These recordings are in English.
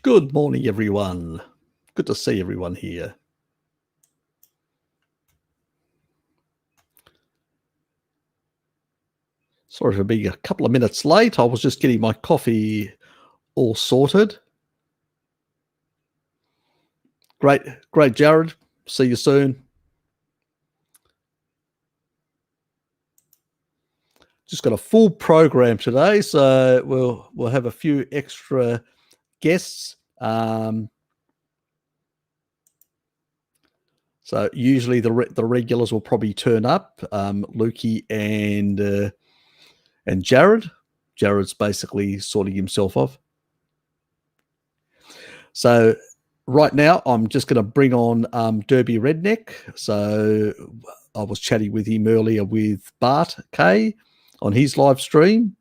Good morning, everyone. Good to see everyone here. Sorry for being a couple of minutes late. I was just getting my coffee all sorted. Great, Jared. See you soon. Just got a full program today, so we'll have a few extra guests. So usually the regulars will probably turn up. Lukey and Jared. Jared's basically sorting himself off. So right now I'm just going to bring on Derpy Redneck. So I was chatting with him earlier with Bart K on his live stream.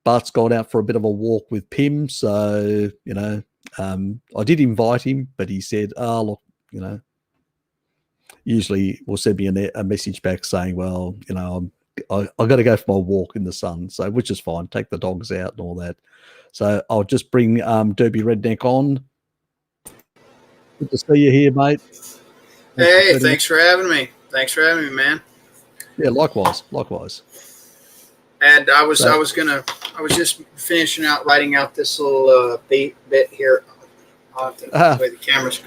Bart's gone out for a bit of a walk with Pim. So, I did invite him, but he said, look, usually will send me a message back saying, well, I got to go for my walk in the sun. So, which is fine. Take the dogs out and all that. So I'll just bring Derpy Redneck on. Good to see you here, mate. Hey, thanks for having me. Thanks for having me, man. Yeah, likewise. And I was just finishing out writing out this little bit here. I'll have to play the cameras.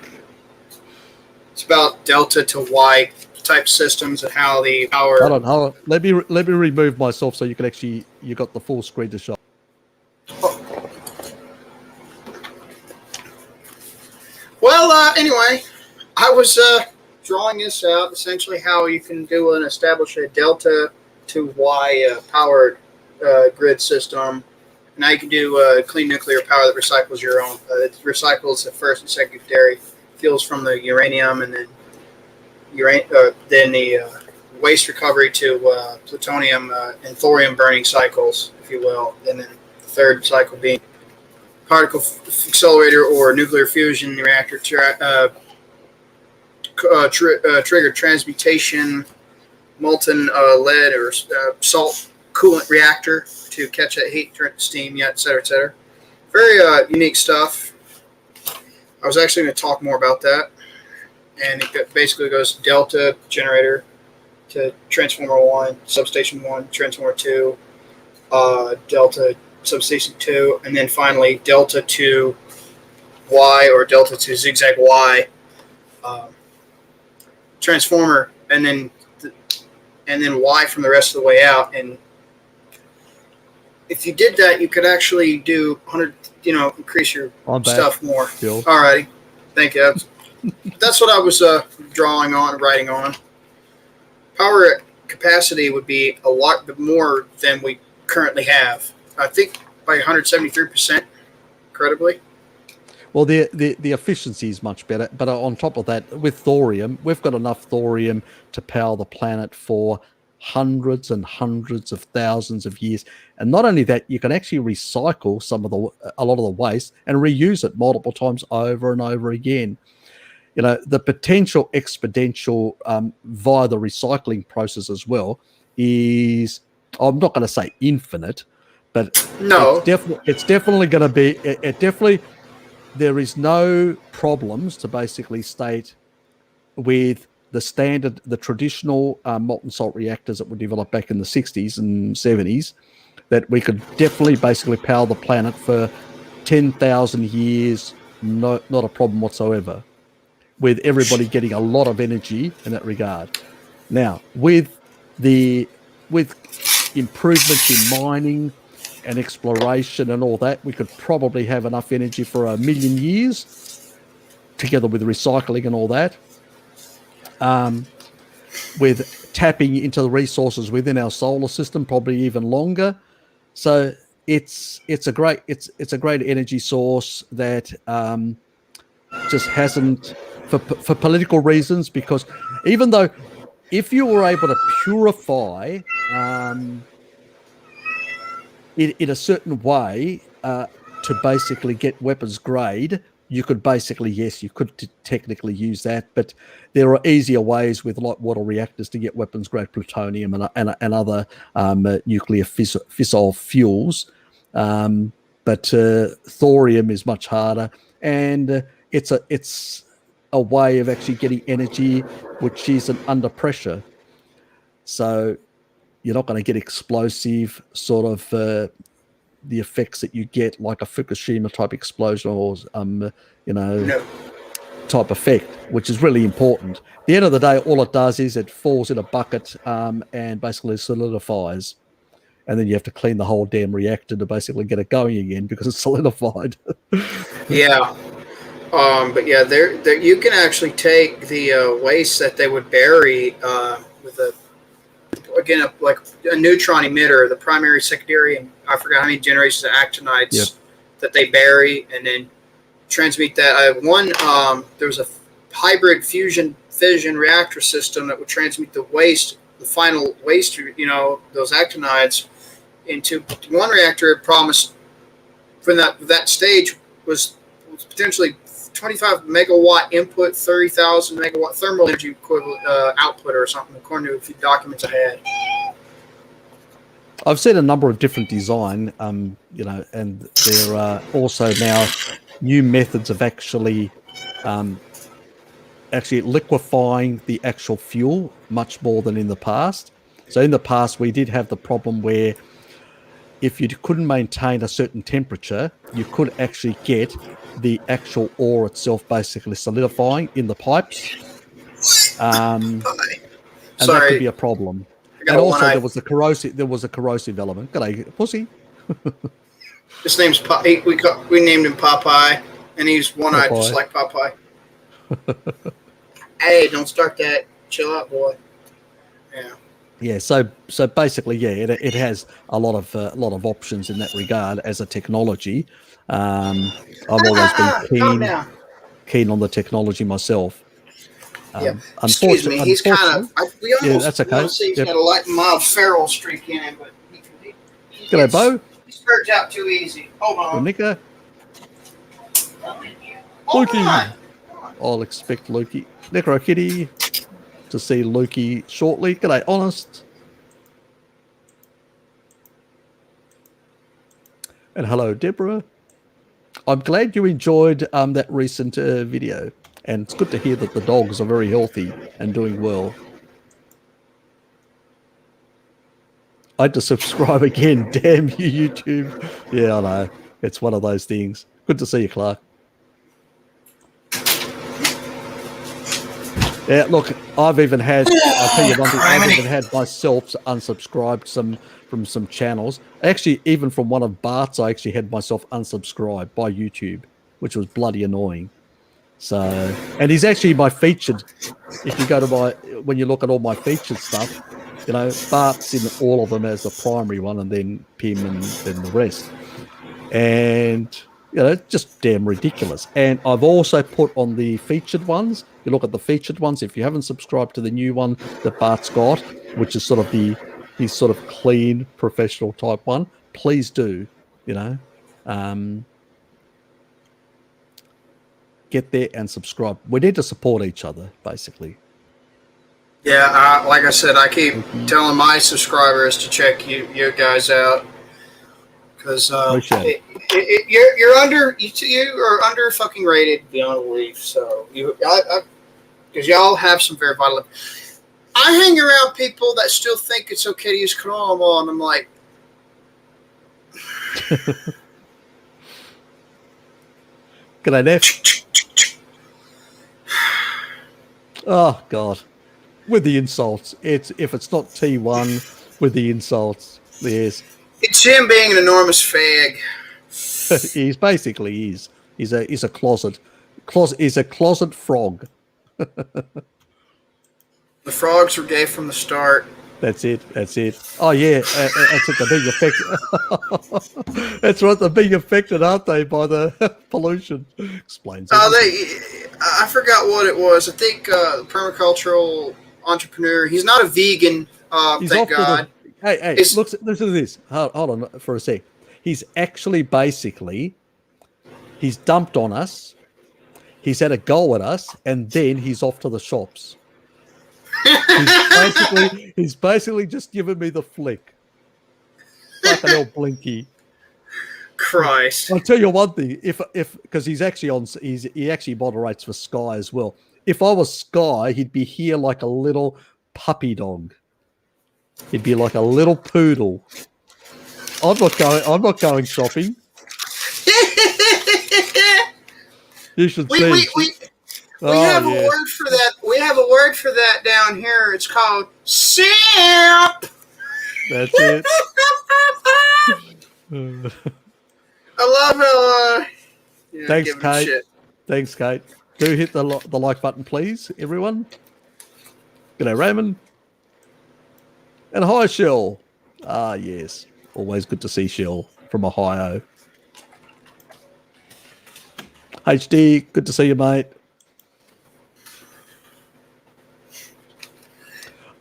It's about delta to Y type systems and how the power. Hold on. Let me remove myself so you can you got the full screen to show. Well, anyway, I was drawing this out, essentially how you can do and establish a delta to Y powered grid system. Now you can do clean nuclear power that recycles your own. It recycles the first and secondary fuels from the uranium, and then the waste recovery to plutonium and thorium burning cycles, if you will. And then the third cycle being particle accelerator or nuclear fusion reactor triggered transmutation, molten lead or salt coolant reactor to catch that heat, turn it to steam, et cetera, et cetera. Very unique stuff. I was actually going to talk more about that. And it basically goes delta generator to transformer 1, substation 1, transformer 2, delta substation 2, and then finally delta to Y or delta to zigzag Y transformer, and then Y from the rest of the way out. And if you did that, you could actually do 100, increase your stuff more. Alrighty, thank you. That's what I was writing on. Power capacity would be a lot more than we currently have. I think by 173%, incredibly. Well, the efficiency is much better, but on top of that, with thorium, we've got enough thorium to power the planet for hundreds and hundreds of thousands of years. And not only that, you can actually recycle a lot of the waste and reuse it multiple times over and over again. The potential exponential via the recycling process as well is, I'm not going to say infinite, but no, it's definitely going to be, there is no problems to basically state with the traditional molten salt reactors that were developed back in the 60s and 70s, that we could definitely basically power the planet for 10,000 years, not a problem whatsoever, with everybody getting a lot of energy in that regard. Now, with improvements in mining and exploration and all that, we could probably have enough energy for 1 million years, together with recycling and all that. With tapping into the resources within our solar system, probably even longer. So it's a great energy source that just hasn't, for political reasons, because even though if you were able to purify in a certain way to basically get weapons grade, you could basically, technically use that, but there are easier ways with light water reactors to get weapons grade plutonium and other nuclear fissile fuels. but thorium is much harder, and it's a way of actually getting energy which isn't under pressure. So you're not going to get explosive sort of the effects that you get like a Fukushima type explosion or No. type effect, which is really important. At the end of the day, all it does is it falls in a bucket and basically solidifies. And then you have to clean the whole damn reactor to basically get it going again because it's solidified. Yeah. But yeah, there you can actually take the waste that they would bury with like a neutron emitter, the primary, secondary, and I forgot how many generations of actinides that they bury, and then transmute that. There was a hybrid fusion fission reactor system that would transmute the waste, the final waste, those actinides, into one reactor. It promised from that stage was potentially 25 megawatt input, 30,000 megawatt thermal energy equivalent output or something, according to a few documents I had. I've seen a number of different design, and there are also now new methods of actually liquefying the actual fuel much more than in the past. So in the past, we did have the problem where if you couldn't maintain a certain temperature, you could actually get the actual ore itself basically solidifying in the pipes. And that could be a problem. And also there was a corrosive element. G'day, pussy. His name's we named him Popeye, and he's one-eyed just like Popeye. Hey, don't start that. Chill out, boy. Yeah. Yeah, so basically, it has a lot of options in that regard as a technology. I've always been keen on the technology myself. Excuse me, he's kind of. That's okay. He's got a mild feral streak in him, but G'day, Bo. He spurts out too easy. Hold on. Nika. Lukey. I'll expect Lukey. Necro Kitty to see Lukey shortly. G'day, Honest. And hello, Deborah. I'm glad you enjoyed that recent video. And it's good to hear that the dogs are very healthy and doing well. I had to subscribe again. Damn you, YouTube. Yeah, I know. It's one of those things. Good to see you, Clark. Yeah, look, I'll tell you one thing, I've even had myself unsubscribed from some channels. Actually, even from one of Bart's, I actually had myself unsubscribed by YouTube, which was bloody annoying. So, and he's actually my featured. If you go to when you look at all my featured stuff, Bart's in all of them as the primary one, and then Pim and then the rest. And just damn ridiculous. And I've also put on the featured ones. You look at the featured ones. If you haven't subscribed to the new one that Bart's got, which is sort of his sort of clean professional type one, please do. Get there and subscribe. We need to support each other, basically. Yeah, like I said, I keep telling my subscribers to check you guys out because you are under fucking rated beyond belief. So because y'all have some very vital. I hang around people that still think it's okay to use canola, and I'm like. G'day, Neff. Oh God, with the insults. If it's not T1 with the insults, yes. It's him being an enormous fag. He's basically is. He's a closet frog. The frogs were gay from the start. That's it. Oh yeah, that's it. They're being affected. That's right. They're being affected, aren't they, by the pollution? Explains. I forgot what it was. I think permacultural entrepreneur. He's not a vegan. Thank God. Hey, listen to this. Hold on for a sec. He's actually basically he's dumped on us. He's had a go at us, and then he's off to the shops. He's basically just given me the flick. Like an old blinky. Christ. I'll tell you one thing. If because he actually moderates for Sky as well. If I was Sky, he'd be here like a little puppy dog. He'd be like a little poodle. I'm not going shopping. You should see. We have a word for that. We have a word for that down here. It's called simp. That's it. I love how. Thanks, Kate. Thanks, Kate. Do hit the like button, please, everyone. G'day, Raymond. And hi, Shell. Ah, yes. Always good to see Shell from Ohio. HD, good to see you, mate.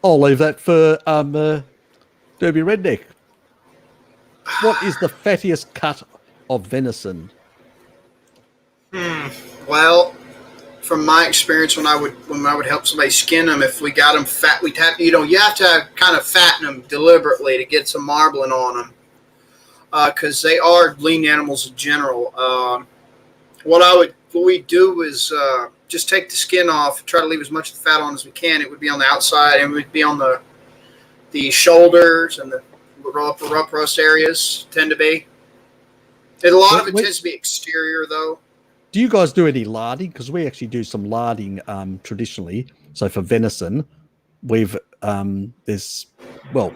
I'll leave that for Derpy Redneck. What is the fattiest cut of venison? Well, from my experience, when I would help somebody skin them, if we got them fat, you have to kind of fatten them deliberately to get some marbling on them, because they are lean animals in general. What we do is just take the skin off, try to leave as much of the fat on as we can. It would be on the outside, and it would be on the shoulders and the rough roast areas tend to be. And a lot of it tends to be exterior, though. Do you guys do any larding? Because we actually do some larding traditionally. So for venison, there's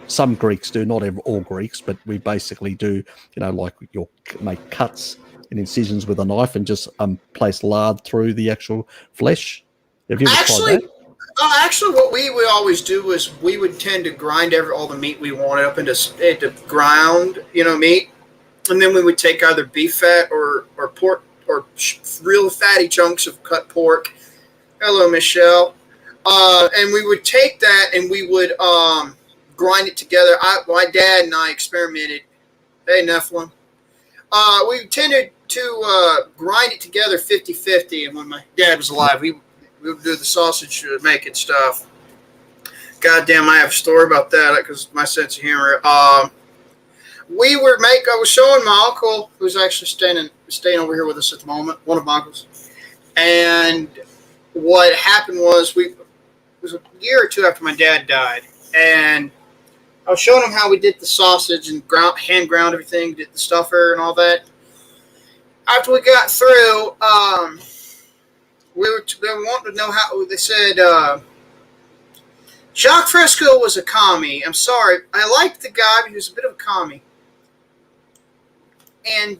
some Greeks do, not all Greeks, but we basically do, like you'll make cuts and incisions with a knife and just place lard through the actual flesh. Have you ever tried that? Actually, what we would always do is we would tend to grind all the meat we wanted up into ground, meat, and then we would take either beef fat or pork or real fatty chunks of cut pork. Hello, Michelle. And we would take that and we would grind it together. My dad and I experimented. Hey, Nephilim. We tended to grind it together 50-50. And when my dad was alive, we would do the sausage making stuff. Goddamn, I have a story about that because my sense of humor. I was showing my uncle, who's actually staying over here with us at the moment, one of my uncles. And what happened was it was a year or two after my dad died. And I was showing him how we did the sausage and hand ground everything, did the stuffer and all that. After we got through, they wanted to know how. They said Jacques Fresco was a commie. I'm sorry, I liked the guy, but he was a bit of a commie. And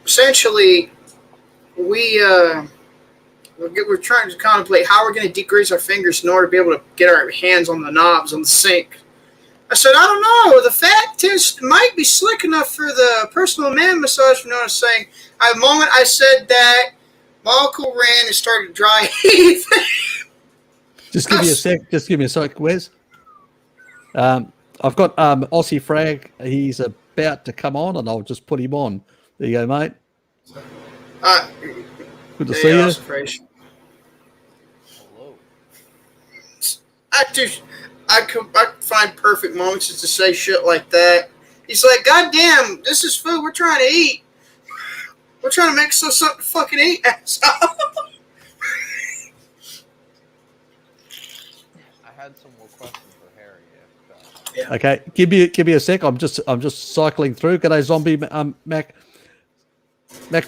essentially, we're trying to contemplate how we're going to degrease our fingers in order to be able to get our hands on the knobs on the sink. I said, I don't know. The fat test might be slick enough for the personal man massage. For notice saying, at the moment I said that, my uncle ran and started dry heaving. Just give me a sec. Just give me a sec, Wes. I've got Ossifrage. He's about to come on, and I'll just put him on. There you go, mate. Good to see you. Ossifrage. Hello. I find perfect moments just to say shit like that. He's like, God damn, this is food we're trying to eat. We're trying to make something to fucking eat. I had some more questions for Harry. Yeah. Okay, give me a sec. I'm just cycling through. G'day, zombie Mac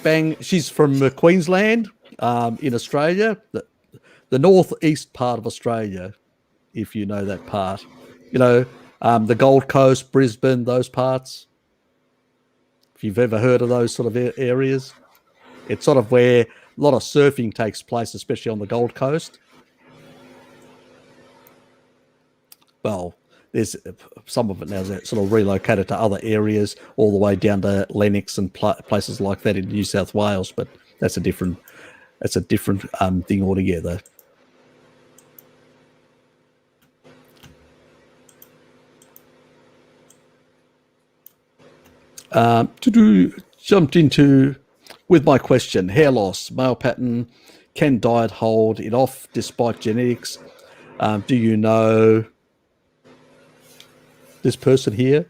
Bang. She's from Queensland, in Australia, the northeast part of Australia, if you know that part. The Gold Coast, Brisbane, those parts. If you've ever heard of those sort of areas, it's sort of where a lot of surfing takes place, especially on the Gold Coast. Well, there's some of it now that's sort of relocated to other areas, all the way down to Lennox and places like that in New South Wales. But that's a different thing altogether. Jumped into with my question: hair loss, male pattern, can diet hold it off despite genetics? Do you know this person here?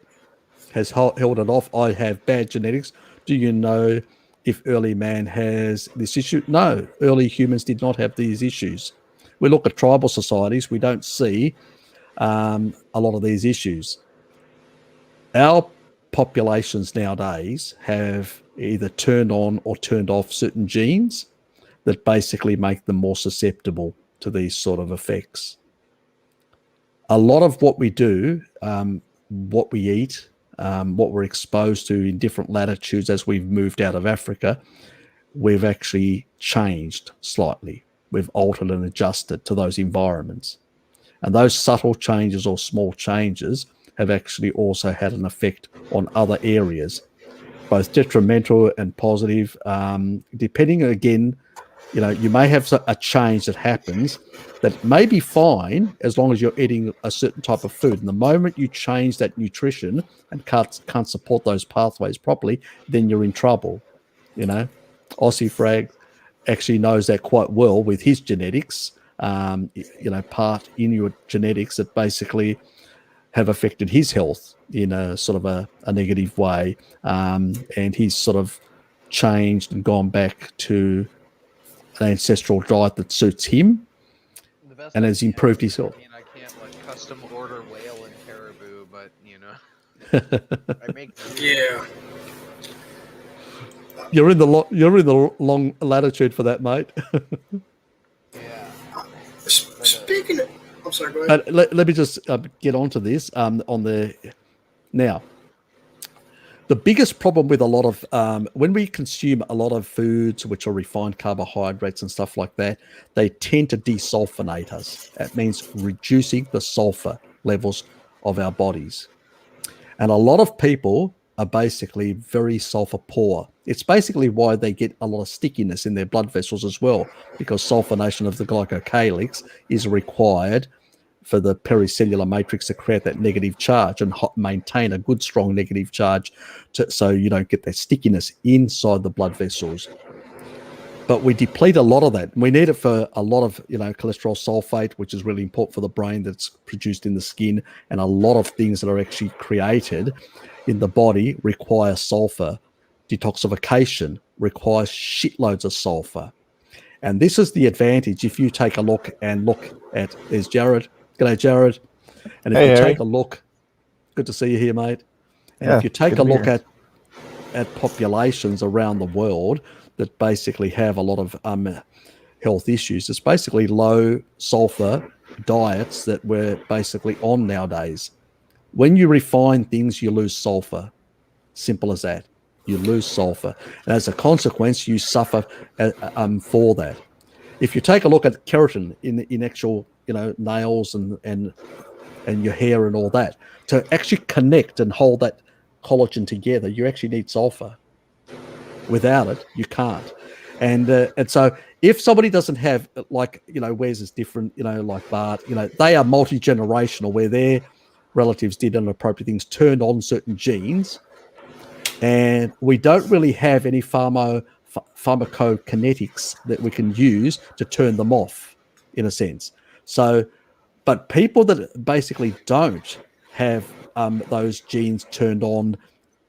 has held it off. I have bad genetics. Do you know if early man has this issue? No, early humans did not have these issues. We look at tribal societies, we don't see a lot of these issues. Our populations nowadays have either turned on or turned off certain genes that basically make them more susceptible to these sort of effects. A lot of what we do, what we eat, what we're exposed to in different latitudes as we've moved out of Africa, we've actually changed slightly. We've altered and adjusted to those environments. And those subtle changes or small changes have actually also had an effect on other areas, both detrimental and positive, depending, again, you may have a change that happens that may be fine as long as you're eating a certain type of food. And the moment you change that nutrition and can't support those pathways properly, then you're in trouble. Ossifrage actually knows that quite well with his genetics, part Inuit genetics that basically have affected his health in a sort of a negative way. And he's sort of changed and gone back to an ancestral diet that suits him and has improved his health. I can't custom order whale and caribou, but I make Yeah. You're in the long latitude for that, mate. yeah. Speaking of, I'm sorry, go ahead. Let me just get onto this. Now, the biggest problem with a lot of when we consume a lot of foods which are refined carbohydrates and stuff like that, they tend to desulfonate us. That means reducing the sulfur levels of our bodies. And a lot of people are basically very sulfur poor. It's basically why they get a lot of stickiness in their blood vessels as well, because sulfonation of the glycocalyx is required for the pericellular matrix to create that negative charge and maintain a good, strong negative charge so you don't get that stickiness inside the blood vessels. But we deplete a lot of that. We need it for a lot of, cholesterol sulfate, which is really important for the brain, that's produced in the skin. And a lot of things that are actually created in the body require sulfur. Detoxification requires shitloads of sulfur. And this is the advantage. If you take a look at, there's Jared. G'day, Jared. And if you take a look, good to see you here, mate. And if you take a look at populations around the world that basically have a lot of health issues, it's basically low sulfur diets that we're basically on nowadays. When you refine things, you lose sulfur. Simple as that. You lose sulfur. And as a consequence, you suffer for that. If you take a look at keratin in actual nails and your hair and all that, to actually connect and hold that collagen together, you actually need sulfur. Without it, you can't. And so if somebody doesn't have, Wes is different, like Bart, they are multi-generational, where their relatives did inappropriate things, turned on certain genes, and we don't really have any pharmacokinetics that we can use to turn them off, in a sense. So, but people that basically don't have those genes turned on,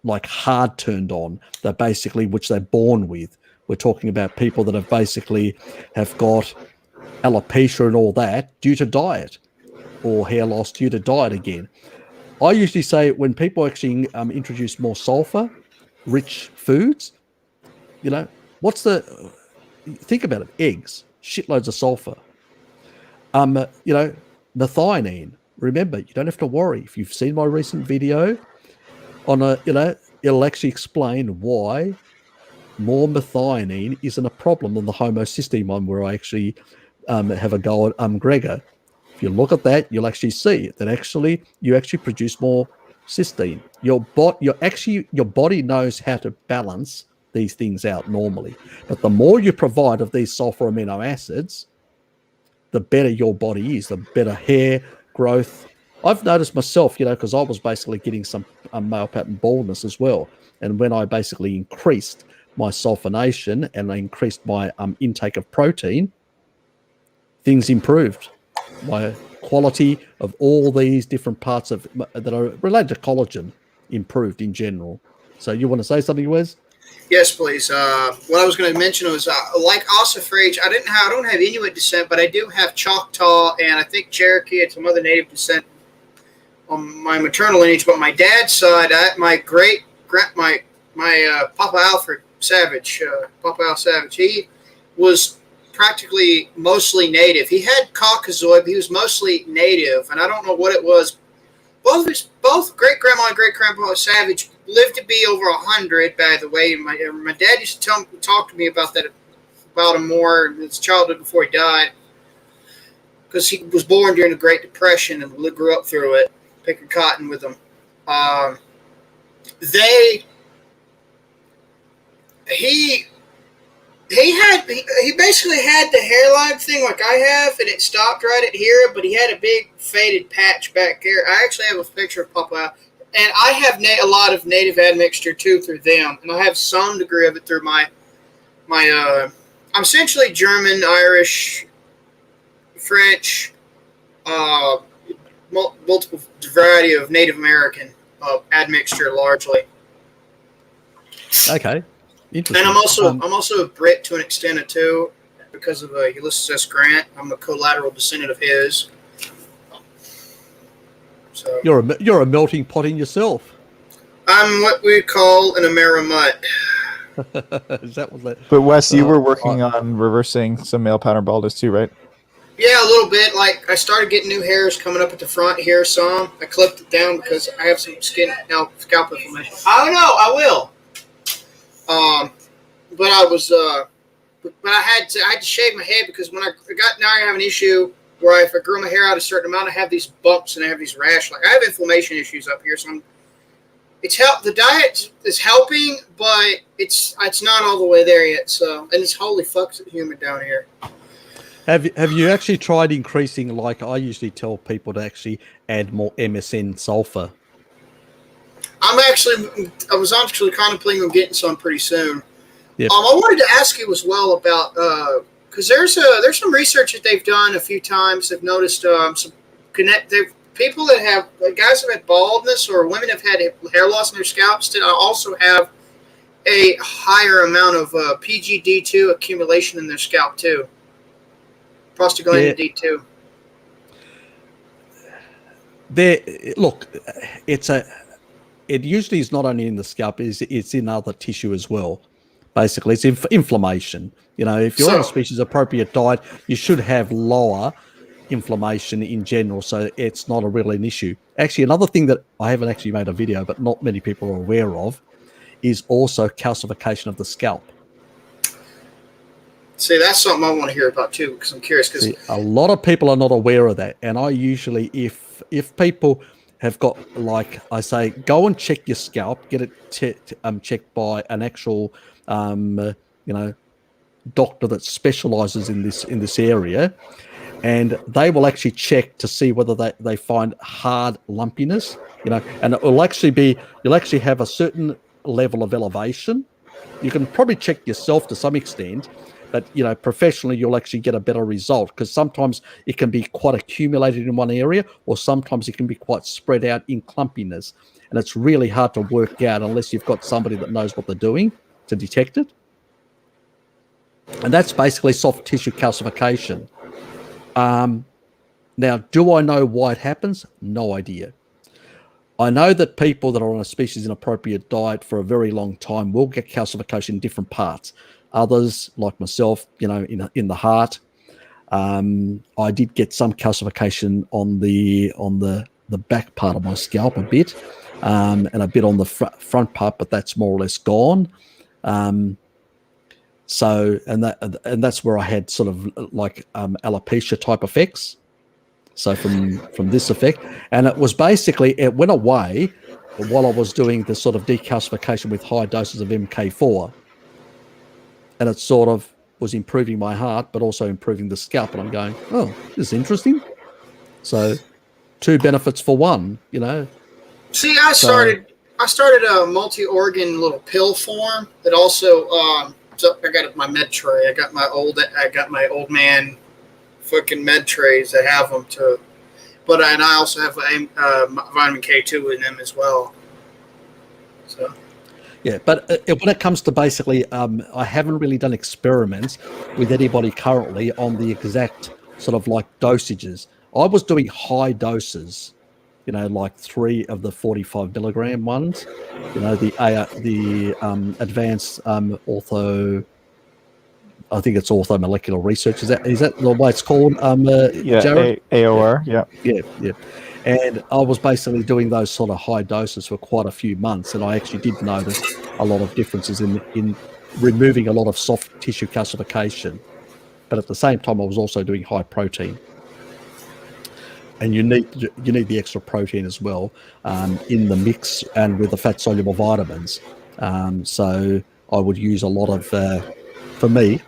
like hard turned on, they're basically, which they're born with. We're talking about people that have basically have got alopecia and all that due to diet, or hair loss due to diet again. I usually say when people actually introduce more sulfur-rich foods, think about it, eggs, shitloads of sulfur. Methionine. Remember, you don't have to worry. If you've seen my recent video on it'll actually explain why more methionine isn't a problem than the homocysteine one, where I actually have a go at Gregor. If you look at that, you'll actually see that actually you actually produce more cysteine. Your body knows how to balance these things out normally. But the more you provide of these sulfur amino acids, the better your body is, the better hair growth. I've noticed myself, because I was basically getting some male pattern baldness as well. And when I basically increased my sulfonation and I increased my intake of protein, things improved. My quality of all these different parts that are related to collagen, improved in general. So you want to say something, Wes? Yes, please. What I was going to mention was, like Ossifrage, I don't have Inuit descent, but I do have Choctaw and I think Cherokee and some other native descent on my maternal lineage. But my dad's side, my Papa Alfred Savage, Papa Al Savage, he was practically mostly native. He had Caucasoid, but he was mostly native, and I don't know what it was. Both great grandma and great grandpa Savage lived to be over 100. By the way, my dad used to talk to me about him more in his childhood before he died, because he was born during the Great Depression and grew up through it, picking cotton with them. He basically had the hairline thing like I have, and it stopped right at here, but he had a big faded patch back here. I actually have a picture of Papa, and I have a lot of native admixture too through them, and I have some degree of it through my I'm essentially German, Irish, French, multiple variety of Native American admixture largely. Okay. And I'm also a Brit to an extent too, because of Ulysses S. Grant. I'm a collateral descendant of his. So You're a melting pot in yourself. I'm what we call an Amerimut. Is that what that? But Wes, you were working on reversing some male pattern baldness too, right? Yeah, a little bit. Like I started getting new hairs coming up at the front here. Some I clipped it down because I have some scalp inflammation. I don't know. I will. But I was, but I had to shave my head because when I have an issue where if I grow my hair out a certain amount, I have these bumps and I have these rash. Like I have inflammation issues up here, so the diet is helping, but it's not all the way there yet. So, and it's holy fuck, it's humid down here. Have you actually tried increasing? Like I usually tell people to actually add more MSN sulfur. I was actually contemplating on getting some pretty soon. Yep. I wanted to ask you as well about because there's some research that they've done a few times. They've noticed people that have guys that have had baldness or women have had hair loss in their scalps that also have a higher amount of PGD2 accumulation in their scalp too. Prostaglandin D2. It usually is not only in the scalp; it's in other tissue as well. Basically, it's inflammation. You know, if you're on a species-appropriate diet, you should have lower inflammation in general, so it's not really an issue. Actually, another thing that I haven't actually made a video, but not many people are aware of, is also calcification of the scalp. See, that's something I want to hear about too, because I'm curious. Because a lot of people are not aware of that, and I usually, if people have got, like I say, go and check your scalp, get it checked by an actual doctor that specializes in this area, and they will actually check to see whether they find hard lumpiness, and you'll actually have a certain level of elevation. You can probably check yourself to some extent, but professionally you'll actually get a better result, because sometimes it can be quite accumulated in one area, or sometimes it can be quite spread out in clumpiness, and it's really hard to work out unless you've got somebody that knows what they're doing to detect it. And that's basically soft tissue calcification. Now, do I know why it happens? No idea. I know that people that are on a species inappropriate diet for a very long time will get calcification in different parts. Others, like myself, in the heart. I did get some calcification on the back part of my scalp a bit, and a bit on the front part, but that's more or less gone. So that's where I had sort of like alopecia type effects. So from this effect, and it was basically, it went away while I was doing the sort of decalcification with high doses of MK4, and it sort of was improving my heart, but also improving the scalp. And I'm going, oh, this is interesting. So, two benefits for one, See, I started a multi-organ little pill form that also. So I got my med tray. I got my old man fucking med trays that have them too. And I also have vitamin K2 in them as well. So Yeah, but when it comes to basically, I haven't really done experiments with anybody currently on the exact sort of like dosages. I was doing high doses, like 3 of the 45 milligram ones. The advanced ortho. I think it's orthomolecular research. Is that the way it's called? Yeah, Jared? AOR. Yeah. Yeah. And I was basically doing those sort of high doses for quite a few months, and I actually did notice a lot of differences in removing a lot of soft tissue calcification. But at the same time, I was also doing high protein, and you need the extra protein as well in the mix and with the fat soluble vitamins. So I would use a lot of, for me,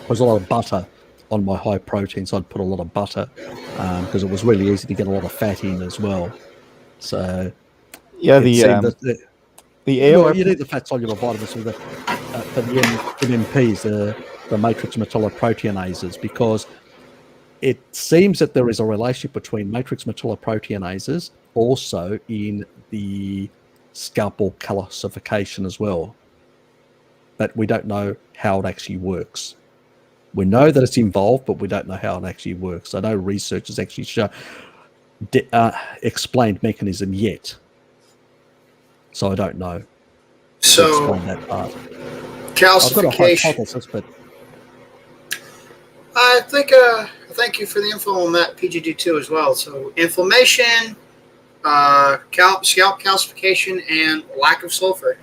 was a lot of butter on my high protein, so I'd put a lot of butter because it was really easy to get a lot of fat in as well. So Yeah, it seemed that the well, AOR. you need the fat soluble vitamins for the MMPs, the matrix metalloproteinases, because it seems that there is a relationship between matrix metalloproteinases also in the scalpel calcification as well, but we don't know how it actually works. We know that it's involved, but we don't know how it actually works. So no research has actually explained mechanism yet. So I don't know to so explain that part. I've got a calcification. hypothesis, but I think thank you for the info on that PGD2 as well. So inflammation, scalp calcification, and lack of sulfur.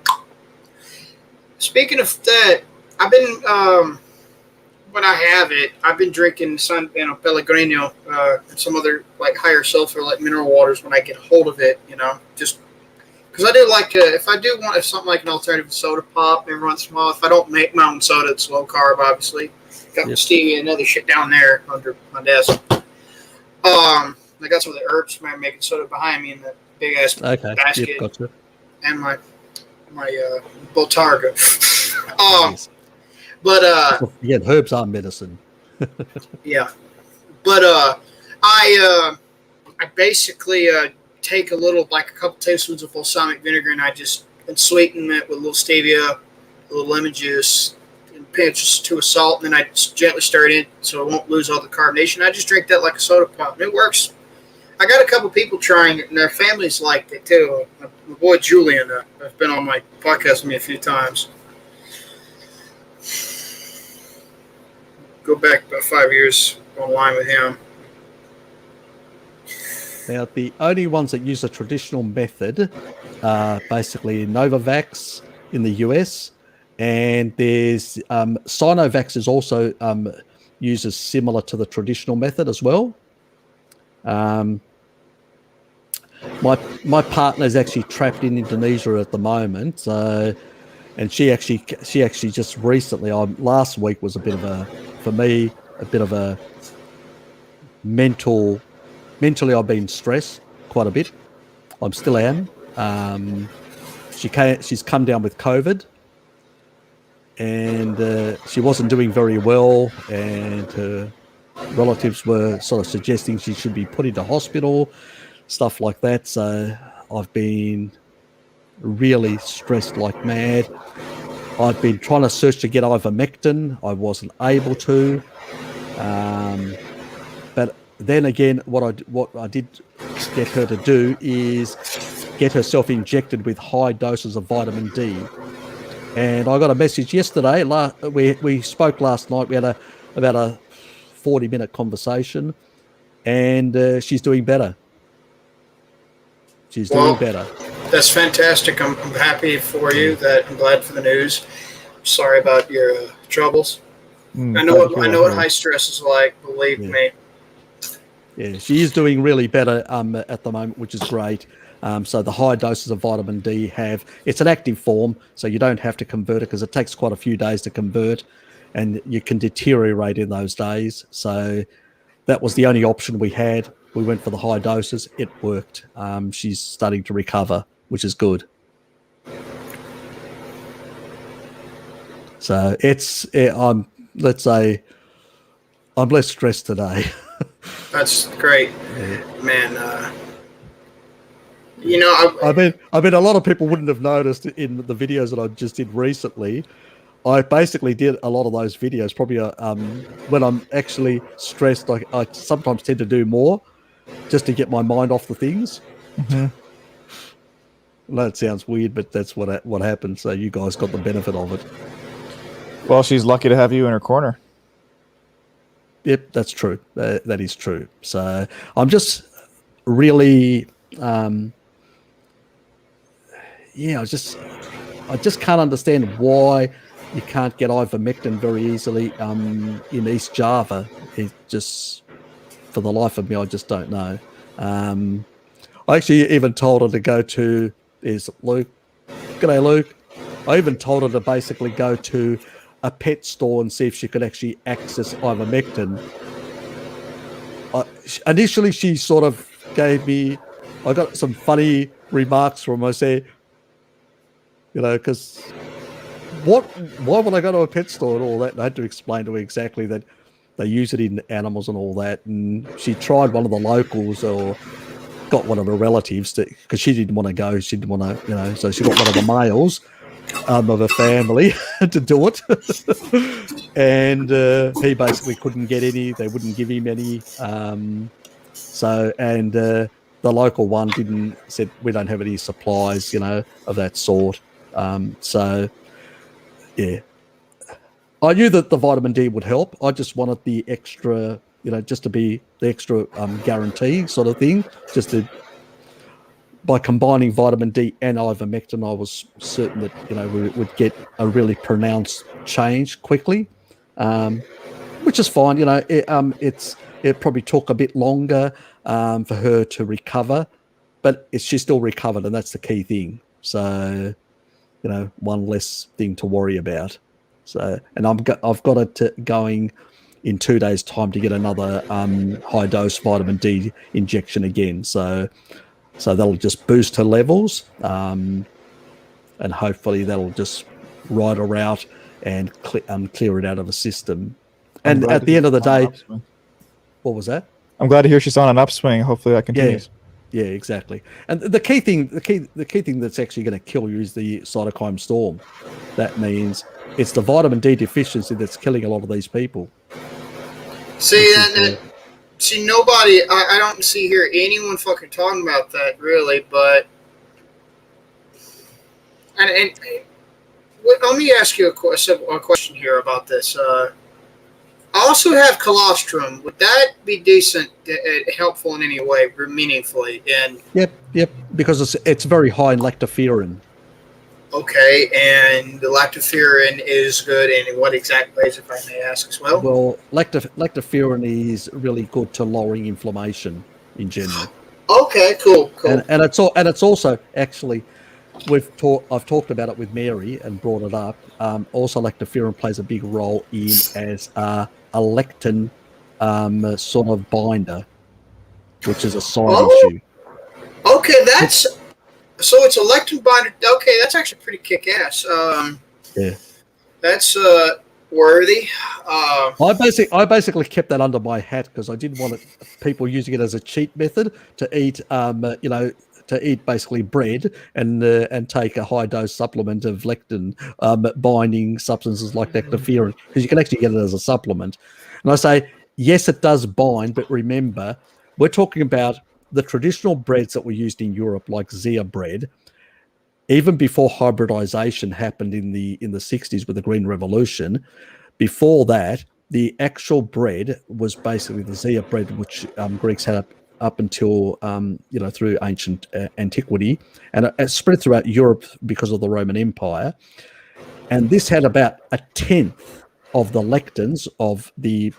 Speaking of that, I've been when I have it, I've been drinking Pellegrino and some other like higher sulfur like mineral waters when I get a hold of it. Just because I do like to, if I do want something like an alternative soda pop every once in a while. If I don't make my own soda, it's low carb, obviously. Got stevia and other shit down there under my desk. I got some of the herbs man making soda behind me in that big ass basket. Yep, gotcha. And my Botarga. Yes. But yeah, herbs are medicine. yeah. But I basically take a little, like a couple tablespoons of balsamic vinegar, and I just sweeten it with a little stevia, a little lemon juice, and pinch to a salt, and then I just gently stir it in so it won't lose all the carbonation. I just drink that like a soda pop, and it works. I got a couple people trying it, and their families liked it too. My boy Julian has been on my podcast with me a few times. Go back about 5 years online with him. Now, the only ones that use a traditional method are basically Novavax in the US, and there's Sinovax is also uses similar to the traditional method as well. My partner is actually trapped in Indonesia at the moment, and she actually just recently, last week was a bit of a mentally I've been stressed quite a bit. I still am. She's come down with COVID, and she wasn't doing very well, and her relatives were sort of suggesting she should be put into hospital, stuff like that. So I've been really stressed like mad. I've been trying to search to get ivermectin. I wasn't able to. But then again, what I did get her to do is get herself injected with high doses of vitamin D. And I got a message yesterday. We spoke last night. We had about a 40-minute conversation, and she's doing better. She's doing better. That's fantastic. I'm happy for you. I'm glad for the news. Sorry about your troubles. I know what high stress is like. Believe me. Yeah, she is doing really better at the moment, which is great. So the high doses of vitamin D it's an active form, so you don't have to convert it because it takes quite a few days to convert, and you can deteriorate in those days. So that was the only option we had. We went for the high doses. It worked. She's starting to recover, which is good. So let's say I'm less stressed today. That's great, man. You know, I mean, a lot of people wouldn't have noticed in the videos that I just did recently. I basically did a lot of those videos. Probably when I'm actually stressed, I sometimes tend to do more just to get my mind off the things. Mhm. That sounds weird, but that's what happened. So you guys got the benefit of it. Well, she's lucky to have you in her corner. Yep, that's true. That is true. So I'm just really, yeah, I just can't understand why you can't get ivermectin very easily in East Java. It just, for the life of me, I just don't know. I actually even told her to go to, is Luke? G'day, Luke. I even told her to basically go to a pet store and see if she could actually access ivermectin. Initially, she sort of gave me, I got some funny remarks from her. I say, you know, because why would I go to a pet store and all that? And I had to explain to her exactly that they use it in animals and all that. And she tried one of the locals or got one of her relatives to, because she didn't want to go. She didn't want to, you know, so she got one of the males of her family to do it. And he basically couldn't get any. They wouldn't give him any. The local one said, we don't have any supplies, you know, of that sort. Yeah, I knew that the vitamin D would help. I just wanted the extra, you know, just to be the extra guarantee sort of thing. By combining vitamin D and ivermectin, I was certain that, you know, we would get a really pronounced change quickly, which is fine. You know, it probably took a bit longer for her to recover, but she still recovered, and that's the key thing. So, you know, one less thing to worry about. So, and I've got it going in 2 days' time to get another high dose vitamin D injection again. So that'll just boost her levels, and hopefully that'll just ride her out and clear it out of the system. And at the end of the day, what was that? I'm glad to hear she's on an upswing. Hopefully that continues. Yeah, exactly. And the key thing that's actually going to kill you is the cytokine storm. That means it's the vitamin D deficiency that's killing a lot of these people. See, nobody, I don't see here anyone fucking talking about that, really, but, and let me ask you a question here about this. I also have colostrum. Would that be decent, helpful in any way, meaningfully? And Yep, because it's very high in lactoferrin. Okay, and the lactoferrin is good in what exact ways, if I may ask as well? Well, lactoferrin is really good to lowering inflammation in general. Okay, cool. And it's also actually, I've talked about it with Mary and brought it up. Also, lactoferrin plays a big role as a lectin sort of binder, which is a side issue. Okay, so it's a lectin binder. Okay, that's actually pretty kick-ass. Yeah, that's worthy. I basically kept that under my hat because I didn't want people using it as a cheat method to eat, to eat basically bread and take a high dose supplement of lectin binding substances like lactoferrin, because you can actually get it as a supplement. And I say, yes, it does bind, but remember, we're talking about the traditional breads that were used in Europe, like Zea bread. Even before hybridization happened in the 60s with the Green Revolution, before that, the actual bread was basically the Zea bread, which Greeks had up until through ancient antiquity, and it spread throughout Europe because of the Roman Empire. And this had about a tenth of the lectins of the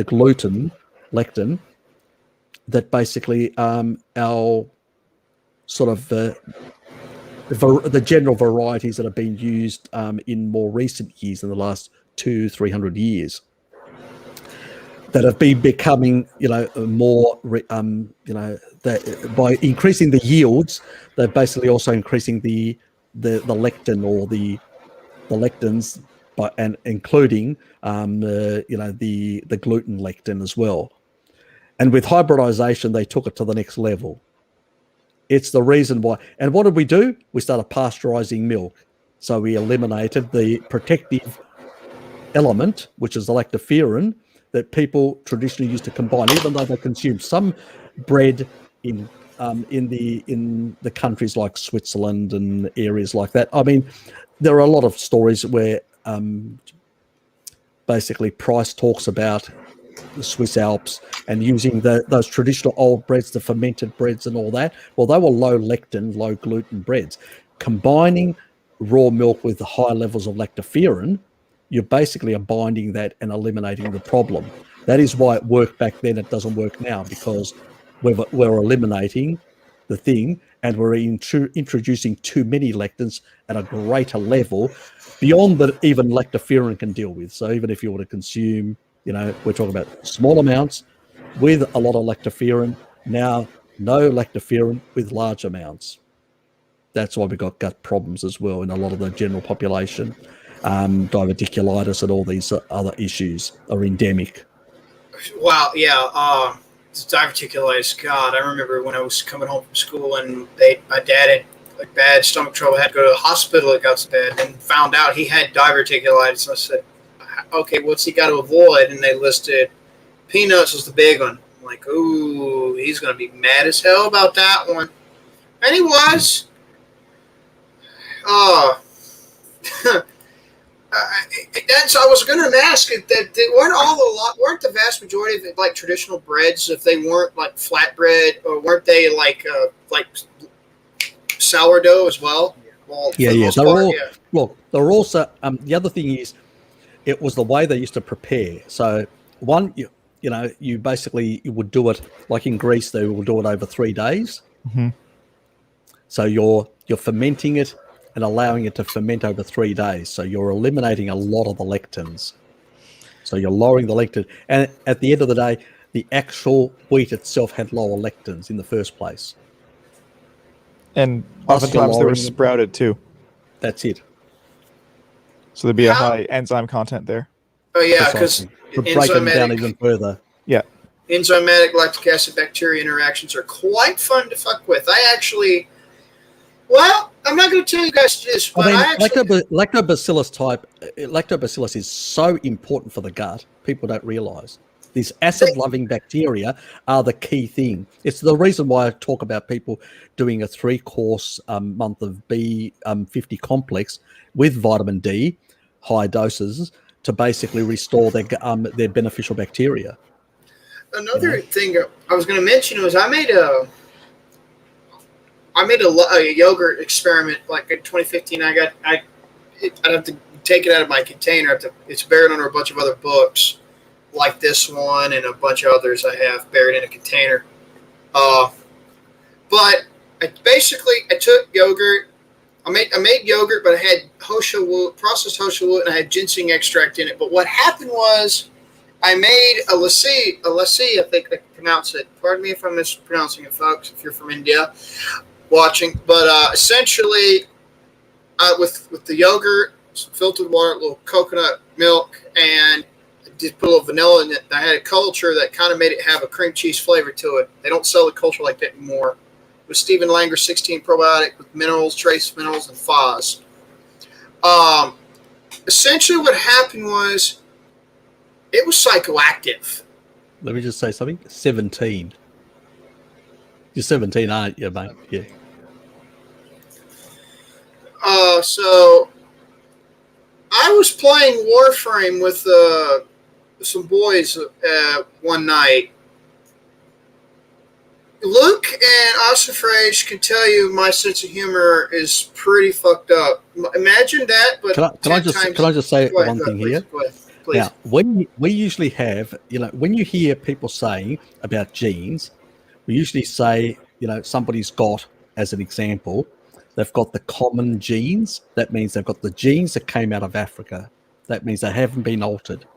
gluten lectin that basically our sort of the general varieties that have been used in more recent years, in the last 200-300 years, that have been becoming, more, that by increasing the yields, they're basically also increasing the lectin or the lectins, and including the gluten lectin as well. And with hybridization, they took it to the next level. It's the reason why. And what did we do? We started pasteurizing milk. So we eliminated the protective element, which is the lactoferrin, that people traditionally used to combine, even though they consume some bread in the countries like Switzerland and areas like that. I mean, there are a lot of stories where basically Price talks about the Swiss Alps and using those traditional old breads, the fermented breads and all that. Well, they were low lectin, low gluten breads. Combining raw milk with the high levels of lactoferrin, you're basically binding that and eliminating the problem. That is why it worked back then. It doesn't work now, because we're eliminating the thing, and we're introducing too many lectins at a greater level beyond that even lactoferrin can deal with. So even if you were to consume, we're talking about small amounts with a lot of lactoferrin, now no lactoferrin with large amounts. That's why we've got gut problems as well in a lot of the general population. Diverticulitis and all these other issues are endemic. Wow, yeah. Diverticulitis. God, I remember when I was coming home from school and my dad had like bad stomach trouble, had to go to the hospital. It got so bad, and found out he had diverticulitis. So I said, "Okay, what's he got to avoid?" And they listed peanuts was the big one. I'm like, ooh, he's gonna be mad as hell about that one, and he was. I was going to ask that weren't the vast majority of it like traditional breads, if they weren't like flatbread, or weren't they like sourdough as well? Well, yeah. Well, they're also the other thing is it was the way they used to prepare. So one, you basically you would do it like in Greece. They will do it over 3 days. Mm-hmm. So you're fermenting it and allowing it to ferment over 3 days. So you're eliminating a lot of the lectins. So you're lowering the lectin. And at the end of the day, the actual wheat itself had lower lectins in the first place. And Plus oftentimes they were lowering sprouted too. That's it. So there'd be a high enzyme content there. Oh, yeah, because to break them down even further. Yeah. Enzymatic lactic acid bacteria interactions are quite fun to fuck with. I'm not going to tell you guys this, but lactobacillus is so important for the gut. People don't realize these acid-loving bacteria are the key thing. It's the reason why I talk about people doing a 3-course month of B50 complex with vitamin D, high doses, to basically restore their beneficial bacteria. Another thing I was going to mention was I made a yogurt experiment like in 2015. I'd have to take it out of my container. It's buried under a bunch of other books like this one and a bunch of others I have buried in a container. But I took yogurt. I made yogurt, but I had processed hosha wood, and I had ginseng extract in it. But what happened was I made a lassi, I think they pronounce it. Pardon me if I'm mispronouncing it, folks, if you're from India watching. But essentially, with the yogurt, some filtered water, a little coconut milk, and just put a little vanilla in it. I had a culture that kind of made it have a cream cheese flavor to it. They don't sell the culture like that anymore. It was Stephen Langer 16 probiotic with minerals, trace minerals, and FOS. Essentially what happened was it was psychoactive. Let me just say something. 17. You're 17, aren't you, mate? Yeah. So I was playing Warframe with some boys one night. Luke and Ossifrage can tell you my sense of humor is pretty fucked up. Imagine that, but can I just say one thing here? Please. Now, when we usually have, when you hear people saying about genes, we usually say, somebody's got, as an example, they've got the common genes. That means they've got the genes that came out of Africa. That means they haven't been altered.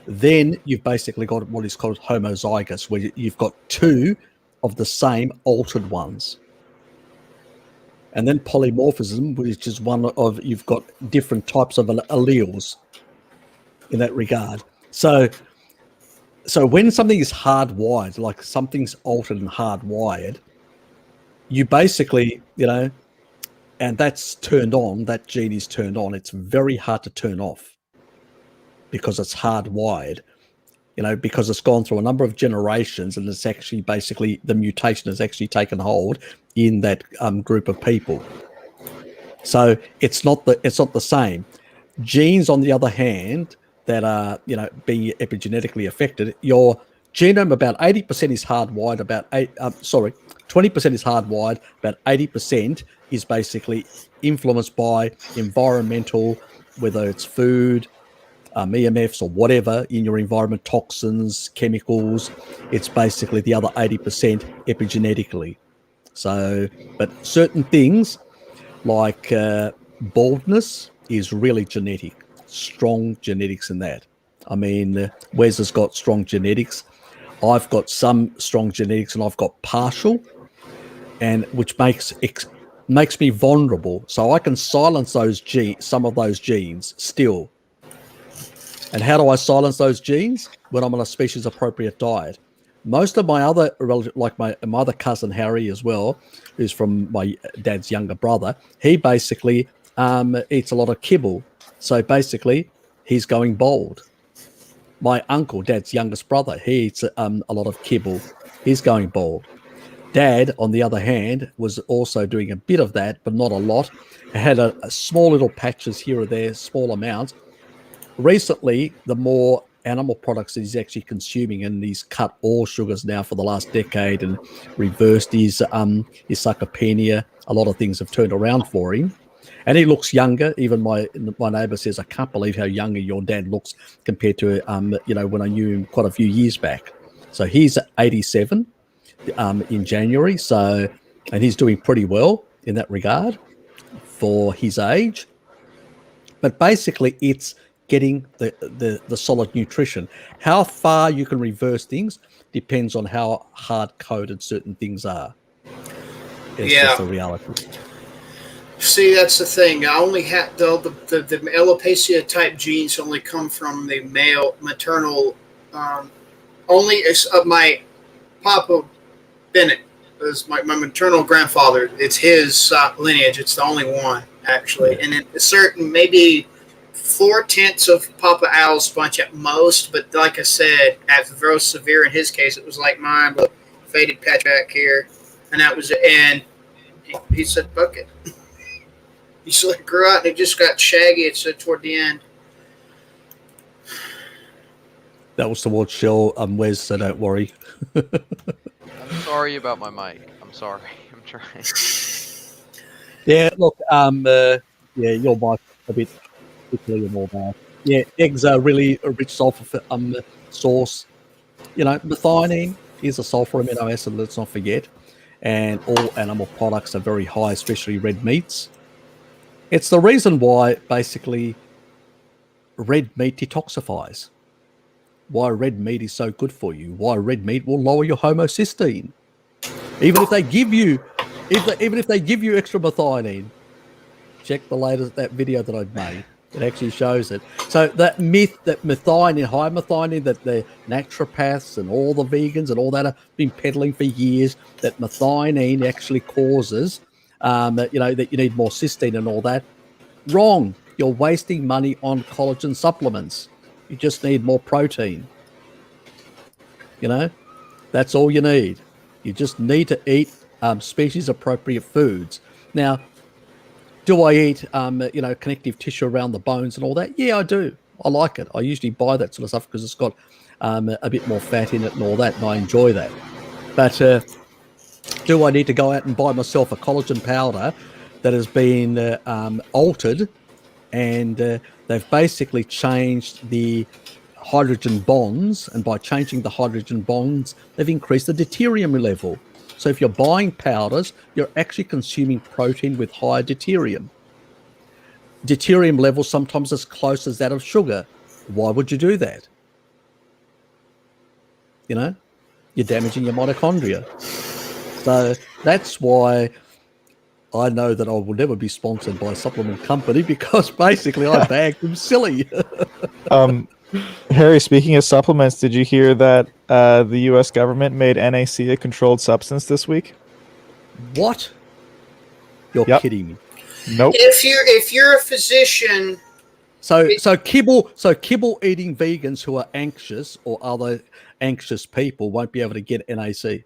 Then you've basically got what is called homozygous, where you've got two of the same altered ones. And then polymorphism, which is you've got different types of alleles in that regard. So when something is hardwired, like something's altered and hardwired, you basically, and that's turned on, that gene is turned on. It's very hard to turn off because it's hardwired, because it's gone through a number of generations, and it's actually basically the mutation has actually taken hold in that group of people. So it's not the same. Genes, on the other hand, that are being epigenetically affected, your genome about 80% is hardwired. 20% is hardwired. About 80% is basically influenced by environmental, whether it's food, EMFs or whatever in your environment, toxins, chemicals. It's basically the other 80% epigenetically. So, but certain things like baldness is really genetic, strong genetics in that. I mean, Wes has got strong genetics. I've got some strong genetics, and I've got partial, and which makes me vulnerable. So I can silence some of those genes still. And how do I silence those genes? When I'm on a species-appropriate diet. Most of my other relatives, like my other cousin Harry as well, who's from my dad's younger brother, he basically eats a lot of kibble. So basically, he's going bald. My uncle, Dad's youngest brother, he eats a lot of kibble. He's going bald. Dad, on the other hand, was also doing a bit of that, but not a lot. He had a small little patches here or there, small amounts. Recently, the more animal products that he's actually consuming, and he's cut all sugars now for the last decade and reversed his sarcopenia. A lot of things have turned around for him, and he looks younger. Even my neighbour says, "I can't believe how younger your dad looks compared to when I knew him quite a few years back." So he's 87 in January. So, and he's doing pretty well in that regard for his age. But basically, it's getting the solid nutrition. How far you can reverse things depends on how hard-coded certain things are. It's just the reality. See, that's the thing. I only had the alopecia type genes only come from the male maternal. Only my Papa Bennett is my maternal grandfather. It's his lineage. It's the only one actually, and it's certain maybe 4/10 of Papa Al's bunch at most, but like I said, as very severe in his case, it was like mine, but faded patch back here, and that was it. And he said, "Fuck it." He sort of grew out, and it just got shaggy. It's toward the end. That was towards Shell. Wes, so don't worry. I'm sorry about my mic. I'm sorry. I'm trying. Yeah, look, your mic a bit quickly and all that. Yeah, eggs are really a rich sulfur source. Methionine is a sulfur amino acid, let's not forget. And all animal products are very high, especially red meats. It's the reason why, basically, red meat detoxifies. Why red meat is so good for you. Why red meat will lower your homocysteine. Even if they give you extra methionine. Check that video that I've made. It actually shows it. So that myth that methionine, high methionine, that the naturopaths and all the vegans and all that have been peddling for years, that methionine actually causes, that you need more cysteine and all that. Wrong. You're wasting money on collagen supplements. You just need more protein. That's all you need. You just need to eat species-appropriate foods. Now, do I eat, connective tissue around the bones and all that? Yeah, I do. I like it. I usually buy that sort of stuff because it's got a bit more fat in it and all that, and I enjoy that. But do I need to go out and buy myself a collagen powder that has been altered, and they've basically changed the hydrogen bonds, and by changing the hydrogen bonds, they've increased the deuterium level. So if you're buying powders, you're actually consuming protein with higher deuterium. Deuterium levels sometimes as close as that of sugar. Why would you do that? You're damaging your mitochondria. So that's why I know that I will never be sponsored by a supplement company, because basically I bag them silly. Harry, speaking of supplements, did you hear that the U.S. government made NAC a controlled substance this week? What? You're Yep. kidding me. Nope. If you're a physician, So kibble eating vegans who are anxious or other anxious people won't be able to get NAC.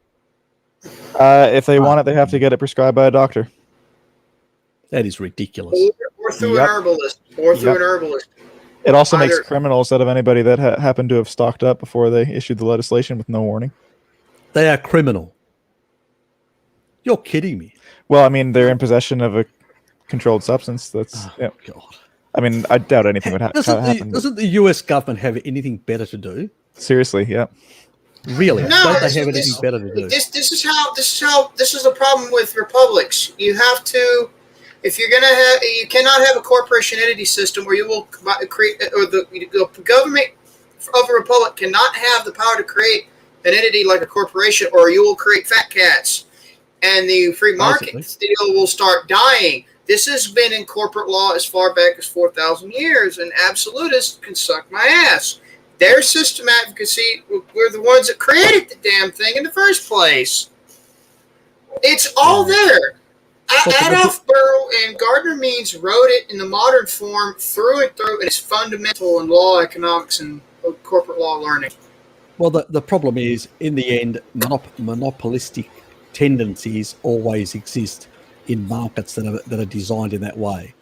If they want it, they have to get it prescribed by a doctor. That is ridiculous. or through Yep. an herbalist, or through Yep. an herbalist. It also makes Either- criminals out of anybody that happened to have stocked up before they issued the legislation with no warning. They are criminal. You're kidding me. Well, I mean, they're in possession of a controlled substance. That's yeah. God. I mean, I doubt anything would happen. Doesn't the US government have anything better to do? Seriously, yeah. Really? No, Don't they this have is- anything better to do? This is the problem with republics. You have to, if you're gonna have, you cannot have a corporation entity system where you will create, or the government of a republic cannot have the power to create an entity like a corporation, or you will create fat cats, and the free market deal will start dying. This has been in corporate law as far back as 4,000 years, and absolutists can suck my ass. Their system advocacy were the ones that created the damn thing in the first place. It's all there. Adolf Burrow and Gardner Means wrote it in the modern form through and through, and it's fundamental in law, economics, and corporate law learning. Well, the problem is, in the end, monopolistic tendencies always exist in markets that are designed in that way.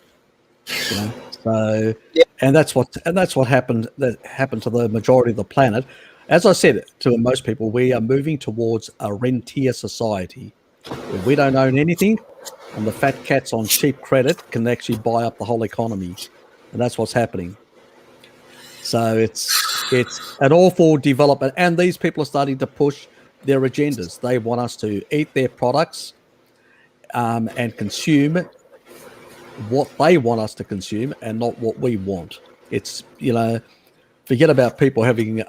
You know? So, Yeah. and that's what happened. That happened to the majority of the planet. As I said to most people, we are moving towards a rentier society where we don't own anything, and the fat cats on cheap credit can actually buy up the whole economy, and that's what's happening. So it's an awful development, and these people are starting to push their agendas. They want us to eat their products and consume what they want us to consume and not what we want. It's, forget about people having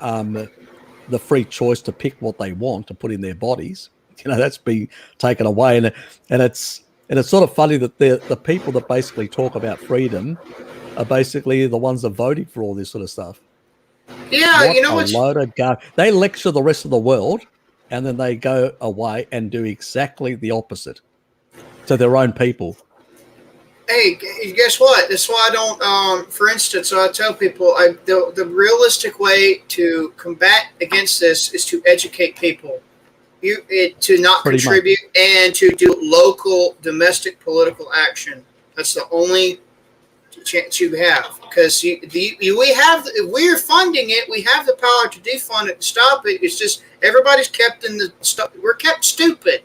the free choice to pick what they want to put in their bodies. That's being taken away, and it's sort of funny that the people that basically talk about freedom are basically the ones that are voting for all this sort of stuff. Yeah, What you know a what's load of garbage. They lecture the rest of the world, and then they go away and do exactly the opposite to their own people. Hey, guess what? That's why I don't. For instance, I tell people the realistic way to combat against this is to educate people, to not Pretty contribute and to do local domestic political action. That's the only chance you have, because we're funding it. We have the power to defund it and stop it. It's just everybody's kept in the stuff. We're kept stupid.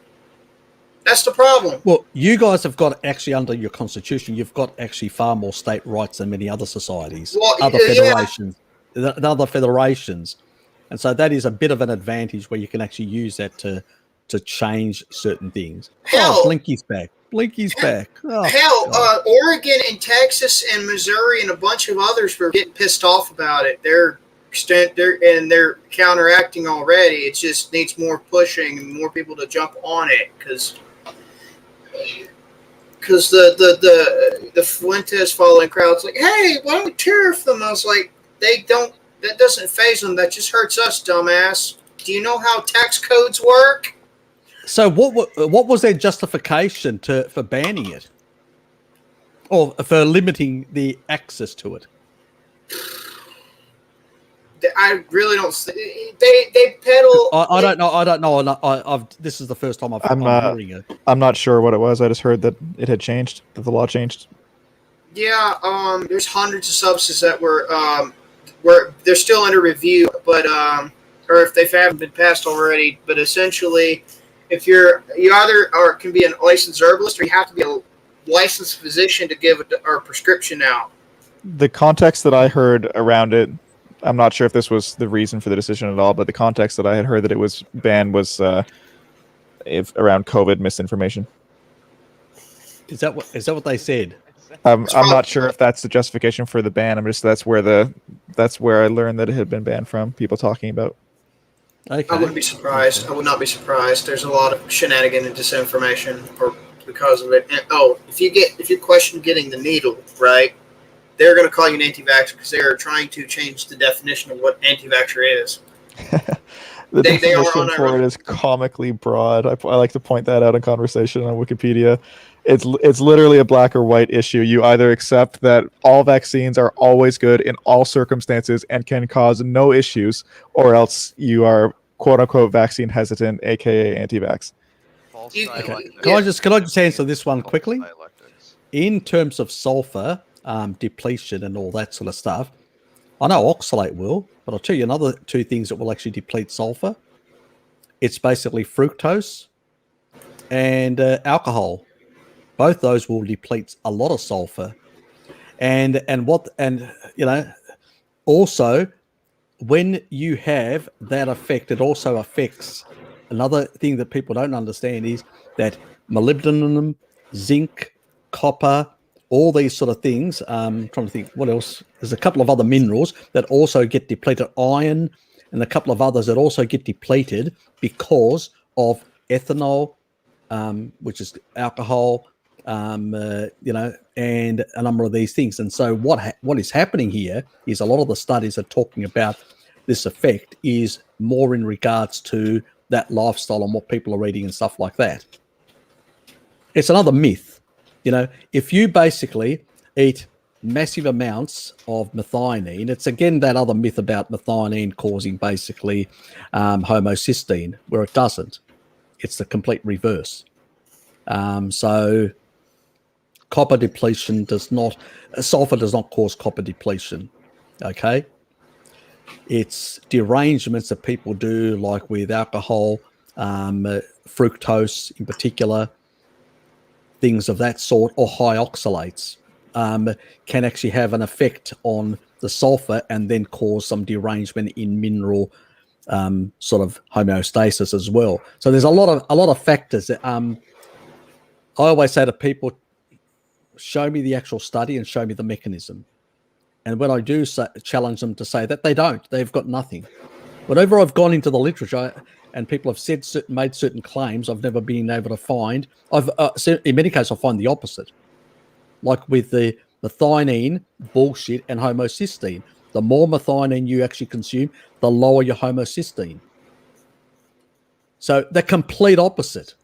That's the problem. Well, you guys have got actually under your constitution, you've got actually far more state rights than many other societies, other federations. And so that is a bit of an advantage where you can actually use that to change certain things. Hell, Blinky's back. Oh, hell, Oregon and Texas and Missouri and a bunch of others were getting pissed off about it. They're counteracting already. It just needs more pushing and more people to jump on it, because the Fuentes following crowd's like, hey, why don't we tariff them? I was like, that doesn't faze them. That just hurts us, dumbass. Do you know how tax codes work? So what was their justification for banning it, or for limiting the access to it? I really don't. They peddle. I don't know. This is the first time I'm hearing it. I'm not sure what it was. I just heard that it had changed, that the law changed. Yeah, there's hundreds of substances that were they're still under review, but or if they haven't been passed already. But essentially, if you either can be a licensed herbalist, or you have to be a licensed physician to give a prescription out. The context that I heard around it, I'm not sure if this was the reason for the decision at all, but the context that I had heard that it was banned was around COVID misinformation. Is that what they said? I'm not sure if that's the justification for the ban. That's where I learned that it had been banned from. People talking about. Okay. I wouldn't be surprised. Okay. I would not be surprised. There's a lot of shenanigan and disinformation because of it. And if you question getting the needle, right, they're going to call you an anti-vaxxer because they are trying to change the definition of what anti-vaxxer is. The They are definition on for it is comically broad. I like to point that out in conversation on Wikipedia. It's literally a black or white issue. You either accept that all vaccines are always good in all circumstances and can cause no issues, or else you are quote unquote vaccine hesitant, aka anti-vax. False Okay. dialectics. Can I just answer this one False quickly? dialectics. In terms of sulfur depletion and all that sort of stuff, I know oxalate will, but I'll tell you another two things that will actually deplete sulfur. It's basically fructose and alcohol. Both those will deplete a lot of sulfur. And you know, also when you have that effect, it also affects another thing that people don't understand is that molybdenum, zinc, copper, all these sort of things. I'm trying to think what else. There's a couple of other minerals that also get depleted. Iron and a couple of others that also get depleted because of ethanol, which is alcohol, you know, and a number of these things. And so what is happening here is a lot of the studies are talking about this effect is more in regards to that lifestyle and what people are eating and stuff like that. It's another myth. You know, if you basically eat massive amounts of methionine, it's again that other myth about methionine causing basically homocysteine, where it doesn't. It's the complete reverse. So copper depletion sulfur does not cause copper depletion. Okay. It's derangements that people do, like with alcohol, fructose in particular, things of that sort, or high oxalates, can actually have an effect on the sulfur and then cause some derangement in mineral sort of homeostasis as well. So there's a lot of factors that I always say to people, show me the actual study and show me the mechanism. And when I do challenge them to say that, they don't. They've got nothing. Whenever I've gone into the literature and people have made certain claims, I've never been able to find. In many cases, I find the opposite. Like with the methionine bullshit and homocysteine. The more methionine you actually consume, the lower your homocysteine. So the complete opposite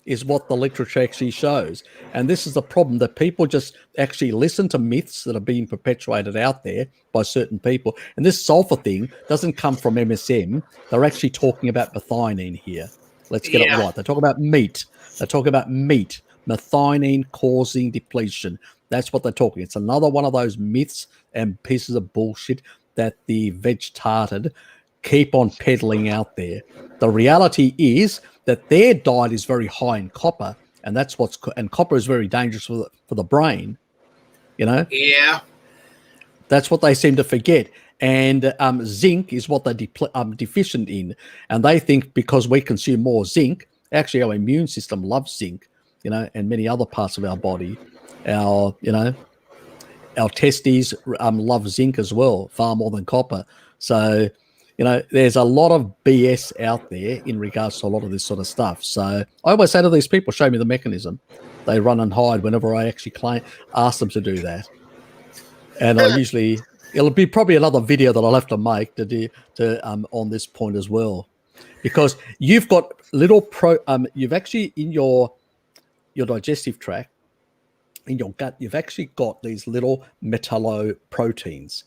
is what the literature actually shows. And this is the problem, that people just actually listen to myths that are being perpetuated out there by certain people. And this sulfur thing doesn't come from MSM. They're actually talking about methionine here. Let's get it right. They're talking about meat. They're talking about meat. Methionine causing depletion. That's what they're talking. It's another one of those myths and pieces of bullshit that the veg-tarded keep on peddling out there. The reality is that their diet is very high in copper, and and copper is very dangerous for the brain. You know. Yeah. That's what they seem to forget. And zinc is what they're deficient in, and they think because we consume more zinc, actually our immune system loves zinc, you know, and many other parts of our body. Our testes love zinc as well, far more than copper. So, you know, there's a lot of BS out there in regards to a lot of this sort of stuff. So I always say to these people, show me the mechanism. They run and hide whenever I actually ask them to do that. And it'll be probably another video that I'll have to make to on this point as well, because you've got little you've actually in your digestive tract, in your gut, you've actually got these little metalloproteins.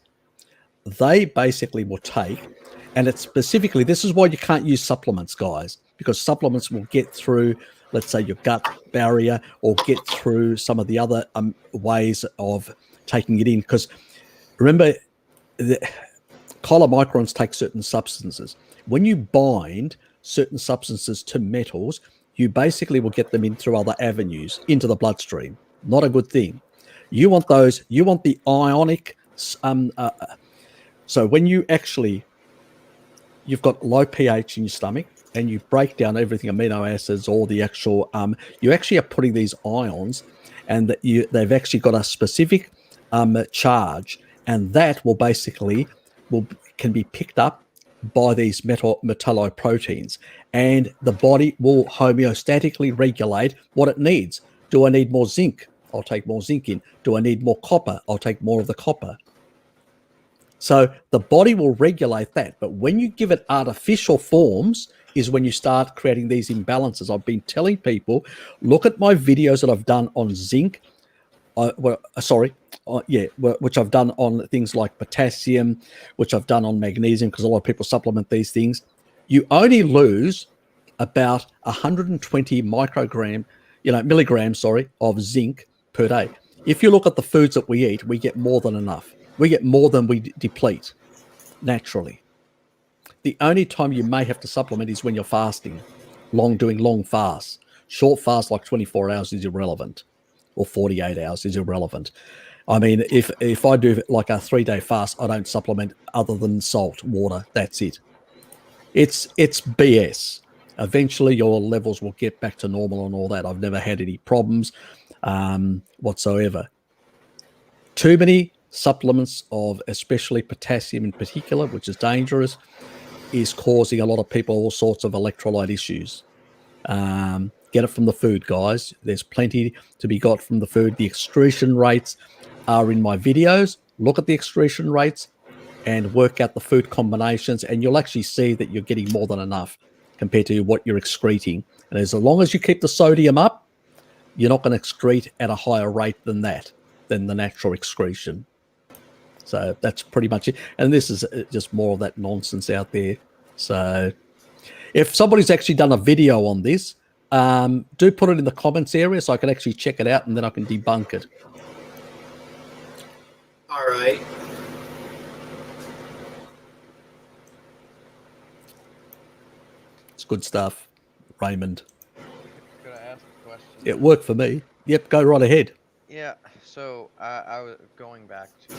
They basically will take, and it's specifically, this is why you can't use supplements, guys, because supplements will get through, let's say, your gut barrier or get through some of the other ways of taking it in. Because remember, the chylomicrons take certain substances. When you bind certain substances to metals, you basically will get them in through other avenues into the bloodstream. Not a good thing. You want the ionic. So when you've got low pH in your stomach and you break down everything, amino acids, or the actual, you actually are putting these ions, and that they've actually got a specific charge, and that will basically can be picked up by these metalloproteins, and the body will homeostatically regulate what it needs. Do I need more zinc? I'll take more zinc in. Do I need more copper? I'll take more of the copper. So the body will regulate that. But when you give it artificial forms is when you start creating these imbalances. I've been telling people, look at my videos that I've done on zinc, which I've done on things like potassium, which I've done on magnesium, because a lot of people supplement these things. You only lose about 120 milligrams, of zinc per day. If you look at the foods that we eat, we get more than enough. We get more than we deplete naturally. The only time you may have to supplement is when you're fasting, doing long fasts. Short fast like 24 hours is irrelevant, or 48 hours is irrelevant. I mean, if I do like a 3-day fast, I don't supplement other than salt, water. That's it. It's BS. Eventually, your levels will get back to normal and all that. I've never had any problems whatsoever. Too many supplements of especially potassium in particular, which is dangerous, is causing a lot of people all sorts of electrolyte issues. Get it from the food, guys. There's plenty to be got from the food. The excretion rates are in my videos. Look at the excretion rates and work out the food combinations, and you'll actually see that you're getting more than enough compared to what you're excreting. And as long as you keep the sodium up, you're not going to excrete at a higher rate than the natural excretion. So that's pretty much it. And this is just more of that nonsense out there. So if somebody's actually done a video on this, do put it in the comments area so I can actually check it out and then I can debunk it. All right. It's good stuff, Raymond. Could I ask a question? It worked for me. Yep, go right ahead. Yeah, so I was going back to.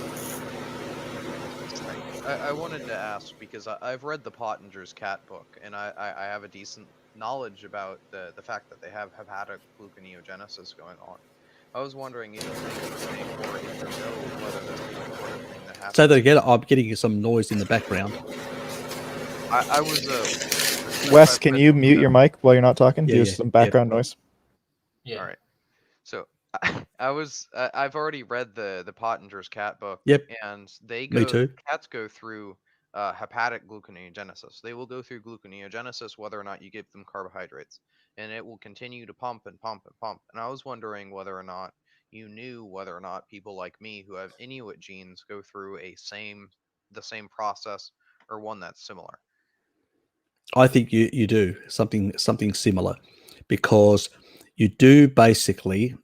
I wanted to ask because I've read the Pottinger's cat book, and I have a decent knowledge about the fact that they have hepatic gluconeogenesis going on. I was wondering if you or if you know whether that's the sort of thing that happens. Say that again. I'm getting some noise in the background. I was Wes, can you mute your mic while you're not talking? Yeah, There's some background noise. Yeah. All right. So I've already read the Pottinger's cat book. Yep. And Me too. Cats go through hepatic gluconeogenesis. They will go through gluconeogenesis whether or not you give them carbohydrates, and it will continue to pump and pump and pump. And I was wondering whether or not you knew whether or not people like me who have Inuit genes go through the same process or one that's similar. I think you do something similar, because you do basically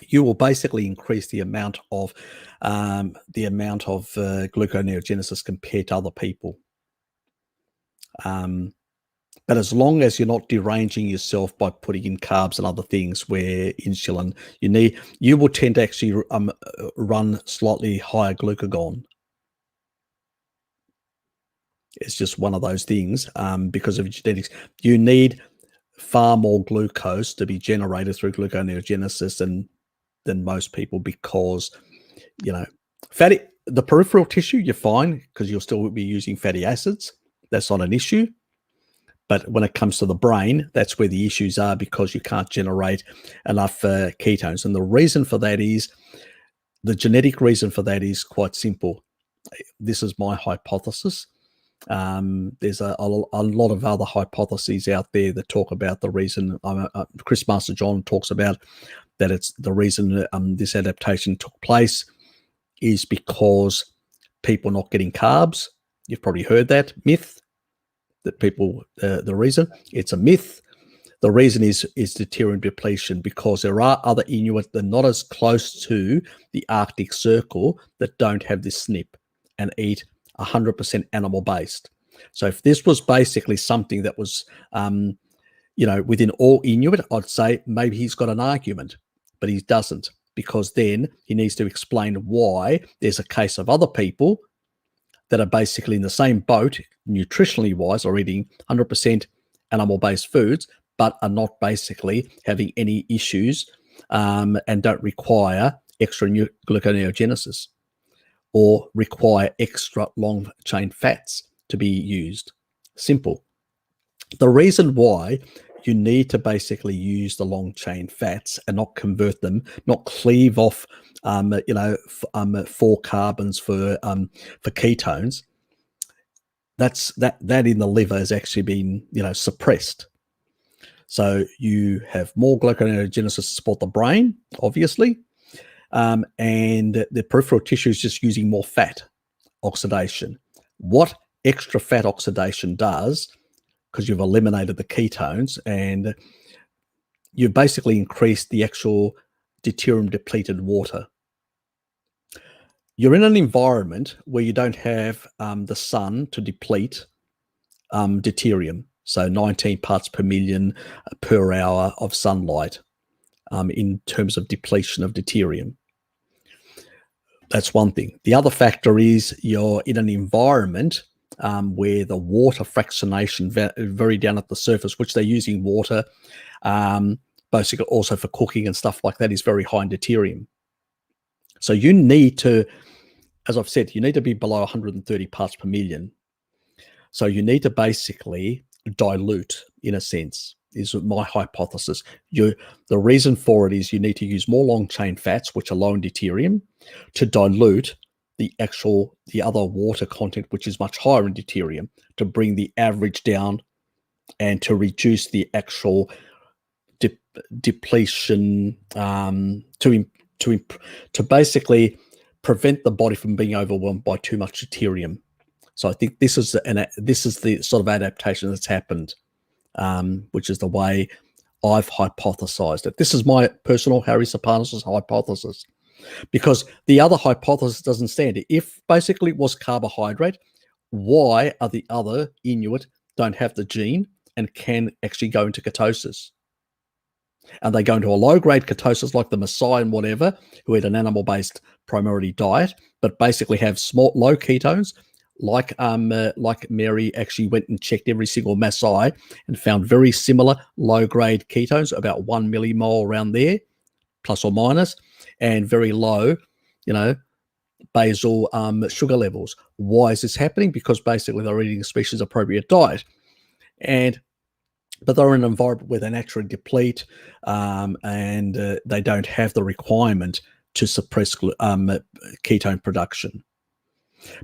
you will basically increase the amount of gluconeogenesis compared to other people. But as long as you're not deranging yourself by putting in carbs and other things where insulin you will tend to actually run slightly higher glucagon. It's just one of those things because of genetics. You need far more glucose to be generated through gluconeogenesis than most people, because the peripheral tissue you're fine because you'll still be using fatty acids. That's not an issue. But when it comes to the brain, that's where the issues are, because you can't generate enough ketones. And the reason for that is, the genetic reason for that is quite simple. This is my hypothesis. There's a lot of other hypotheses out there that talk about the reason. Chris Master John talks about that it's the reason this adaptation took place is because people not getting carbs. You've probably heard that myth, that people, the reason, it's a myth. The reason is deuterium depletion, because there are other Inuit that are not as close to the Arctic Circle that don't have this SNP and eat 100% animal based. So if this was basically something that was, within all Inuit, I'd say maybe he's got an argument, but he doesn't, because then he needs to explain why there's a case of other people that are basically in the same boat, nutritionally wise, are eating 100% animal based foods, but are not basically having any issues and don't require extra gluconeogenesis or require extra long chain fats to be used. Simple. The reason why you need to basically use the long chain fats and not convert them, not cleave off, 4 carbons for ketones. That in the liver has actually been, suppressed. So you have more gluconeogenesis to support the brain, obviously, and the peripheral tissue is just using more fat oxidation. What extra fat oxidation does, because you've eliminated the ketones and you've basically increased the actual deuterium depleted water. You're in an environment where you don't have the sun to deplete deuterium, so 19 parts per million per hour of sunlight in terms of depletion of deuterium. That's one thing. The other factor is you're in an environment where the water fractionation very down at the surface, which they're using water basically also for cooking and stuff like that, is very high in deuterium. So you need to, as I've said, you need to be below 130 parts per million. So you need to basically dilute, in a sense, is my hypothesis. The reason for it is you need to use more long chain fats, which are low in deuterium, to dilute the other water content, which is much higher in deuterium, to bring the average down and to reduce the actual depletion, to basically prevent the body from being overwhelmed by too much deuterium. So I think this is the sort of adaptation that's happened, which is the way I've hypothesized it. This is my personal Harry Serpanos' hypothesis, because the other hypothesis doesn't stand. If basically it was carbohydrate, why are the other Inuit don't have the gene and can actually go into ketosis? And they go into a low-grade ketosis like the Maasai and whatever, who eat an animal-based primarily diet, but basically have small, low ketones, like Mary actually went and checked every single Maasai and found very similar low-grade ketones, about 1 millimole around there, plus or minus, and very low, basal sugar levels. Why is this happening? Because basically they're eating a species-appropriate diet. But they're in an environment where they naturally deplete, and they don't have the requirement to suppress ketone production.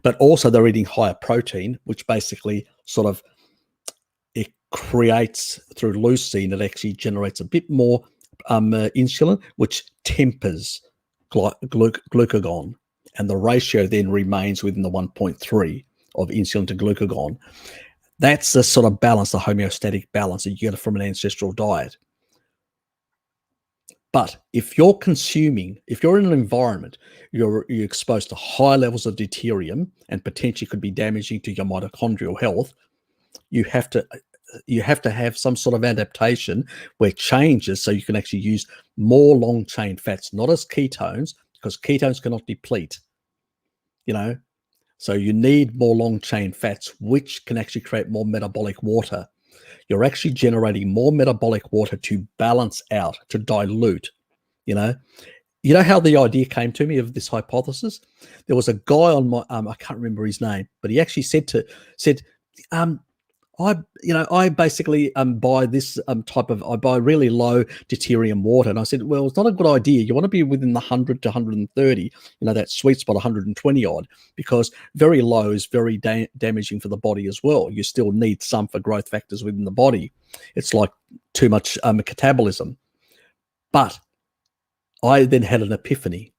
But also they're eating higher protein, which basically it creates, through leucine, it actually generates a bit more insulin, which tempers glucagon. And the ratio then remains within the 1.3 of insulin to glucagon. That's the sort of balance, the homeostatic balance that you get from an ancestral diet. But if you're in an environment, you're exposed to high levels of deuterium and potentially could be damaging to your mitochondrial health, you have to have some sort of adaptation where changes so you can actually use more long chain fats, not as ketones, because ketones cannot deplete, So you need more long chain fats, which can actually create more metabolic water. You're actually generating more metabolic water to balance out, to dilute, You know how the idea came to me of this hypothesis? There was a guy on my, I can't remember his name, but he actually said, I basically buy this I buy really low deuterium water. And I said, well, it's not a good idea. You want to be within the 100 to 130, that sweet spot, 120 odd, because very low is very damaging for the body as well. You still need some for growth factors within the body. It's like too much catabolism. But I then had an epiphany,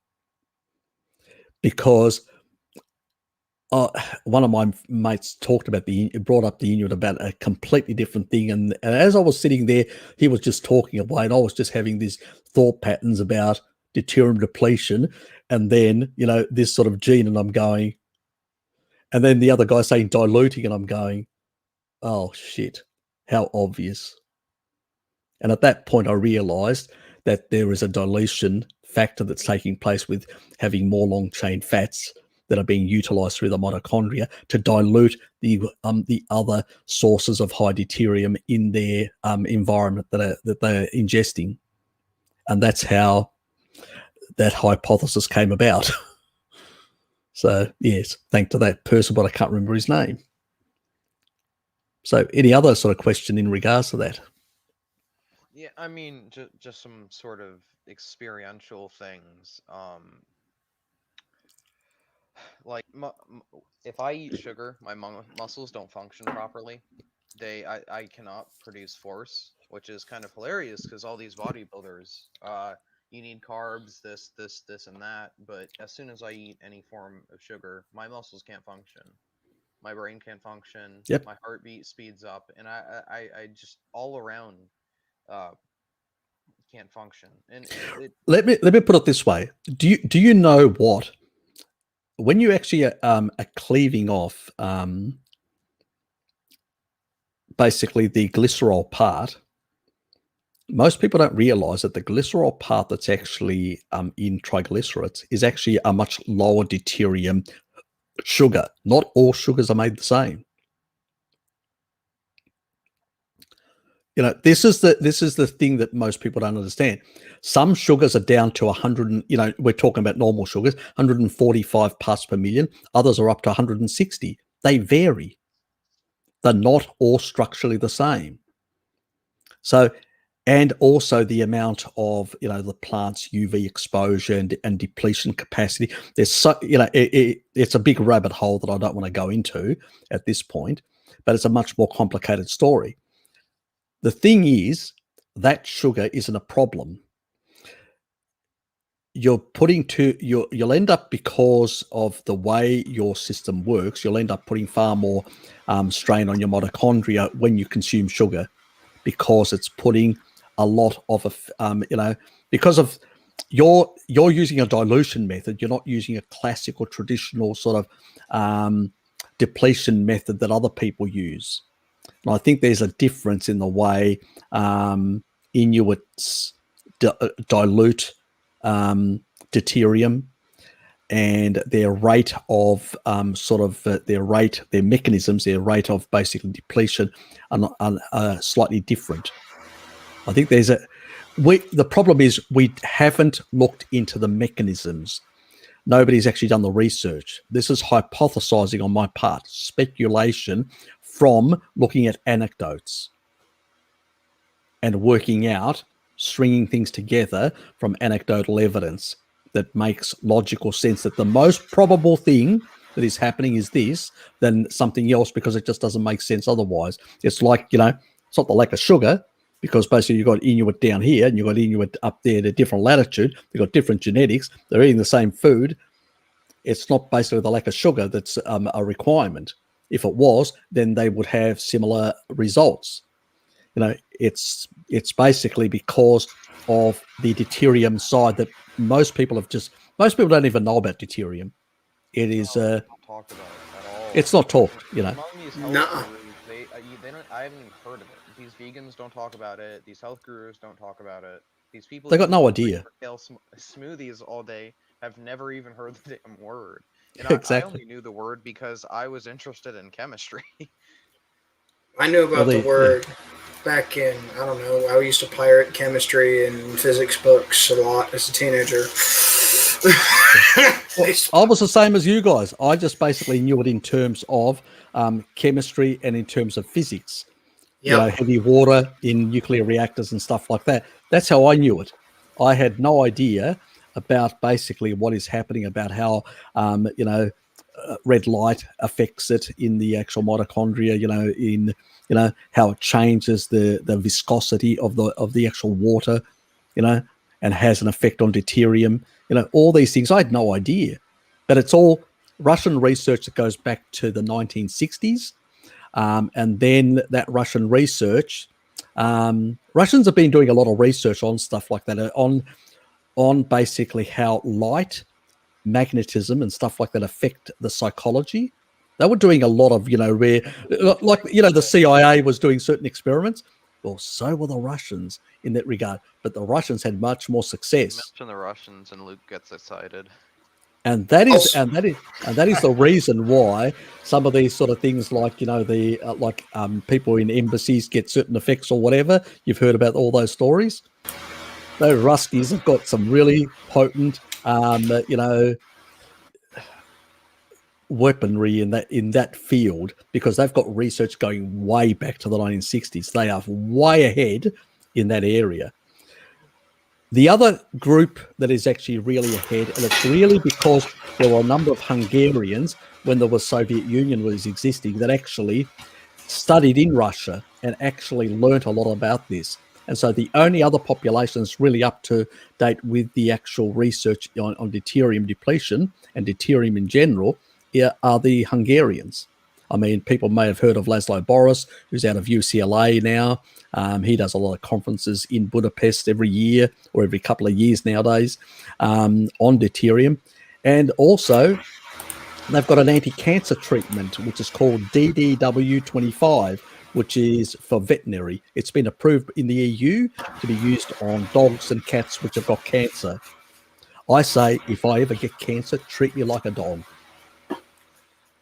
because one of my mates brought up the Inuit about a completely different thing. And as I was sitting there, he was just talking away, and I was just having these thought patterns about deuterium depletion, and then, this sort of gene, and I'm going, and then the other guy saying diluting, and I'm going, oh shit, how obvious. And at that point, I realized that there is a dilution factor that's taking place with having more long chain fats that are being utilized through the mitochondria to dilute the other sources of high deuterium in their environment that they're ingesting. And that's how that hypothesis came about. So yes, thanks to that person, but I can't remember his name. So any other sort of question in regards to that? Yeah, I mean, just some sort of experiential things. Like if I eat sugar, my muscles don't function properly. I cannot produce force, which is kind of hilarious because all these bodybuilders, you need carbs, this, and that. But as soon as I eat any form of sugar, my muscles can't function. My brain can't function. Yep. My heartbeat speeds up, and I just all around uh, can't function. And Let me put it this way. Do you know what, when you actually are cleaving off basically the glycerol part, most people don't realize that the glycerol part that's actually in triglycerides is actually a much lower deuterium sugar. Not all sugars are made the same. You know, this is the thing that most people don't understand. Some sugars are down to 100, you know, we're talking about normal sugars, 145 parts per million. Others are up to 160. They vary. They're not all structurally the same. So, and also the amount of, you know, the plant's UV exposure and depletion capacity. There's so, you know, it's a big rabbit hole that I don't want to go into at this point, but it's a much more complicated story. The thing is, that sugar isn't a problem. You'll end up, because of the way your system works, you'll end up putting far more strain on your mitochondria when you consume sugar, because it's putting a lot of, you know, because of you're using a dilution method. You're not using a classical, traditional sort of depletion method that other people use. And I think there's a difference in the way Inuits dilute deuterium, and their rate of their mechanisms, their rate of basically depletion are slightly different. I think the problem is we haven't looked into the mechanisms. Nobody's actually done the research. This is hypothesizing on my part, speculation from looking at anecdotes and working out, stringing things together from anecdotal evidence that makes logical sense, that the most probable thing that is happening is this, than something else, because it just doesn't make sense otherwise. It's like, you know, it's not the lack of sugar, because basically you've got Inuit down here and you've got Inuit up there at a different latitude. They've got different genetics. They're eating the same food. It's not basically the lack of sugar that's a requirement. If it was, then they would have similar results. You know, it's basically because of the deuterium side that most people don't even know about deuterium. It is not talked about at all. it's not talked, you know. Among these health Nuh-uh. gurus, they don't. I haven't even heard of it. These vegans don't talk about it. These health gurus don't talk about it. These people They got who no drink idea. kale smoothies all day have never even heard the damn word. And Exactly. I only knew the word because I was interested in chemistry. I knew about Well, the word back in, I don't know, I used to pirate chemistry and physics books a lot as a teenager. Well, I was the same as you guys. I just basically knew it in terms of chemistry and in terms of physics. You know, heavy water in nuclear reactors and stuff like that. That's how I knew it. I had no idea about basically what is happening, about how, you know, red light affects it in the actual mitochondria, you know, how it changes the viscosity of the actual water, you know, and has an effect on deuterium, you know, all these things. I had no idea, but it's all Russian research that goes back to the 1960s. And then that Russian research, Russians have been doing a lot of research on stuff like that, on basically how light, magnetism and stuff like that affect the psychology. They were doing a lot of, you know, like, you know, the CIA was doing certain experiments. Well, so were the Russians in that regard, but the Russians had much more success. Mention the Russians and Luke gets excited. And that is the reason why some of these sort of things, like, you know, the people in embassies get certain effects or whatever. You've heard about all those stories. Those Ruskies have got some really potent, you know, weaponry in that field, because they've got research going way back to the 1960s. They are way ahead in that area. The other group that is actually really ahead, and it's really because there were a number of Hungarians when the Soviet Union was existing that actually studied in Russia and actually learnt a lot about this. And so the only other population that's really up to date with the actual research on deuterium depletion and deuterium in general are the Hungarians. I mean, people may have heard of Laszlo Boris, who's out of UCLA now. He does a lot of conferences in Budapest every year or every couple of years nowadays on deuterium. And also, they've got an anti-cancer treatment, which is called DDW25, which is for veterinary. It's been approved in the EU to be used on dogs and cats which have got cancer. I say, if I ever get cancer, treat me like a dog.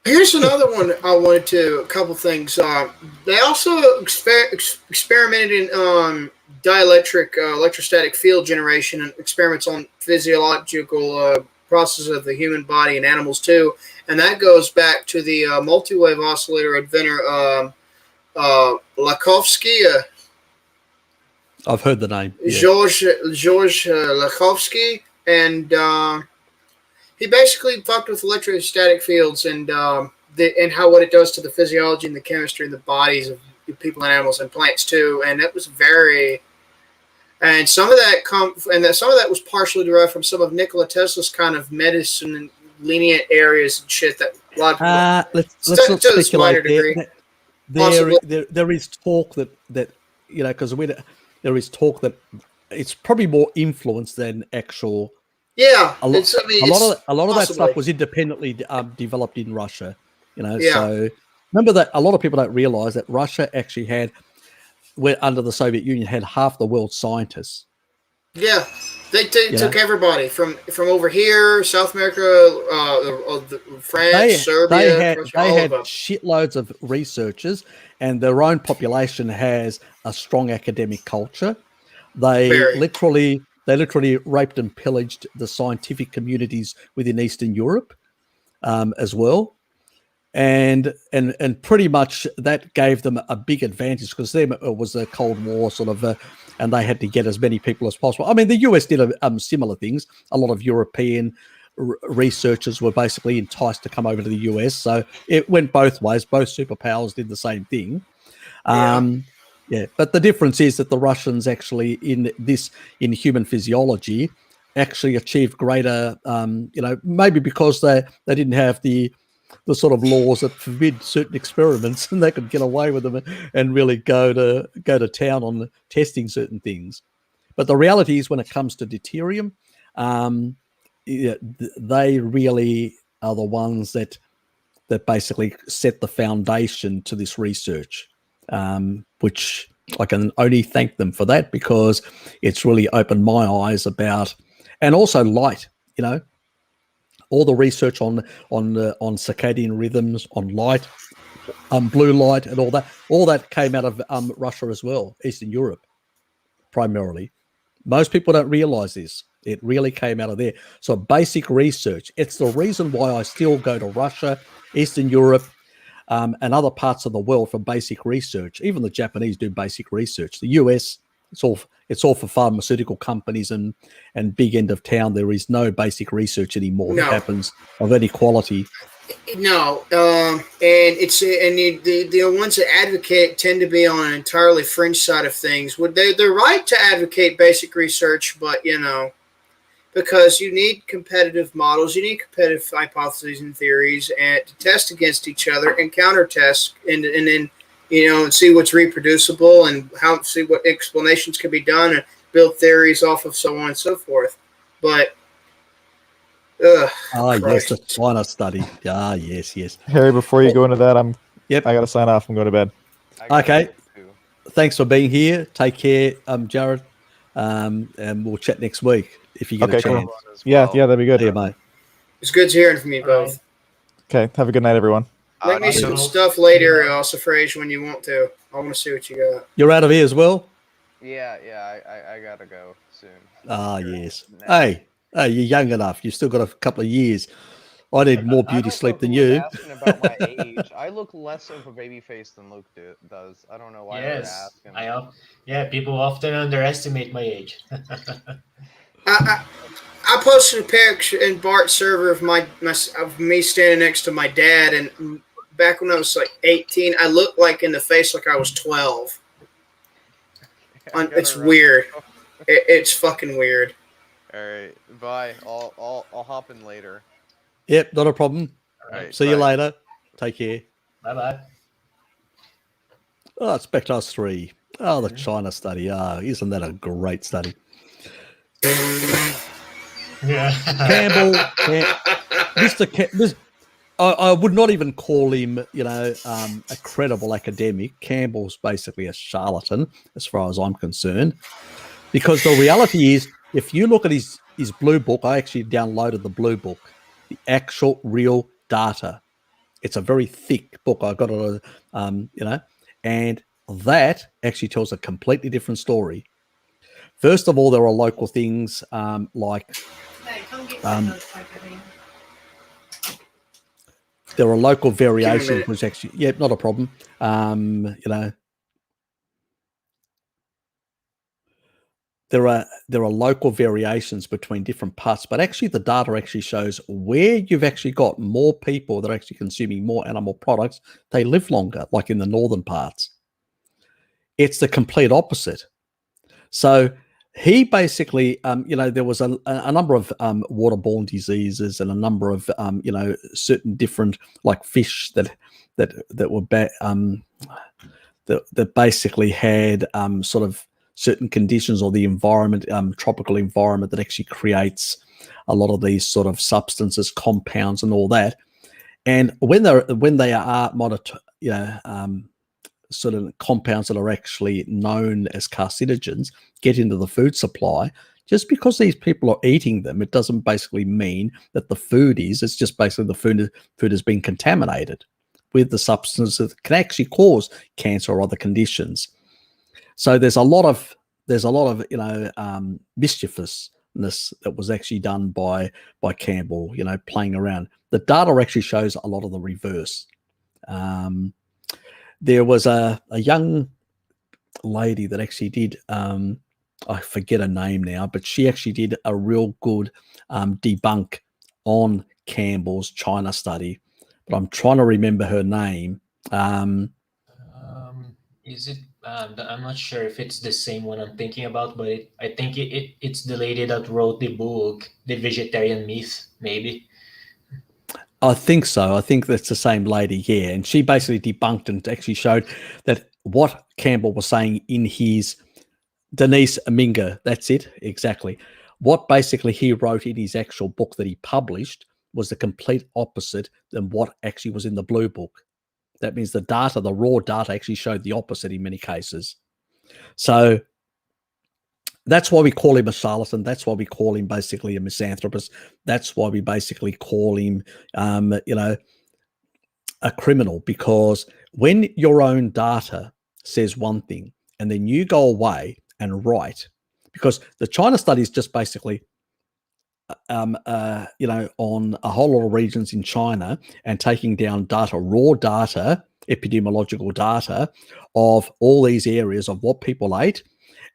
Here's another one I wanted to, a couple things. They also experimented in dielectric electrostatic field generation and experiments on physiological processes of the human body and animals too. And that goes back to the multi-wave oscillator inventor Lactoferrin. I've heard the name. Yeah. George Lactoferrin, and he basically fucked with electrostatic fields and how what it does to the physiology and the chemistry and the bodies of people and animals and plants too. And it was very, and some of that some of that was partially derived from some of Nikola Tesla's kind of medicine and lenient areas and shit that a lot of people. Let's not speculate there is talk that you know, because there is talk that it's probably more influence than actual. Yeah, a lot of that stuff was independently developed in Russia, you know. Yeah. So remember that a lot of people don't realize that Russia actually had, under the Soviet Union, had half the world's scientists. Yeah, they took everybody from over here, South America, France, Serbia. They had shitloads of researchers, and their own population has a strong academic culture. They literally raped and pillaged the scientific communities within Eastern Europe as well. And pretty much that gave them a big advantage, because there was a Cold War sort of, and they had to get as many people as possible. I mean, the US did similar things. A lot of European researchers were basically enticed to come over to the US. So it went both ways. Both superpowers did the same thing. Yeah, but the difference is that the Russians actually in human physiology actually achieved greater, maybe because they didn't have the sort of laws that forbid certain experiments, and they could get away with them and really go to town on testing certain things. But the reality is, when it comes to deuterium, they really are the ones that basically set the foundation to this research. Which I can only thank them for that, because it's really opened my eyes about, and also light, you know, all the research on circadian rhythms, on light, blue light, and all that came out of Russia as well, Eastern Europe, primarily. Most people don't realize this. It really came out of there. So basic research. It's the reason why I still go to Russia, Eastern Europe, and other parts of the world for basic research. Even the Japanese do basic research. The US, it's all for pharmaceutical companies and big end of town. There is no basic research anymore that happens of any quality. No, and the ones that advocate tend to be on an entirely fringe side of things. They're right to advocate basic research, but because you need competitive models, you need competitive hypotheses and theories, and to test against each other and counter test, and then and see what's reproducible and see what explanations can be done and build theories off of, so on and so forth. But yes, the China study. Yes. Harry, before you go into that, I got to sign off. I'm going to bed. Okay. Thanks for being here. Take care, Jared. And we'll chat next week if you get a chance. Cool. Yeah, that'd be good. Yeah, mate. It's good hearing from you both. Okay, have a good night, everyone. Make me some stuff later, Ossifrage, when you want to. I want to see what you got. You're out of here as well? Yeah, I gotta go soon. Yes. Hey, you're young enough. You've still got a couple of years. I need more beauty sleep than you. Asking about my age. I look less of a baby face than Luke does. I don't know why they're Yes, asking. yeah, people often underestimate my age. I posted a picture in Bart's server of of me standing next to my dad, and back when I was like 18, I looked like in the face like I was 12. It's weird. It's fucking weird. All right, bye. I'll hop in later. Yep, not a problem. All right, See you later. Take care. Bye-bye. Oh, it's back to us 3. Oh, the China study. Ah, isn't that a great study? Yeah. Campbell, I would not even call him, a credible academic. Campbell's basically a charlatan, as far as I'm concerned, because the reality is, if you look at his blue book, I actually downloaded the blue book, the actual real data. It's a very thick book. I got it, and that actually tells a completely different story. First of all, there are local things like there are local variations, which actually, not a problem. There are local variations between different parts, but actually the data actually shows where you've actually got more people that are actually consuming more animal products, they live longer, like in the northern parts. It's the complete opposite. So he basically, there was a number of waterborne diseases and a number of, certain different like fish that were that basically had sort of certain conditions, or the environment, tropical environment, that actually creates a lot of these sort of substances, compounds, and all that. And when they are sort of compounds that are actually known as carcinogens get into the food supply, just because these people are eating them, it doesn't basically mean that the food is. It's just basically the food has been contaminated with the substances that can actually cause cancer or other conditions. So there's a lot of mischievousness that was actually done by Campbell, playing around. The data actually shows a lot of the reverse. There was a young lady that actually did, I forget her name now, but she actually did a real good debunk on Campbell's China study. But I'm trying to remember her name. Is it? I'm not sure if it's the same one I'm thinking about, but I think it's the lady that wrote the book, The Vegetarian Myth, maybe. I think so. I think that's the same lady, yeah. And she basically debunked and actually showed that what Campbell was saying in his Denise Aminga, that's it, exactly. What basically he wrote in his actual book that he published was the complete opposite than what actually was in the blue book. That means the data, the raw data, actually showed the opposite in many cases. So that's why we call him a charlatan. That's why we call him basically a misanthropist. That's why we basically call him, a criminal, because when your own data says one thing and then you go away and write, because the China study is just basically, on a whole lot of regions in China and taking down data, raw data, epidemiological data of all these areas of what people ate,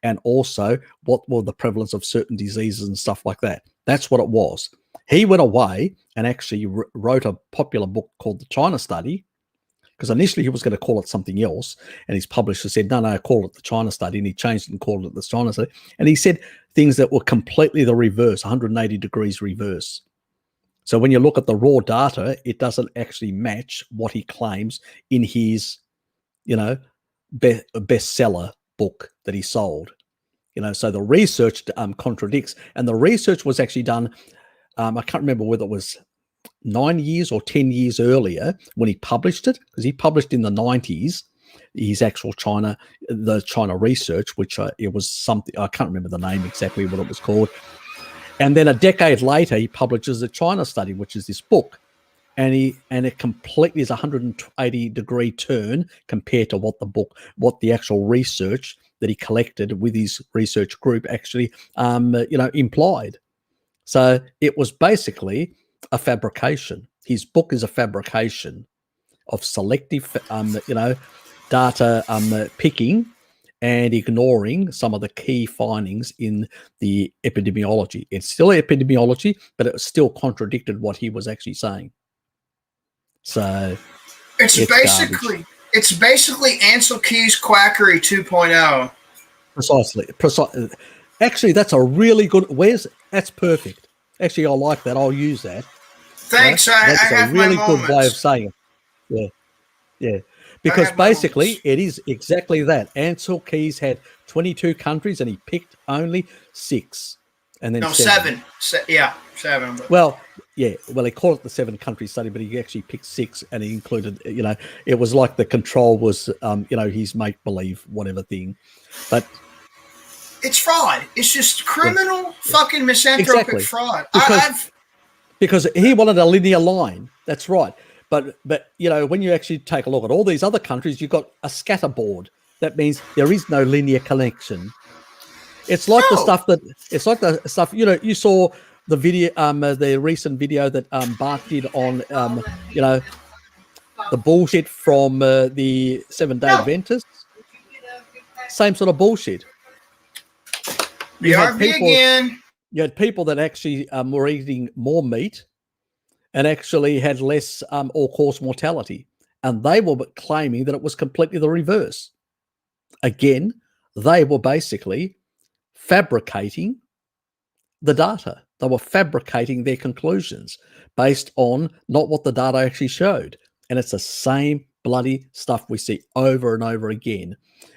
and also what were the prevalence of certain diseases and stuff like that. That's what it was. He went away and actually wrote a popular book called The China Study, because initially he was going to call it something else, and his publisher said, no, call it The China Study, and he changed it and called it The China Study. And he said things that were completely the reverse, 180 degrees reverse. So when you look at the raw data, it doesn't actually match what he claims in his, bestseller book that he sold. So the research contradicts, and the research was actually done, I can't remember whether it was 9 years or 10 years earlier when he published it, because he published in the 90s his actual China research, which it was something, I can't remember the name exactly what it was called. And then a decade later, he publishes the China Study, which is this book. And it completely is a 180 degree turn compared to what the actual research that he collected with his research group actually, implied. So it was basically a fabrication. His book is a fabrication of selective, data picking and ignoring some of the key findings in the epidemiology. It's still epidemiology, but it still contradicted what he was actually saying. So it's basically Ansel Keys quackery 2.0. Precisely. Actually, that's a really good. That's perfect. Actually, I like that. I'll use that. Thanks. That's I have a really my good way of moments. saying it. Yeah. Because basically, it is exactly that. Ansel Keys had 22 countries, and he picked only 6, and then 7. 7. But. Well, he called it the 7-country study, but he actually picked 6, and he included. It was like the control was, his make believe whatever thing, but. It's fraud. It's just criminal fucking misanthropic fraud. Because he wanted a linear line. That's right. But when you actually take a look at all these other countries, you've got a scatterboard. That means there is no linear connection. It's like the stuff you saw the video, the recent video that Bart did on the bullshit from the 7-Day Adventists. Same sort of bullshit. You had people that actually were eating more meat and actually had less all-cause mortality. And they were claiming that it was completely the reverse. Again, they were basically fabricating the data. They were fabricating their conclusions based on not what the data actually showed. And it's the same bloody stuff we see over and over again.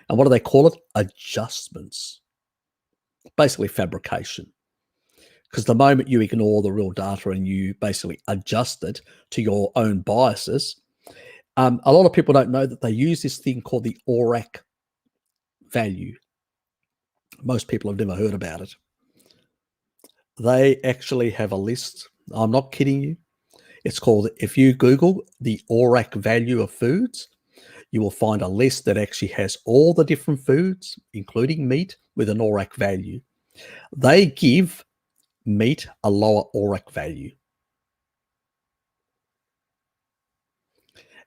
And what do they call it? Adjustments. Basically fabrication. Because the moment you ignore the real data and you basically adjust it to your own biases, a lot of people don't know that they use this thing called the ORAC value. Most people have never heard about it. They actually have a list. I'm not kidding you. It's called, if you Google the ORAC value of foods, you will find a list that actually has all the different foods, including meat, with an ORAC value. They give meat a lower ORAC value.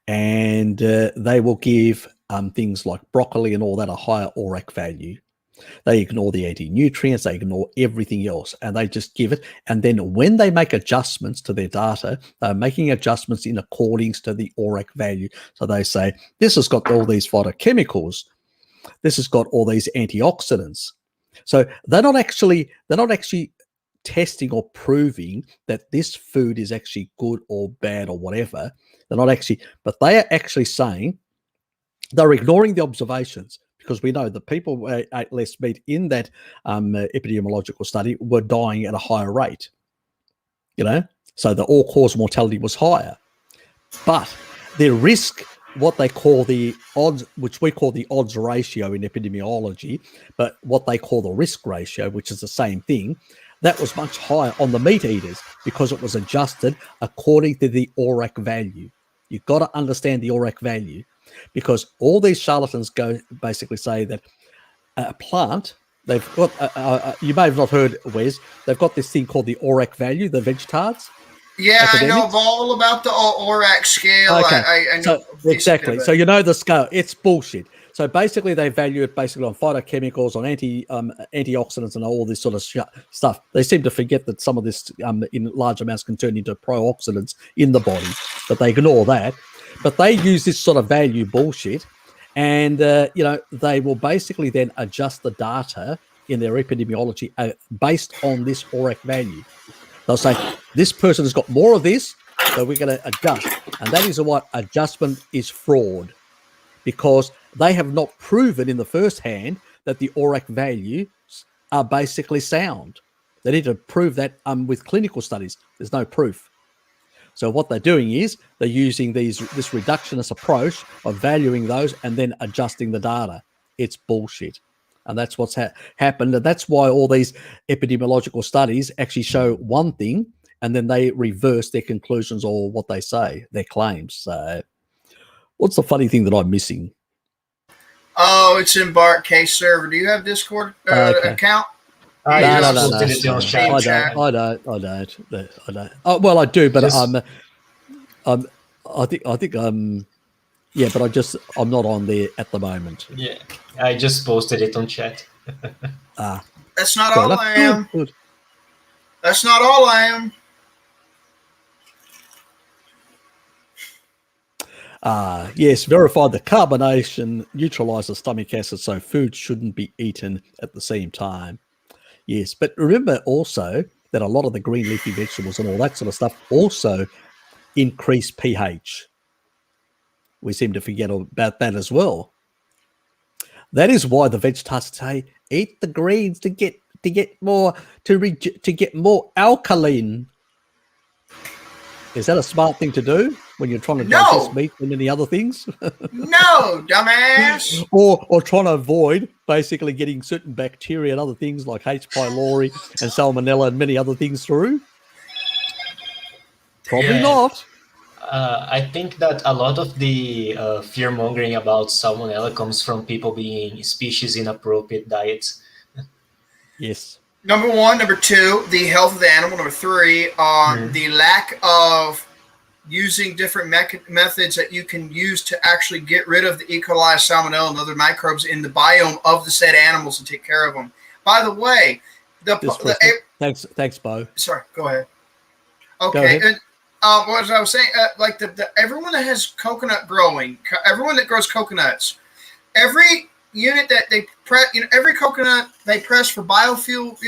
And they will give things like broccoli and all that a higher ORAC value. They ignore the anti-nutrients, they ignore everything else, and they just give it. And then when they make adjustments to their data, they're making adjustments in accordance to the ORAC value. So they say, this has got all these phytochemicals, this has got all these antioxidants. So they're not actually testing or proving that this food is actually good or bad or whatever. They're not actually, but they are actually saying they're ignoring the observations, because we know the people who ate less meat in that epidemiological study were dying at a higher rate. So the all-cause mortality was higher. But the risk, what they call the odds, which we call the odds ratio in epidemiology, but what they call the risk ratio, which is the same thing, that was much higher on the meat eaters because it was adjusted according to the ORAC value. You've got to understand the ORAC value, because all these charlatans basically say that a plant, they've got, you may have not heard, Wes, they've got this thing called the ORAC value, the vegetards. Yeah, academics. I know all about the ORAC scale. Okay. I know exactly. So you know the scale. It's bullshit. So basically, they value it basically on phytochemicals, on antioxidants, and all this sort of stuff. They seem to forget that some of this, in large amounts, can turn into pro-oxidants in the body, but they ignore that. But they use this sort of value bullshit, and they will basically then adjust the data in their epidemiology based on this ORAC value. They'll say, this person has got more of this, so we're going to adjust. And that is what adjustment is fraud, because they have not proven in the first hand that the ORAC values are basically sound. They need to prove that with clinical studies. There's no proof. So what they're doing is they're using this reductionist approach of valuing those and then adjusting the data. It's bullshit. And that's what's happened. And that's why all these epidemiological studies actually show one thing, and then they reverse their conclusions or what they say, their claims. So what's the funny thing that I'm missing? Oh, it's in Bart case server. Do you have Discord account? No. I don't. Oh, well, I do, but I think yeah, but I'm not on there at the moment. Yeah, I just posted it on chat. That's not Fair all enough. I am. Good. That's not all I am. Yes, verified the carbonation neutralizes stomach acid, so food shouldn't be eaten at the same time. Yes, but remember also that a lot of the green leafy vegetables and all that sort of stuff also increase pH. We seem to forget about that as well. That is why the vegetarians say eat the greens to get more to get more alkaline. Is that a smart thing to do when you're trying to digest meat and many other things? No, dumbass. or trying to avoid basically getting certain bacteria and other things like H. pylori and salmonella and many other things through? Probably not. I think that a lot of the fear mongering about salmonella comes from people being species inappropriate diets. Yes. Number one. Number two, the health of the animal. Number three, the lack of using different methods that you can use to actually get rid of the E. coli, salmonella, and other microbes in the biome of the said animals and take care of them. By the way, thanks, Bo. Sorry, go ahead. Okay, and what I was saying, like everyone that has coconut growing, everyone that grows coconuts, every unit that they press, every coconut they press for biofuel,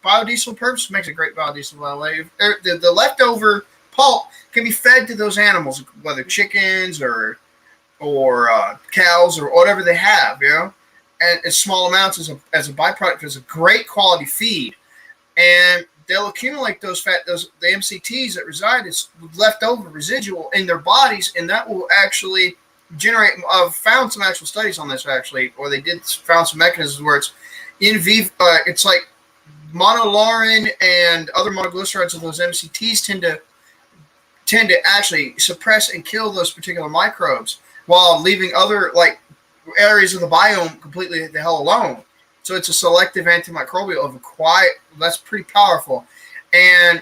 biodiesel purposes, makes a great biodiesel. By the way, the leftover pulp can be fed to those animals, whether chickens or cows or whatever they have, and in small amounts as a byproduct, as a great quality feed, and they'll accumulate the MCTs that reside as leftover residual in their bodies, and that will actually generate. I've found some actual studies on this or they found some mechanisms where it's in vivo. It's like monolaurin and other monoglycerides of those MCTs tend to actually suppress and kill those particular microbes while leaving other areas of the biome completely the hell alone. So it's a selective antimicrobial of a that's pretty powerful. And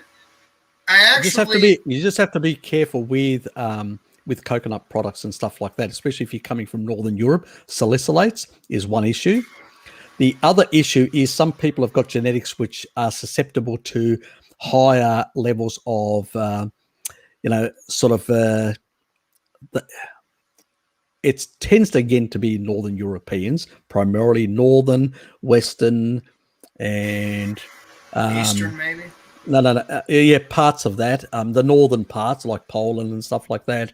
you just have to be careful with coconut products and stuff like that, especially if you're coming from Northern Europe. Salicylates is one issue. The other issue is some people have got genetics which are susceptible to higher levels of it tends to again to be Northern Europeans, primarily Northern, Western, and Eastern maybe. Yeah, parts of that. The northern parts like Poland and stuff like that.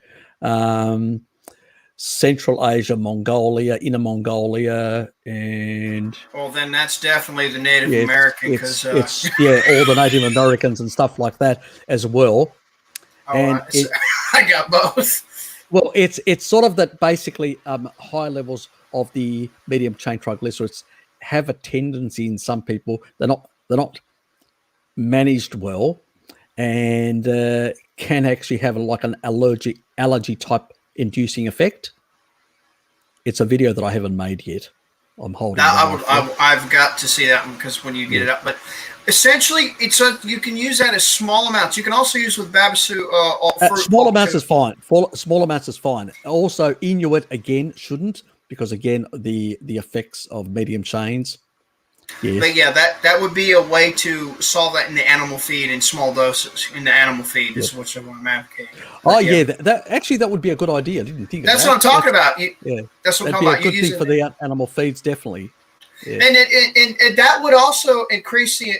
Central Asia, Mongolia, Inner Mongolia, and well, then that's definitely the Native American, because all the Native Americans and stuff like that as well. I got both. Well, it's sort of that basically high levels of the medium chain triglycerides have a tendency in some people. They're not managed well, and can actually have like an allergy type inducing effect. It's a video that I haven't made yet. I'm holding. I've got to see that one because when you get it up, but essentially, you can use that as small amounts. You can also use with Babasu. Small amounts is fine. Small amounts is fine. Also, Inuit again shouldn't, because again the effects of medium chains. Yes. But yeah, that would be a way to solve that in the animal feed in small doses. In the animal feed is what I'm advocating. That would be a good idea. I didn't think of that. That's what I'm talking about. That's what I'm talking about. That'd be a good thing for the animal feeds, definitely. Yeah. And that would also increase the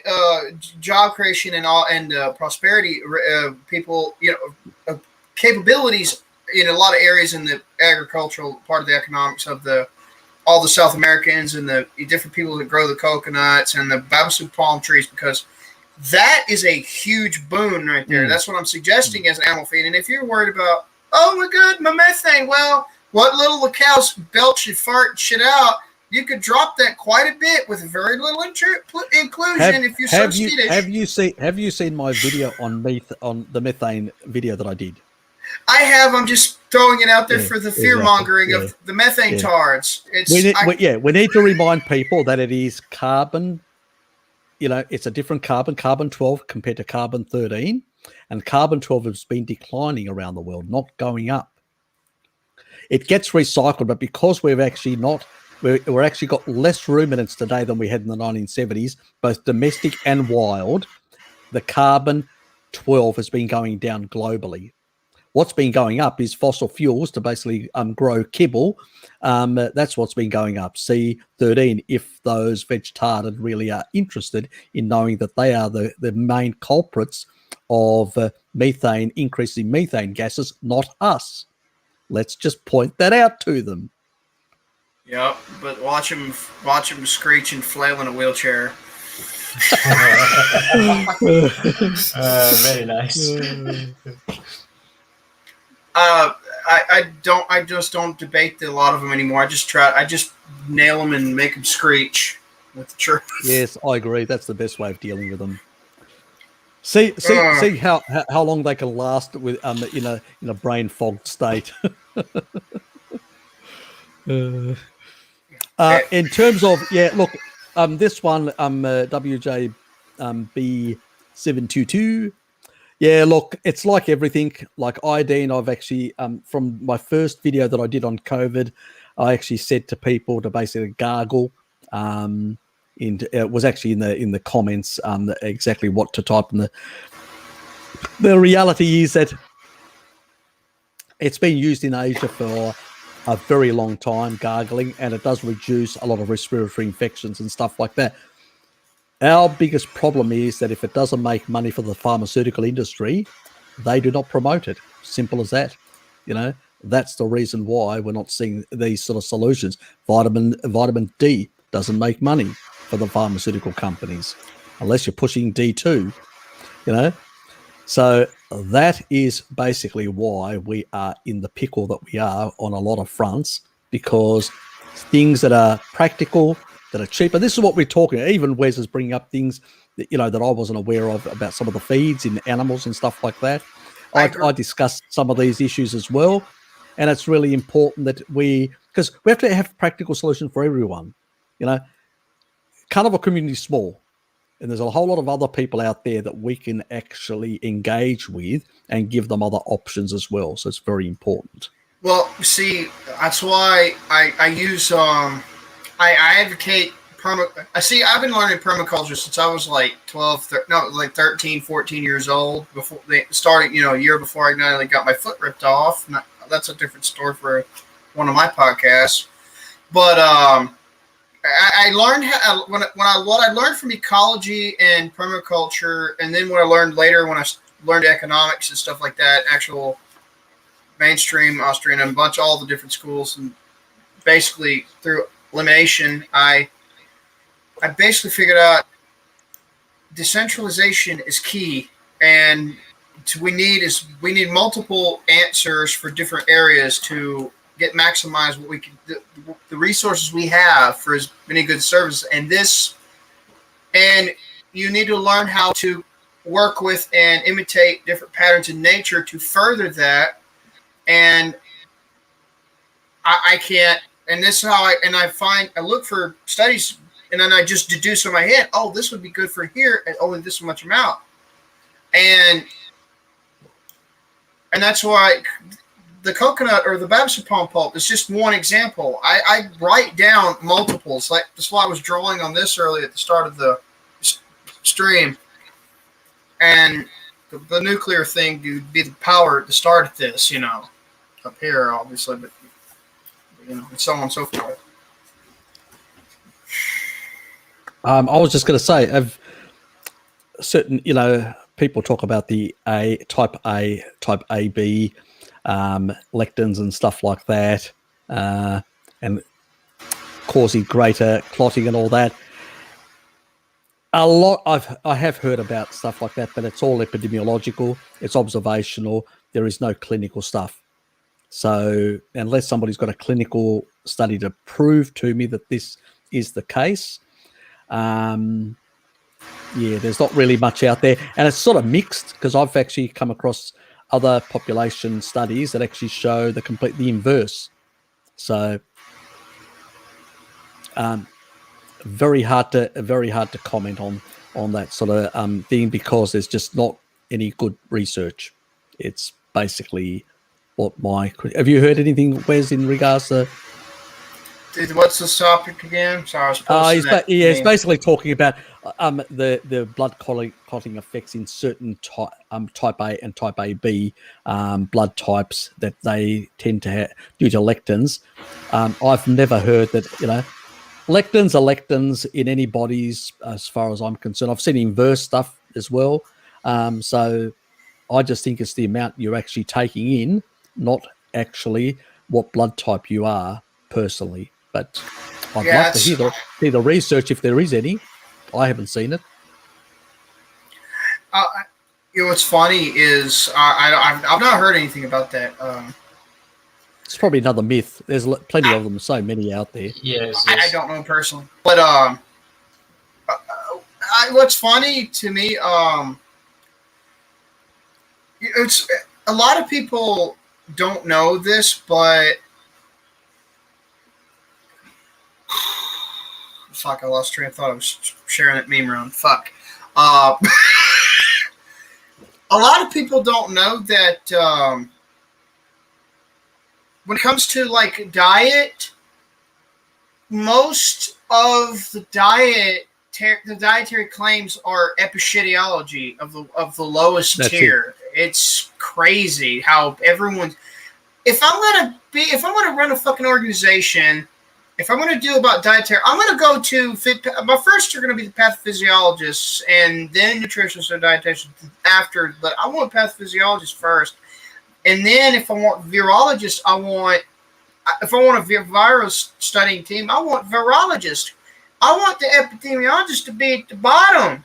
job creation and prosperity people, capabilities in a lot of areas in the agricultural part of the economics of all the South Americans and the different people that grow the coconuts and the Babasu palm trees, because that is a huge boon right there. That's what I'm suggesting as an animal feed. And if you're worried about, oh my God, my methane, well, what little the cows belch and fart and shit out, you could drop that quite a bit with very little inclusion if you're so skittish. Have you seen my video on the methane video that I did? I have. I'm just throwing it out there for the fear mongering of the methane tards. We need to remind people that it is carbon. It's a different carbon 12 compared to carbon 13. and carbon-12 has been declining around the world, not going up. It gets recycled, but because we're actually got less ruminants today than we had in the 1970s, both domestic and wild, the carbon-12 has been going down globally. What's been going up is fossil fuels to basically grow kibble. That's what's been going up. C13, if those vegetarians really are interested in knowing that they are the main culprits of methane, increasing methane gases, not us. Let's just point that out to them. Yep, but watch him screech and flail in a wheelchair. Very nice. I just don't debate a lot of them anymore. I just nail them and make them screech with the truth. Yes, I agree. That's the best way of dealing with them. See how long they can last with in a brain fogged state. In terms of this one WJB722. Yeah, look, it's like everything, like iodine. I've actually, from my first video that I did on COVID, I actually said to people to basically gargle. It was actually in the comments exactly what to type. And the reality is that it's been used in Asia for a very long time, gargling, and it does reduce a lot of respiratory infections and stuff like that. Our biggest problem is that if it doesn't make money for the pharmaceutical industry, they do not promote it. Simple as that. That's the reason why we're not seeing these sort of solutions. Vitamin D doesn't make money for the pharmaceutical companies unless you're pushing D2, So that is basically why we are in the pickle that we are on a lot of fronts, because things that are practical, that are cheap. And this is what we're talking about. Even Wes is bringing up things that, that I wasn't aware of about some of the feeds in animals and stuff like that. I discussed some of these issues as well. And it's really important that because we have to have practical solutions for everyone. Carnivore community is small. And there's a whole lot of other people out there that we can actually engage with and give them other options as well. So it's very important. Well, see, that's why I use I advocate I've been learning permaculture since I was like 13, 14 years old. Before they started, a year before I nearly got my foot ripped off. That's a different story for one of my podcasts. But I learned what I learned from ecology and permaculture, and then what I learned later when I learned economics and stuff like that, actual mainstream Austrian and all the different schools, and basically through elimination, I basically figured out decentralization is key, and we need multiple answers for different areas to maximize what we can, the resources we have for as many good services. And you need to learn how to work with and imitate different patterns in nature to further that. And I can't. And this is how I look for studies, and then I just deduce in my head, oh, this would be good for here at only this much amount. And that's why the coconut or the Babson palm pulp is just one example. I write down multiples. Like that's why I was drawing on this earlier at the start of the stream. And the nuclear thing would be the power to start at this, up here, obviously, but and so on and so forth. I was just going to say, of certain, people talk about the type AB, lectins and stuff like that, and causing greater clotting and all that. I have heard about stuff like that, but it's all epidemiological. It's observational. There is no clinical stuff. So unless somebody's got a clinical study to prove to me that this is the case, there's not really much out there. And it's sort of mixed, because I've actually come across other population studies that actually show the inverse. So very hard to comment on that sort of thing, because there's just not any good research. It's basically what have you heard anything, Wes, in regards to? What's the topic again? Sorry, I was posting that. He's basically talking about the blood clotting effects in certain type A and type AB blood types that they tend to have due to lectins. I've never heard that, lectins are lectins in any bodies as far as I'm concerned. I've seen inverse stuff as well. So I just think it's the amount you're actually taking in, not actually what blood type you are personally. But I'd love to hear the research if there is any. I haven't seen it. What's funny is I've not heard anything about that. It's probably another myth. There's plenty of them, so many out there. Yes. I don't know personally, but what's funny to me, it's a lot of people don't know this, but fuck, I lost train of thought. I was sharing that meme around. Fuck. A lot of people don't know that when it comes to like diet, most of the dietary claims are epidemiology of the lowest tier. It's crazy how everyone. If I'm gonna run a fucking organization. If I'm going to do about dietary, I'm going to go to my first are going to be the pathophysiologists and then nutritionists and dietitians after, but I want pathophysiologists first. And then if I want virologists, if I want a virus studying team, I want virologists. I want the epidemiologists to be at the bottom.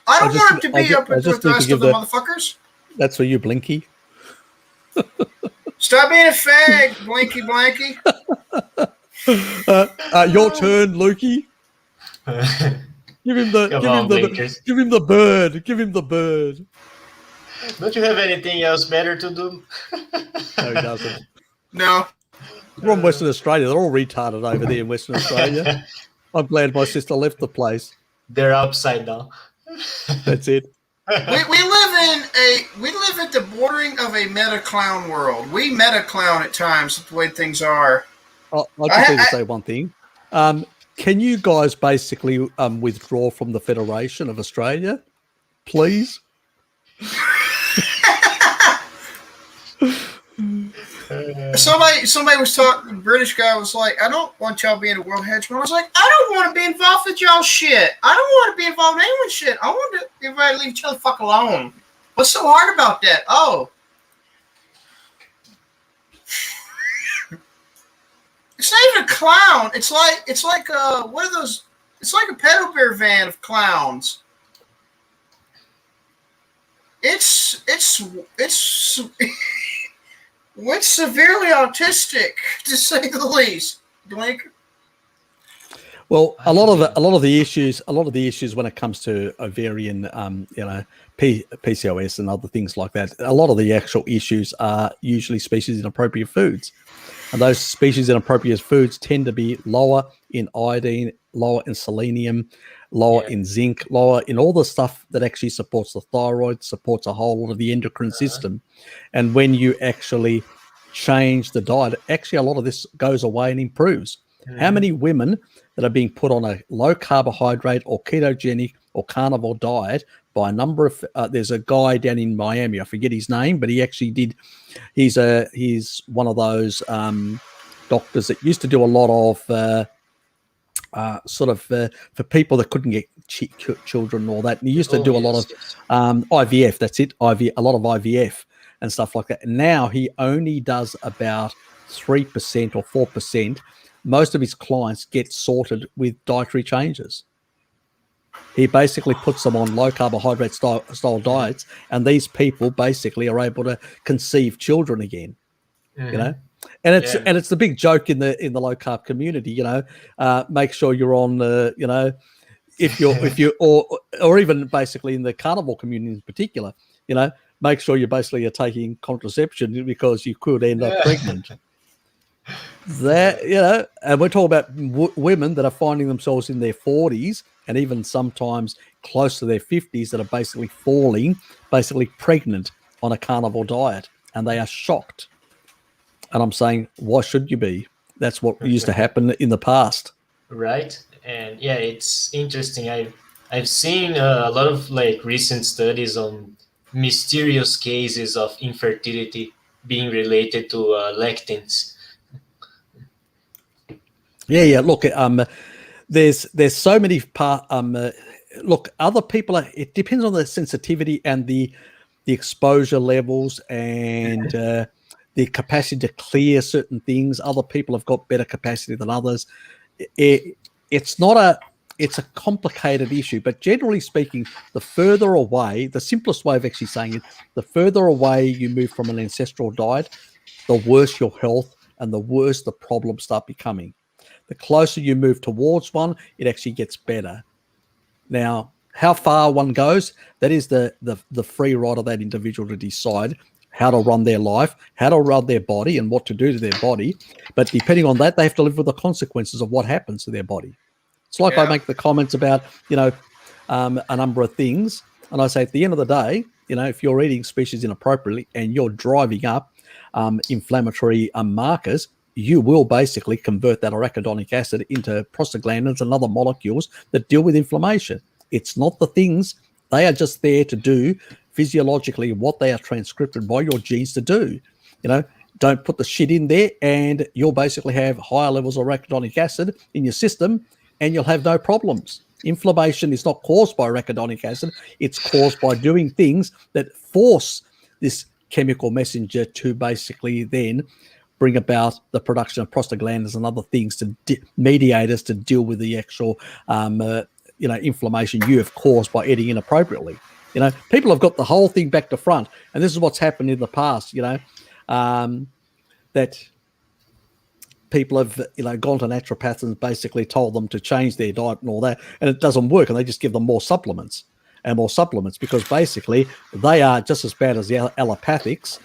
I don't want them to be up with the rest of the motherfuckers. That's for you, Blinky. Stop being a fag, Blinky Blanky. Your turn, Lukey. Give him the bird. Give him the bird. Don't you have anything else better to do? No, he doesn't. No. We're in Western Australia. They're all retarded over there in Western Australia. I'm glad my sister left the place. They're upside down. That's it. We live at the bordering of a meta clown world. We meta clown at times the way things are. I just need to say one thing. Can you guys basically withdraw from the Federation of Australia, please? Somebody was talking. The British guy was like, "I don't want y'all being a world hegemon." I was like, "I don't want to be involved with y'all shit. I don't want to be involved in anyone's shit. I want everybody to leave each other the fuck alone." What's so hard about that? Oh. It's not even a clown. It's like what are those? It's like a pedo bear van of clowns. It's severely autistic, to say the least. Blink. Well, a lot of the issues when it comes to ovarian, PCOS and other things like that, a lot of the actual issues are usually species inappropriate foods. And those species inappropriate foods tend to be lower in iodine, lower in selenium, lower in zinc, lower in all the stuff that actually supports the thyroid, supports a whole lot of the endocrine system. And when you actually change the diet, actually a lot of this goes away and improves. How many women that are being put on a low carbohydrate or ketogenic or carnivore diet by a number of there's a guy down in Miami, I forget his name, but he actually did. He's one of those doctors that used to do a lot of for people that couldn't get children and all that. And he used to do a lot of IVF. That's it, a lot of IVF and stuff like that. And now he only does about 3% or 4%. Most of his clients get sorted with dietary changes. He basically puts them on low carbohydrate style diets, and these people basically are able to conceive children again. And it's the big joke in the low carb community. Make sure you're on if you or even basically in the carnivore community in particular, make sure you basically are taking contraception because you could end up pregnant. That and we're talking about women that are finding themselves in their 40s and even sometimes close to their 50s that are basically basically pregnant on a carnivore diet, and they are shocked. And I'm saying, why should you be? That's what used to happen in the past. Right. And yeah, it's interesting. I've seen a lot of like recent studies on mysterious cases of infertility being related to lectins. Yeah. Look, there's so many look, other people it depends on the sensitivity and the exposure levels and the capacity to clear certain things. Other people have got better capacity than others. It's a complicated issue, but generally speaking, the further away, the simplest way of actually saying it, the further away you move from an ancestral diet, the worse your health and the worse the problems start becoming. The closer you move towards one, it actually gets better. Now, how far one goes, that is the free right of that individual to decide how to run their life, how to run their body, and what to do to their body. But depending on that, they have to live with the consequences of what happens to their body. It's like I make the comments about, a number of things, and I say at the end of the day, if you're eating species inappropriately and you're driving up inflammatory markers, you will basically convert that arachidonic acid into prostaglandins and other molecules that deal with inflammation. It's not the things, they are just there to do physiologically what they are transcripted by your genes to do. Don't put the shit in there and you'll basically have higher levels of arachidonic acid in your system and you'll have no problems. Inflammation is not caused by arachidonic acid. It's caused by doing things that force this chemical messenger to basically then bring about the production of prostaglandins and other things to mediators to deal with the actual, inflammation you have caused by eating inappropriately. People have got the whole thing back to front, and this is what's happened in the past. That people have, gone to naturopaths and basically told them to change their diet and all that, and it doesn't work, and they just give them more supplements because basically they are just as bad as the allopathics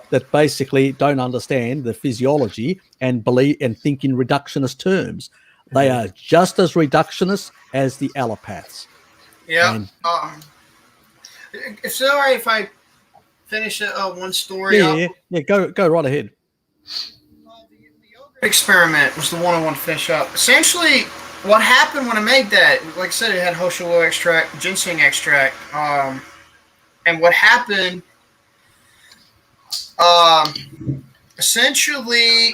that basically don't understand the physiology and believe and think in reductionist terms. They are just as reductionist as the allopaths. Yeah. And, it's all right if I finish one story up? Yeah. Go right ahead. The yogurt experiment was the one I want to finish up. Essentially, what happened when I made that, like I said, it had Hosholo extract, ginseng extract, and what happened, essentially,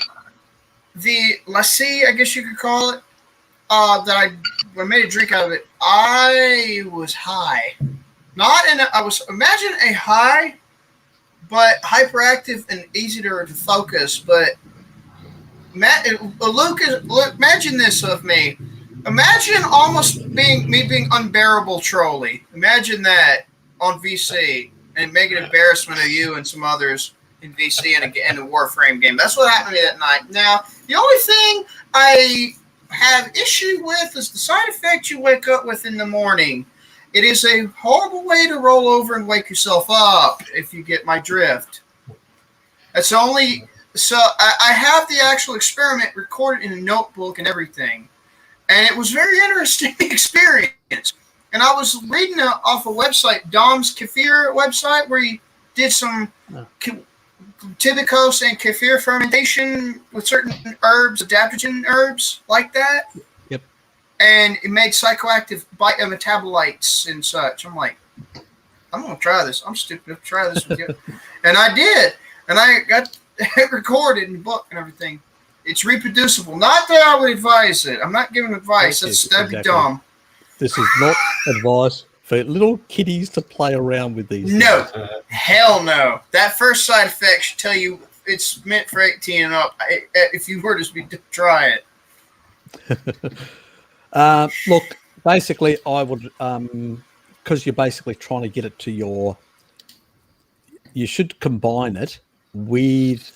the lassi, I guess you could call it, that I made a drink out of it, I was high. Imagine a high, but hyperactive and easy to focus. But Luke, imagine this of me. Imagine almost being unbearable trolley. Imagine that on VC and make an embarrassment of you and some others in VC and a Warframe game. That's what happened to me that night. Now, the only thing I have issue with is the side effect you wake up with in the morning. It is a horrible way to roll over and wake yourself up, if you get my drift. That's only... So I have the actual experiment recorded in a notebook and everything. And it was a very interesting experience. And I was reading off a website, Dom's Kefir website, where he did some tibicose and kefir fermentation with certain herbs, adaptogen herbs like that. Yep. And it made psychoactive metabolites and such. I'm like, I'm going to try this. I'm stupid enough to try this with you. And I did. And I got it recorded in the book and everything. It's reproducible. Not that I would advise it. I'm not giving advice. That'd be dumb. This is not advice for little kiddies to play around with these. No. Hell no. That first side effect should tell you it's meant for 18 and up. If you were to try it. Look, basically, I would, because you're basically trying to get it to you should combine it with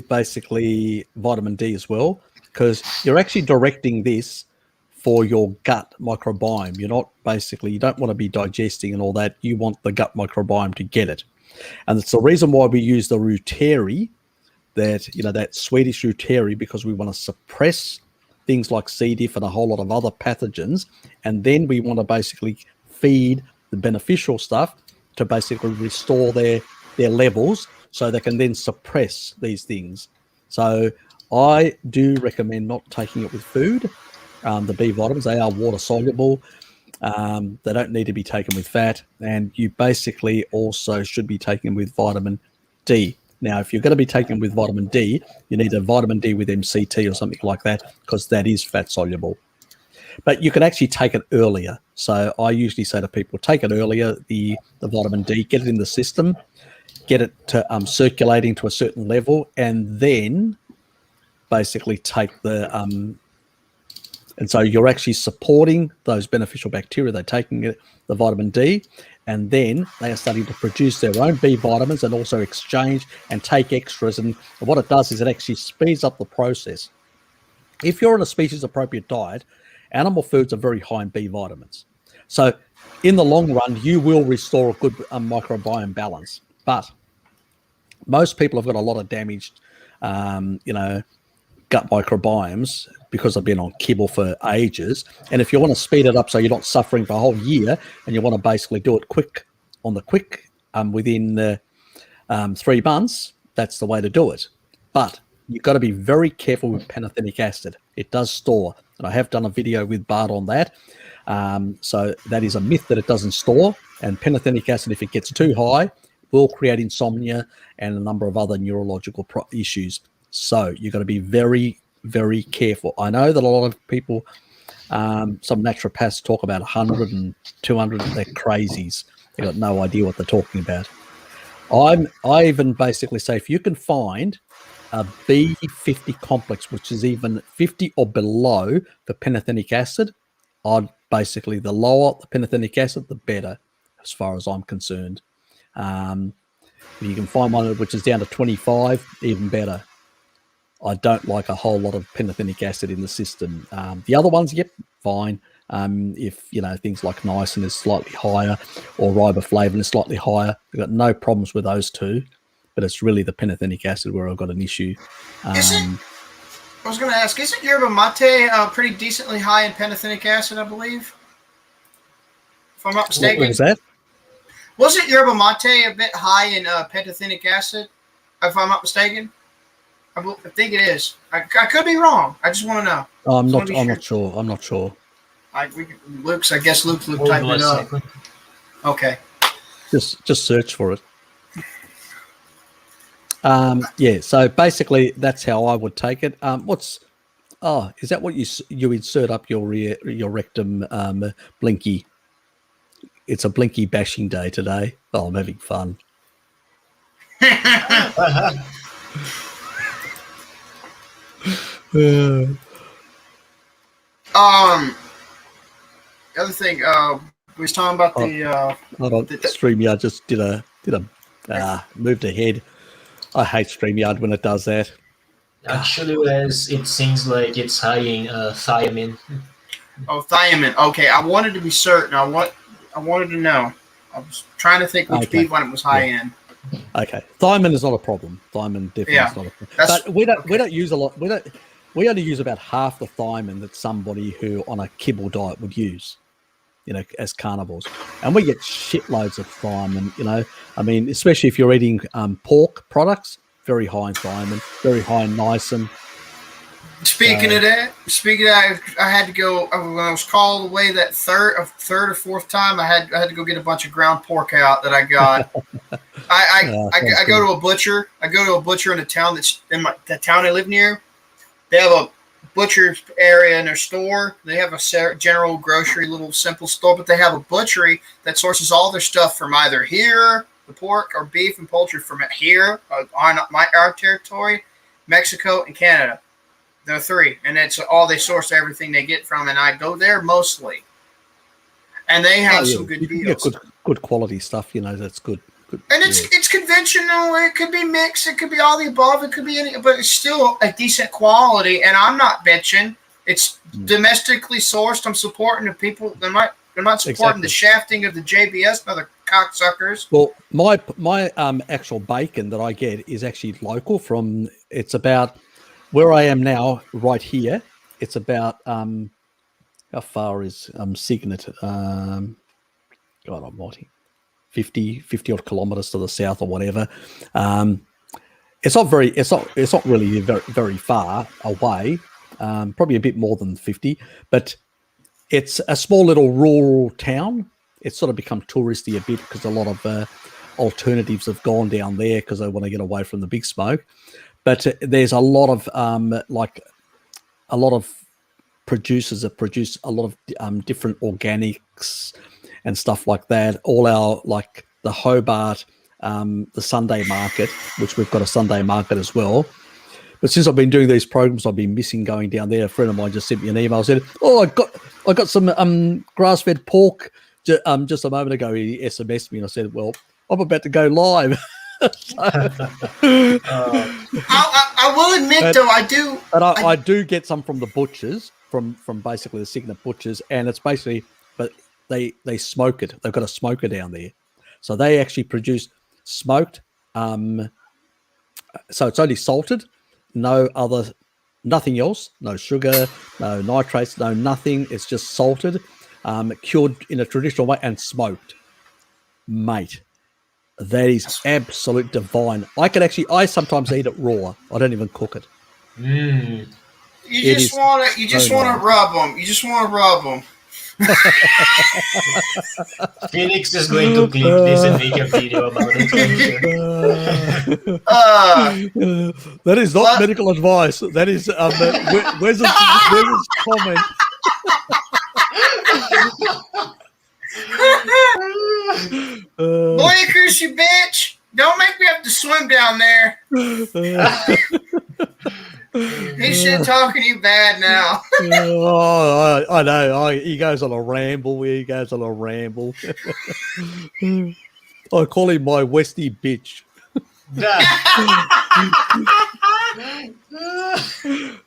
basically vitamin D as well, because you're actually directing this for your gut microbiome. You don't want to be digesting and all that. You want the gut microbiome to get it. And it's the reason why we use the Deuteri, that Swedish Deuteri, because we want to suppress things like C. diff and a whole lot of other pathogens, and then we want to basically feed the beneficial stuff to basically restore their levels so they can then suppress these things. So I do recommend not taking it with food. The B vitamins, they are water soluble. They don't need to be taken with fat, and you basically also should be taking them with vitamin D. Now, if you're going to be taking with vitamin D, you need a vitamin D with MCT or something like that, because that is fat soluble. But you can actually take it earlier. So I usually say to people, take it earlier, the vitamin D, get it in the system, get it to circulating to a certain level, and then basically take the and so you're actually supporting those beneficial bacteria. They're taking the vitamin D, and then they are starting to produce their own B vitamins and also exchange and take extras. And what it does is it actually speeds up the process. If you're on a species-appropriate diet, animal foods are very high in B vitamins. So in the long run, you will restore a good microbiome balance. But most people have got a lot of damaged, gut microbiomes because they've been on kibble for ages. And if you want to speed it up so you're not suffering for a whole year, and you want to basically do it quick within 3 months, that's the way to do it. But you've got to be very careful with pantothenic acid. It does store, and I have done a video with Bart on that. So that is a myth that it doesn't store. And pantothenic acid, if it gets too high, will create insomnia and a number of other neurological issues. So you've got to be very, very careful. I know that a lot of people, some naturopaths talk about 100 and 200. They're crazies. They've got no idea what they're talking about. I even basically say if you can find a B50 complex, which is even 50 or below the pantothenic acid, I'd basically, the lower the pantothenic acid, the better, as far as I'm concerned. If you can find one which is down to 25, even better. I don't like a whole lot of pantothenic acid in the system. The other ones, yep, fine. If things like niacin is slightly higher or riboflavin is slightly higher, I've got no problems with those two. But it's really the pantothenic acid where I've got an issue. I was going to ask, isn't yerba mate pretty decently high in pantothenic acid, I believe? If I'm not mistaken. What was that? Wasn't yerba mate a bit high in pantothenic acid, if I'm not mistaken? I think it is. I could be wrong. I just want to know. I'm not sure. I guess Luke typed it up. Okay. Just search for it. Yeah. So basically, that's how I would take it. Is that what you insert up your rectum, Blinky? It's a Blinky bashing day today. Oh, I'm having fun. The other thing we was talking about the StreamYard just did a moved ahead. I hate StreamYard when it does that. Actually, it seems like it's high in thiamine. Oh, thiamine. Okay, I wanted to be certain. I wanted to know. I was trying to think which B vitamin was high in. Okay, thiamine is not a problem. Thiamine definitely is not a problem. But we don't use a lot. We only use about half the thiamine that somebody who on a kibble diet would use, as carnivores. And we get shitloads of thiamine, I mean, especially if you're eating pork products, very high in thiamine, very high in niacin. Speaking of that, I had to go when I was called away that third or fourth time. I had to go get a bunch of ground pork out that I got. I go to a butcher. I go to a butcher in the town the town I live near. They have a butcher's area in their store. They have a general grocery, little simple store, but they have a butchery that sources all their stuff from either here, the pork or beef and poultry from here on our territory, Mexico, and Canada. There are 3, and that's all they source everything they get from, and I go there mostly. And they have some good deals. Get good quality stuff, that's good. And it's conventional. It could be mixed. It could be all the above. It could be any, but it's still a decent quality. And I'm not bitching. It's domestically sourced. I'm supporting the people. I'm not supporting the shafting of the JBS and other cocksuckers. Well, my actual bacon that I get is actually local from. It's about where I am now, right here. it's about how far is Signet? God Almighty, 50 odd kilometers to the south or whatever. It's not really very, very far away. Probably a bit more than 50, but it's a small little rural town. It's sort of become touristy a bit because a lot of alternatives have gone down there because they want to get away from the big smoke. But there's a lot of producers that produce a lot of different organics and stuff like that. All our, like the Hobart, the Sunday market, which we've got a Sunday market as well. But since I've been doing these programs, I've been missing going down there. A friend of mine just sent me an email, said, "Oh, I got some grass-fed pork just a moment ago." He SMS'd me, and I said, "Well, I'm about to go live." I will admit, though, I do. But I do get some from the butchers, from basically the Signet butchers, and it's basically, but they smoke it. They've got a smoker down there, so they actually produce smoked. So it's only salted. Nothing else, no sugar, no nitrates, no nothing. It's just salted, cured in a traditional way and smoked. Mate, that is absolute divine. I sometimes eat it raw. I don't even cook it. Mm. You just want to rub them. You just want to rub them. Phoenix is going to clip this and make a video about it. That is not medical advice. That is where's his comment? Boykers, you bitch! Don't make me have to swim down there. He's shit talking you bad now. Oh, I know. He goes on a ramble. I call him my Westie bitch.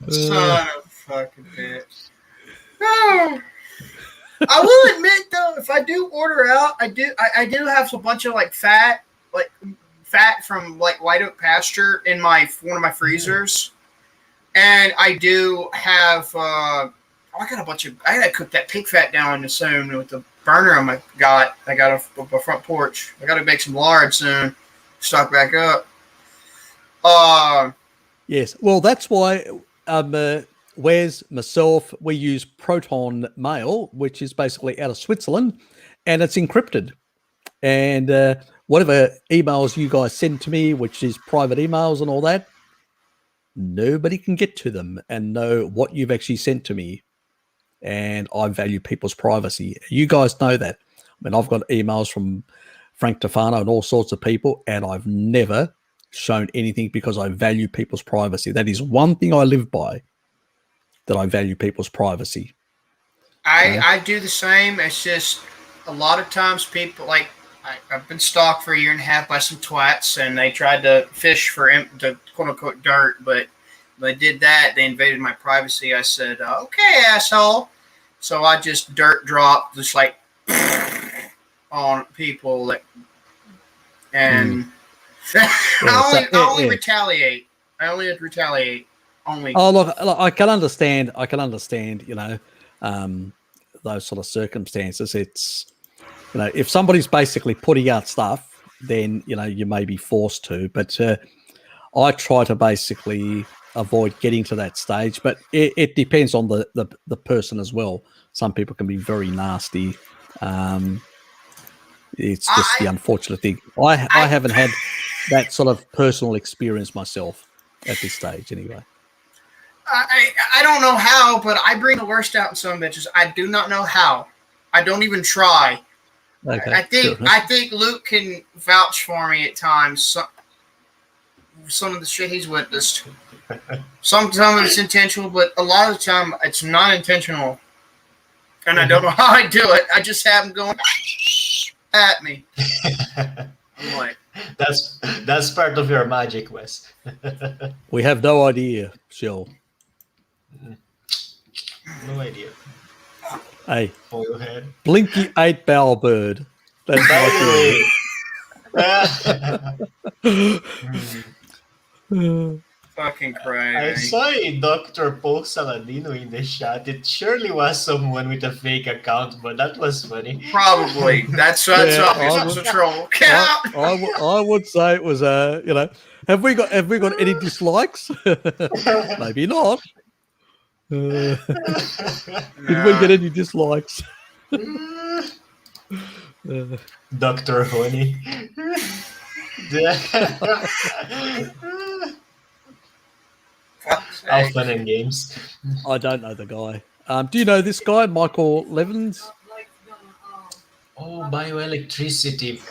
Son of a fucking bitch. Oh. I will admit though, if I do order out, I do have a bunch of fat from white oak pasture in one of my freezers. And I do have I gotta cook that pig fat down soon with the burner I got a front porch. I gotta make some lard soon. Stock back up. Yes. Well, that's why Wes, myself, we use Proton Mail, which is basically out of Switzerland, and it's encrypted. And whatever emails you guys send to me, which is private emails and all that, nobody can get to them and know what you've actually sent to me. And I value people's privacy. You guys know that. I mean, I've got emails from Frank Tofano and all sorts of people, and I've never shown anything because I value people's privacy. That is one thing I live by, that I value people's privacy. I do the same. It's just a lot of times people I've been stalked for a year and a half by some twats, and they tried to fish for the quote unquote dirt, but when they did that, they invaded my privacy. I said, "Okay, asshole." So I just dirt dropped just on people and I only retaliate. Oh, look, I can understand. Those sort of circumstances. It's, if somebody's basically putting out stuff, then you may be forced to. But I try to basically avoid getting to that stage. But it depends on the person as well. Some people can be very nasty. It's just the unfortunate thing. I haven't had that sort of personal experience myself at this stage, anyway. I don't know how, but I bring the worst out in some bitches. I do not know how. I don't even try. Okay, I think Luke can vouch for me at times. Some of the shit he's witnessed. Sometimes it's intentional, but a lot of the time it's not intentional. And I don't know how I do it. I just have him going at me. I'm like, that's part of your magic, Wes. We have no idea, Shell. No idea. Hey, Foilhead. Blinky 8-bowel bird. That's my theory. fucking I cray. saw a Dr. Paul Saladino in the chat. It surely was someone with a fake account, but that was funny. Probably. That's Yeah, obvious. I It's would- a troll. I would say it was have we got any dislikes? Maybe not. Did we get any dislikes? Dr. Honey. All fun and games. I don't know the guy. Do you know this guy, Michael Levins? Oh, bioelectricity.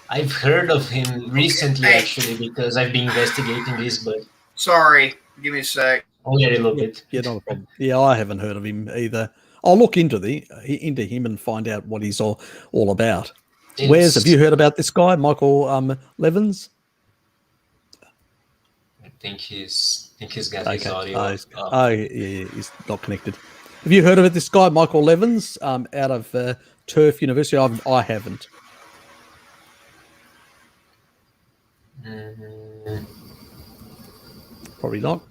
I've heard of him recently, Hey. actually, because I've been investigating this, but Sorry. Give me a sec. only a little bit. Yeah, not a problem. Yeah, I haven't heard of him either. I'll look into him and find out what he's all about. Where's have you heard about this guy, Michael Levins? I think he's got his audio. Yeah, he's not connected. Have you heard of this guy, Michael Levins, out of Turf University? I haven't. Probably not.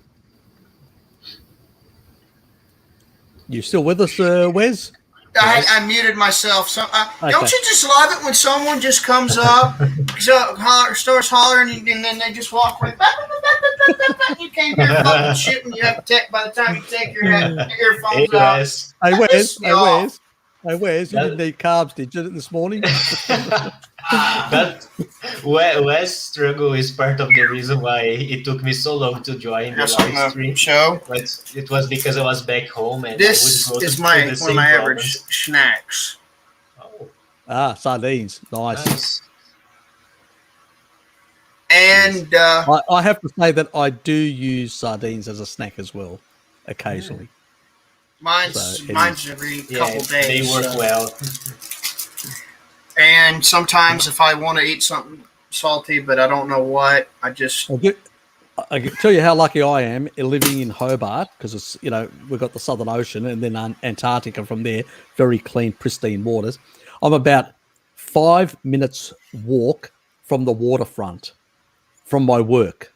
You still with us, Wes? I muted myself. So, Okay. Don't you just love it when someone just comes up, starts hollering, and then they just walk away? You can't hear fucking shit when you have to take by the time you take your earphones out. Yes. Hey, Wes. me off. Hey, Wes. You didn't eat carbs, did you, this morning? That Wes struggle is part of the reason why it took me so long to join the That's on live the stream. show. But it was because I was back home and This I would go is through one the of same my average problems. snacks. Oh, Sardines. Nice. nice. And I have to say that I do use sardines as a snack as well, occasionally. mine's So it mine's every Yeah, couple they days. work well. And sometimes if I want to eat something salty, but I don't know what, I just I can tell you how lucky I am living in Hobart, because it's we've got the Southern Ocean and then Antarctica from there, very clean, pristine waters. I'm about 5 minutes walk from the waterfront from my work.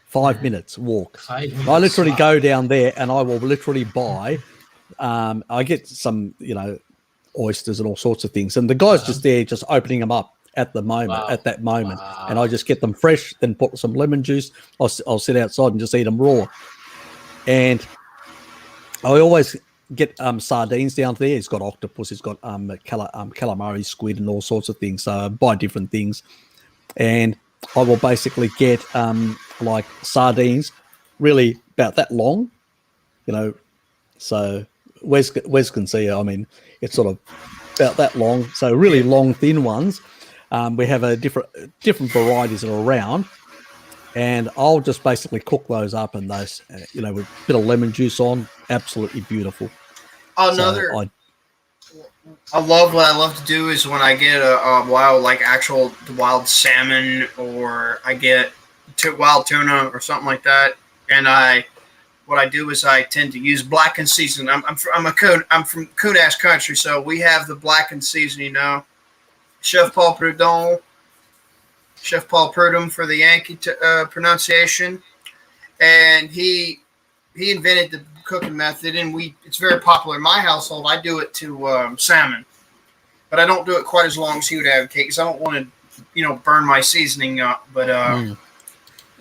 5 minutes walk. 5 minutes. I literally go down there and I will literally buy. I get some oysters and all sorts of things, and the guy's just there, just opening them up at the moment, Wow. and I just get them fresh, then put some lemon juice. I'll sit outside and just eat them raw. And I always get sardines down there. He's got octopus, he's got calamari, squid, and all sorts of things. So I buy different things, and I will basically get like sardines, really about that long, So Wes can see. I mean, it's sort of about that long. So really long, thin ones. We have a different varieties that are around, and I'll just basically cook those up, and those, with a bit of lemon juice on, absolutely beautiful. another. So I love what I love to do is when I get a wild, like actual wild salmon, or I get wild tuna or something like that, and what I do is I tend to use blackened season. I'm from Coon-ass country, so we have the blackened season. Chef Paul Prudhomme for the Yankee pronunciation, and he invented the cooking method, and it's very popular in my household. I do it to salmon, but I don't do it quite as long as he would advocate because I don't want to burn my seasoning up. But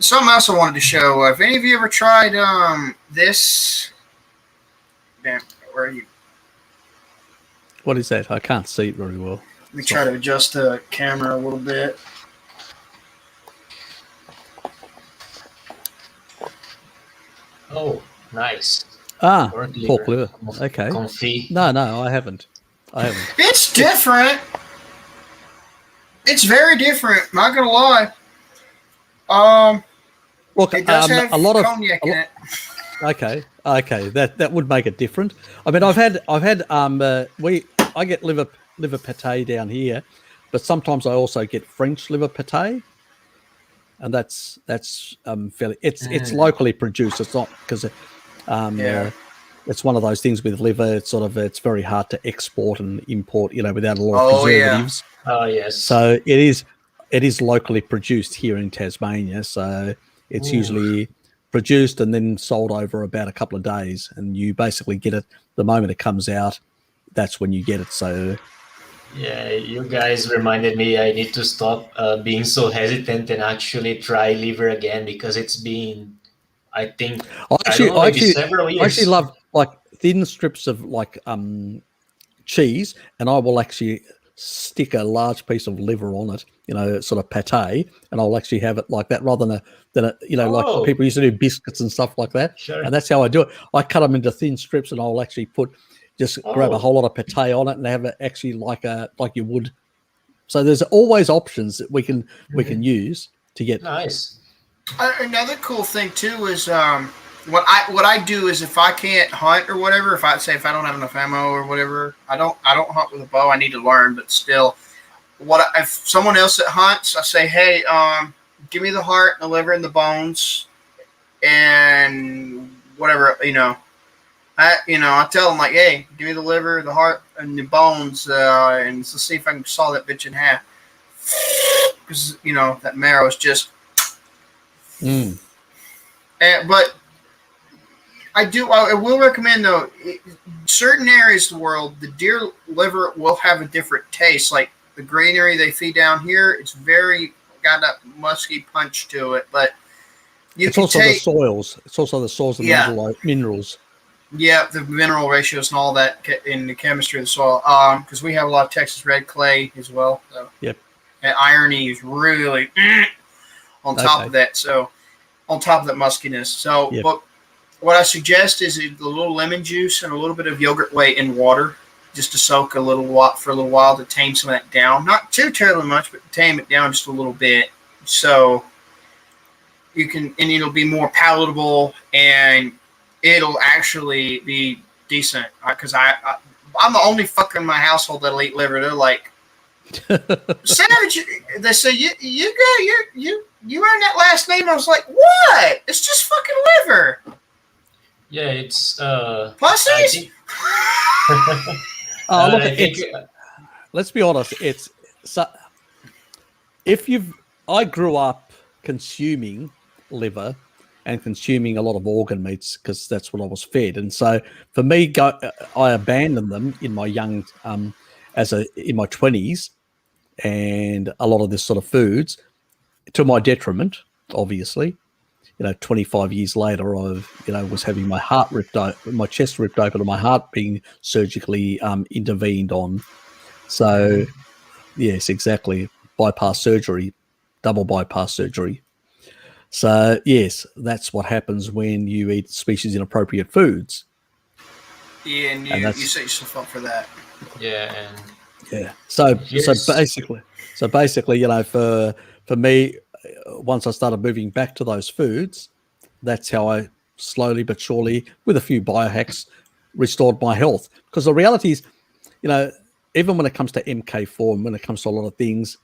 something else I wanted to show. Have any of you ever tried this? Damn, where are you? what is that? I can't see it very well. Let me try to adjust the camera a little bit. Oh, nice. Pork liver. Okay. Confit. No, I haven't. It's different. It's very different. Not gonna lie. Look, It does have a lot of cognac in it. Okay, that would make it different. I mean, I get liver pate down here, but sometimes I also get French liver pate, and that's fairly. It's locally produced. It's not because it's one of those things with liver. It's very hard to export and import, without a lot of preservatives. Oh yes. So it is locally produced here in Tasmania. So It's Ooh. usually produced and then sold over about a couple of days, and you basically get it the moment it comes out. That's when you get it. So Yeah, you guys reminded me I need to stop being so hesitant and actually try liver again, because it's been, I think, I I don't actually, know, I maybe actually, several I actually years. love like thin strips of like cheese, and I will actually stick a large piece of liver on it, sort of pate, and I'll actually have it like that rather than like Oh, people used to do biscuits and stuff like that. sure. And that's how I do it. I cut them into thin strips, and I'll actually just grab a Oh, whole lot of pate on it and have it actually like you would. So there's always options that we can use to get. nice. Another cool thing too is what I do is if I can't hunt or whatever, if I don't have enough ammo or whatever, I don't hunt with a bow. I need to learn, but still, if someone else that hunts, I say, hey, give me the heart and the liver and the bones and whatever, I tell them like, hey, give me the liver, the heart, and the bones, and let's see if I can saw that bitch in half, because that marrow is just. But I will recommend though, certain areas of the world, the deer liver will have a different taste. Like the greenery they feed down here, it's very got that musky punch to it. But It's also the soils. It's also the soils and minerals. Yeah, the mineral ratios and all that in the chemistry of the soil. Because we have a lot of Texas red clay as well. So. Yep. And irony is really on top of that. So on top of that muskiness. So, yep. But what I suggest is a little lemon juice and a little bit of yogurt weight in water, just to soak for a little while to tame some of that down. Not too terribly much, but tame it down just a little bit. So you can, and it'll be more palatable, and it'll actually be decent. Because I'm the only fucker in my household that'll eat liver. They're like, Savage, they say you earned that last name. I was like, what? It's just fucking liver. Yeah, it's pussies. Let's be honest. I grew up consuming liver and consuming a lot of organ meats because that's what I was fed, and so for me, I abandoned them in my young, in my 20s. And a lot of this sort of foods, to my detriment, obviously. 25 years later, I was having my heart ripped open, my chest ripped open, and my heart being surgically intervened on. So, yes, exactly, bypass surgery, double bypass surgery. So, yes, that's what happens when you eat species inappropriate foods. Yeah, and you set yourself up for that. Yeah, and. Yeah. So basically, for me, once I started moving back to those foods, that's how I slowly but surely, with a few biohacks, restored my health. Because the reality is, even when it comes to MK4 and when it comes to a lot of things,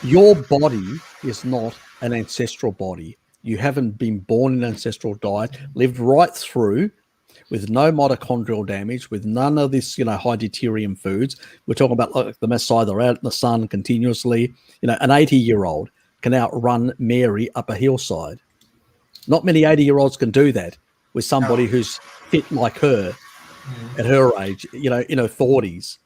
your body is not an ancestral body. You haven't been born in an ancestral diet, lived right through with no mitochondrial damage, with none of this, high deuterium foods. We're talking about like the Maasai, they're out in the sun continuously. An 80-year-old can outrun Mary up a hillside. Not many 80-year-olds can do that with somebody who's fit like her at her age, in her 40s.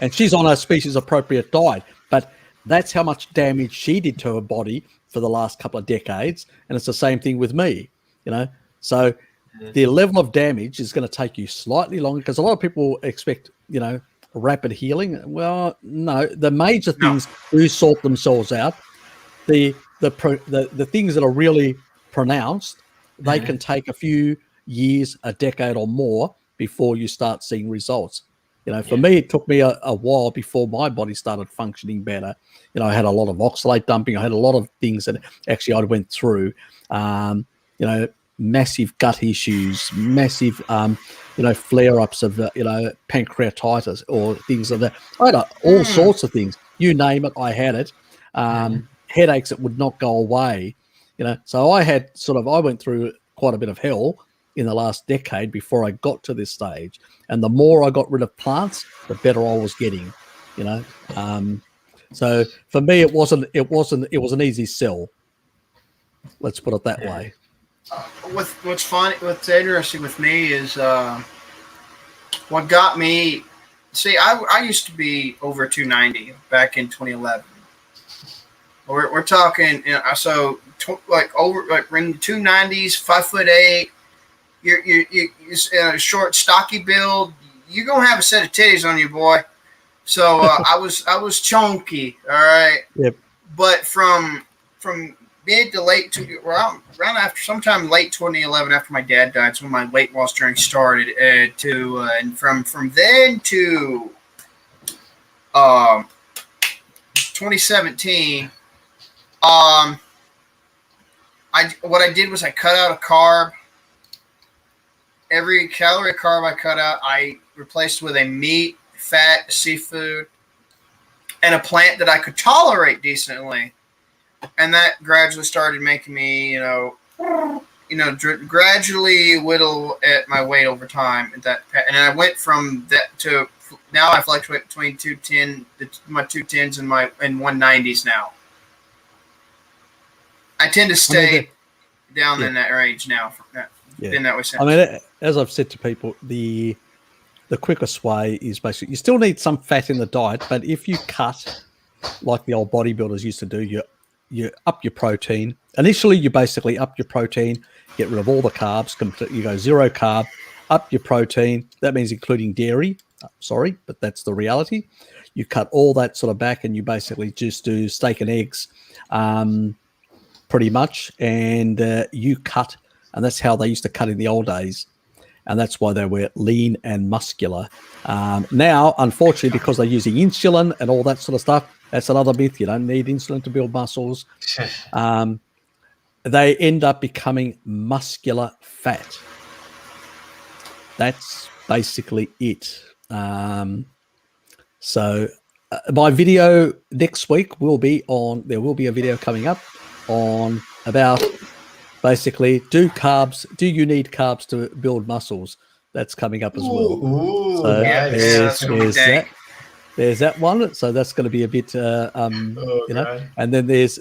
And she's on a species appropriate diet, but that's how much damage she did to her body for the last couple of decades, and it's the same thing with me, So the level of damage is going to take you slightly longer, because a lot of people expect, rapid healing. Well, no, the major things do sort themselves out. The things that are really pronounced, they can take a few years, a decade or more before you start seeing results. For me, it took me a while before my body started functioning better. I had a lot of oxalate dumping. I had a lot of things that actually I went through, massive gut issues, massive, flare-ups of, pancreatitis or things like that. I had all sorts of things. You name it, I had it. Headaches that would not go away. So I went through quite a bit of hell in the last decade before I got to this stage. And the more I got rid of plants, the better I was getting, So for me, it was an easy sell. Let's put it that way. What's interesting with me is what got me. See, I used to be over 290 back in 2011. We're talking, so like over like in the 290s, 5'8". You're short, stocky build. You're gonna have a set of titties on you, boy. So I was chunky, all right. Yep. But from mid to late around after sometime late 2011, after my dad died, so when my weight loss journey started, and from then to 2017, what I did was I cut out a carb. Every calorie carb I cut out, I replaced with a meat, fat, seafood, and a plant that I could tolerate decently. And that gradually started making me, gradually whittle at my weight over time. And I went from that to now I fluctuate between 210, my 210s and my 190s now. I tend to stay down in that range now. Been that way since. I mean, as I've said to people, the quickest way is basically you still need some fat in the diet, but if you cut like the old bodybuilders used to do, you up your protein. Initially, you basically up your protein, get rid of all the carbs. You go zero carb, up your protein. That means including dairy. Sorry, but that's the reality. You cut all that sort of back, and you basically just do steak and eggs, pretty much. And you cut, and that's how they used to cut in the old days. And that's why they were lean and muscular. Now, unfortunately, because they're using insulin and all that sort of stuff, that's another myth. You don't need insulin to build muscles. They end up becoming muscular fat. That's basically it. So my video next week there will be a video coming up on about basically, do you need carbs to build muscles? That's coming up as well. So there's that one. So that's going to be a bit, And then there's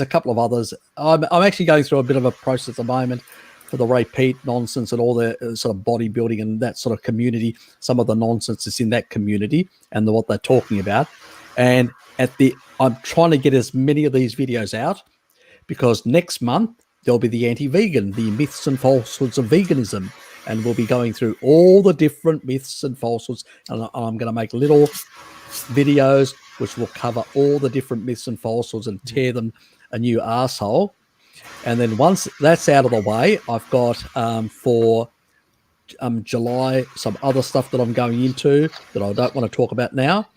a couple of others. I'm actually going through a bit of a process at the moment for the repeat nonsense and all the sort of bodybuilding and that sort of community. Some of the nonsense is in that community and what they're talking about. And I'm trying to get as many of these videos out because next month there'll be the anti-vegan, the myths and falsehoods of veganism. And we'll be going through all the different myths and falsehoods. And I'm going to make little videos which will cover all the different myths and falsehoods and tear them a new arsehole. And then once that's out of the way, I've got for July some other stuff that I'm going into that I don't want to talk about now.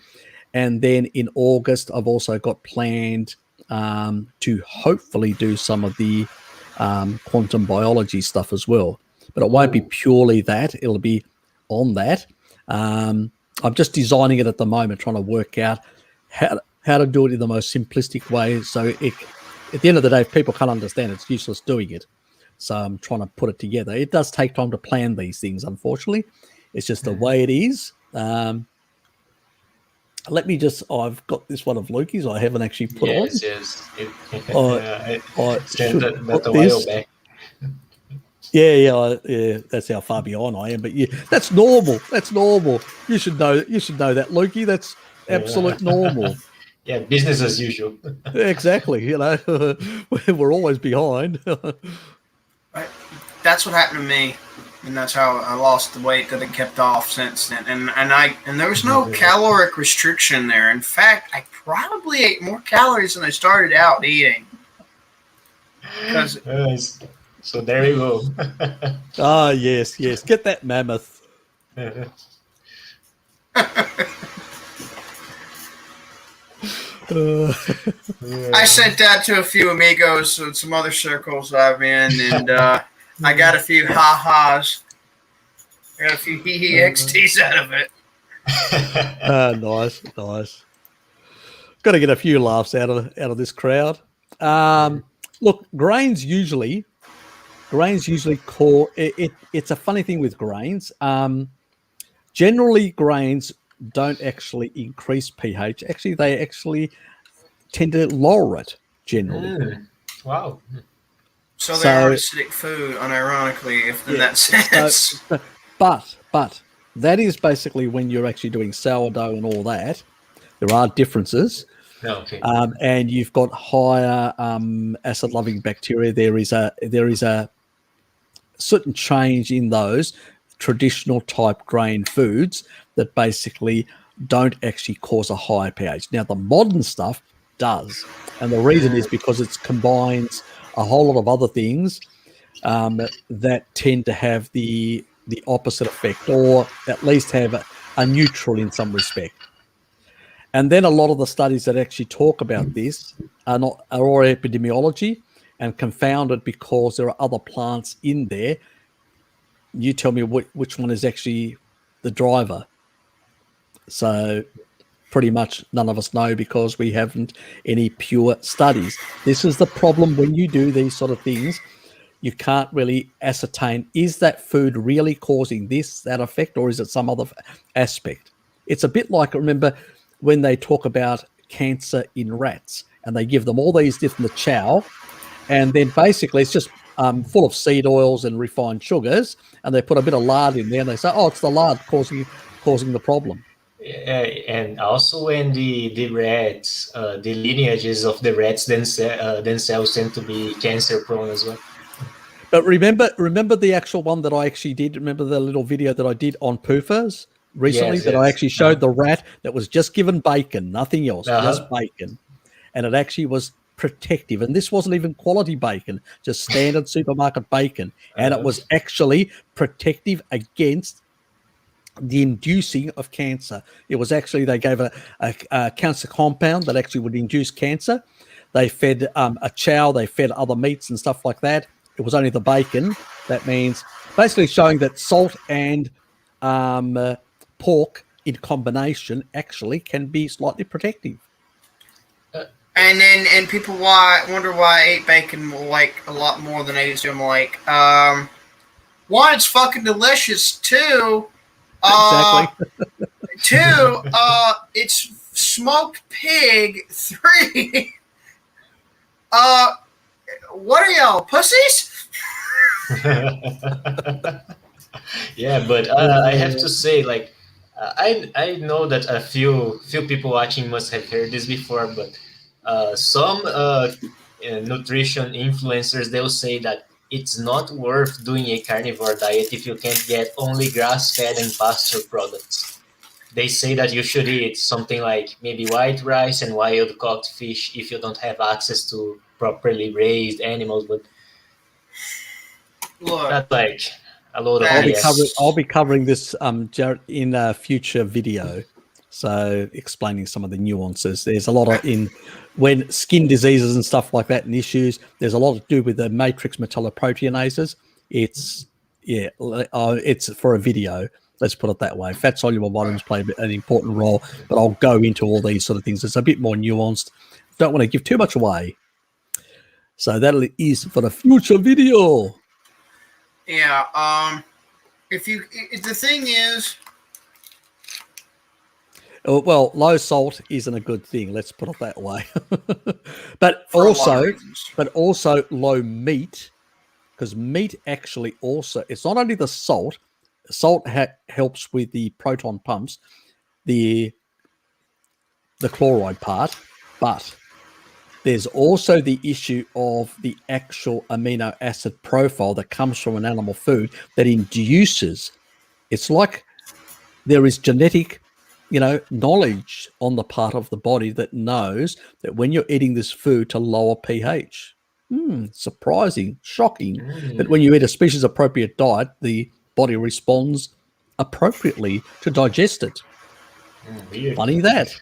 And then in August, I've also got planned to hopefully do some of the quantum biology stuff as well, but it won't be purely that. It'll be on that. I'm just designing it at the moment, trying to work out how to do it in the most simplistic way. So at the end of the day, if people can't understand, it's useless doing it. So I'm trying to put it together. It does take time to plan these things, unfortunately. It's just the way it is. I've got this one of Lukey's I haven't actually put on. Yes. Yeah, that's how far behind I am. But that's normal. That's normal. You should know that, Lukey. That's absolute normal. Yeah, business as usual. Exactly. We're always behind. That's what happened to me. And that's how I lost the weight that I kept off since then. And there was no caloric restriction there. In fact, I probably ate more calories than I started out eating. So there you go. Yes. Get that mammoth. I sent that to a few amigos and some other circles I'm in, and I got a few ha-has. I got a few hee-hee-XTs out of it. Nice. Got to get a few laughs out of this crowd. Look, grains usually core. It's a funny thing with grains. Generally, grains don't actually increase pH. Actually, they actually tend to lower it generally. Wow. So they are acidic food, unironically, if in that sense. But that is basically when you're actually doing sourdough and all that. There are differences. Okay. And you've got higher acid-loving bacteria. There is a certain change in those traditional type grain foods that basically don't actually cause a higher pH. Now, the modern stuff does, and the reason is because it combines a whole lot of other things that tend to have the opposite effect, or at least have a neutral in some respect. And then a lot of the studies that actually talk about this are all epidemiology and confounded because there are other plants in there. You tell me which one is actually the driver. So pretty much none of us know because we haven't any pure studies. This is the problem when you do these sort of things. You can't really ascertain, is that food really causing that effect, or is it some other aspect? It's a bit like, remember, when they talk about cancer in rats and they give them all these different chow, and then basically it's just full of seed oils and refined sugars, and they put a bit of lard in there and they say, oh, it's the lard causing the problem. And also when the rats, the lineages of the rats themselves tend to be cancer prone as well. But remember the actual one that I actually did? Remember the little video that I did on PUFAs recently that I actually showed the rat that was just given bacon, nothing else, just bacon. And it actually was protective. And this wasn't even quality bacon, just standard supermarket bacon. And it was actually protective against the inducing of cancer. It was actually, they gave a cancer compound that actually would induce cancer. They fed a chow, they fed other meats and stuff like that. It was only the bacon. That means basically showing that salt and pork in combination actually can be slightly protective. And people wonder why I ate bacon like a lot more than I used to. I'm like, one, it's fucking delicious. Two, Exactly. two, it's smoked pig. Three, what are y'all, pussies? Yeah, but I have to say, like, I know that a few people watching must have heard this before, but some nutrition influencers, they'll say that it's not worth doing a carnivore diet if you can't get only grass-fed and pasture products. They say that you should eat something like maybe white rice and wild-caught fish if you don't have access to properly raised animals, but Look, that's like a load of I'll be covering this Jared, in a future video. So explaining some of the nuances. There's a lot of when skin diseases and stuff like that and issues, there's a lot to do with the matrix metalloproteinases. It's for a video. Let's put it that way. Fat soluble vitamins play an important role, but I'll go into all these sort of things. It's a bit more nuanced. Don't want to give too much away. So that is for the future video. Yeah. If the thing is, well, low salt isn't a good thing. Let's put it that way. but for a lot of reasons. also low meat, because meat actually also, it's not only the salt. Salt helps with the proton pumps, the chloride part, but there's also the issue of the actual amino acid profile that comes from an animal food that induces. It's like there is genetic, knowledge on the part of the body that knows that when you're eating this food to lower pH. Surprising, shocking. But when you eat a species appropriate diet, the body responds appropriately to digest it. Weird. Funny that.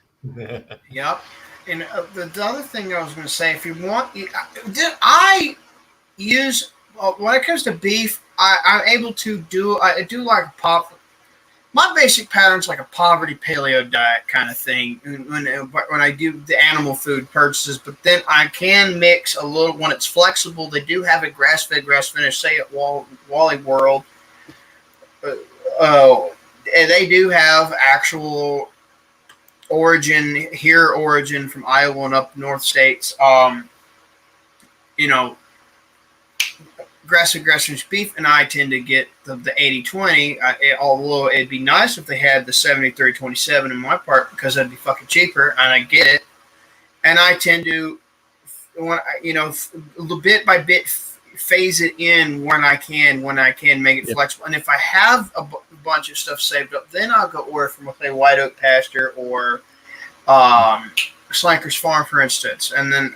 Yep. And the other thing I was going to say, if you want, I use when it comes to beef, I'm able to do. I do like my basic pattern's like a poverty paleo diet kind of thing when I do the animal food purchases, but then I can mix a little when it's flexible. They do have a grass-fed, grass-finished, say at Wally World. they do have actual origin from Iowa and up north states. You know, aggressive beef, and I tend to get the 80-20, although it'd be nice if they had the 70-30-27 in my part, because that'd be fucking cheaper, and I get it. And I tend to, bit by bit, phase it in when I can make it flexible. And if I have a bunch of stuff saved up, then I'll go order from, say, White Oak Pasture or Slanker's Farm, for instance. And then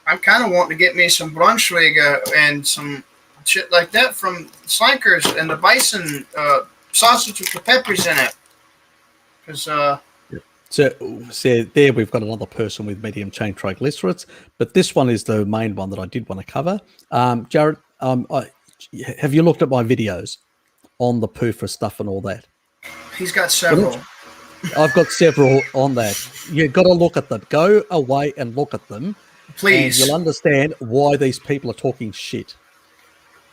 I'm kind of wanting to get me some Braunschweig and some shit like that from Slankers, and the bison sausage with the peppers in it. Because So there we've got another person with medium chain triglycerides, but this one is the main one that I did want to cover. Jared, have you looked at my videos on the PUFA stuff and all that? He's got several. I've got several on that. You've got to look at them. Go away and look at them. Please. And you'll understand why these people are talking shit.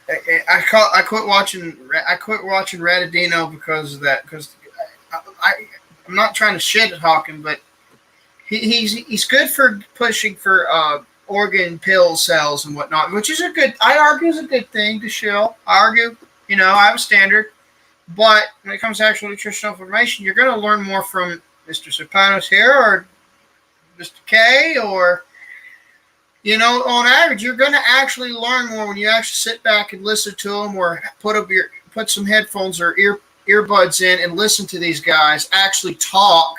I quit watching Radadino because of that. Because I'm not trying to shit at Hawking, but he's good for pushing for organ pill cells and whatnot, which is I argue is a good thing to shill. I argue, I have a standard. But when it comes to actual nutritional information, you're going to learn more from Mr. Serpanos here or Mr. K, or, on average, you're going to actually learn more when you actually sit back and listen to them, or put some headphones or earbuds in and listen to these guys actually talk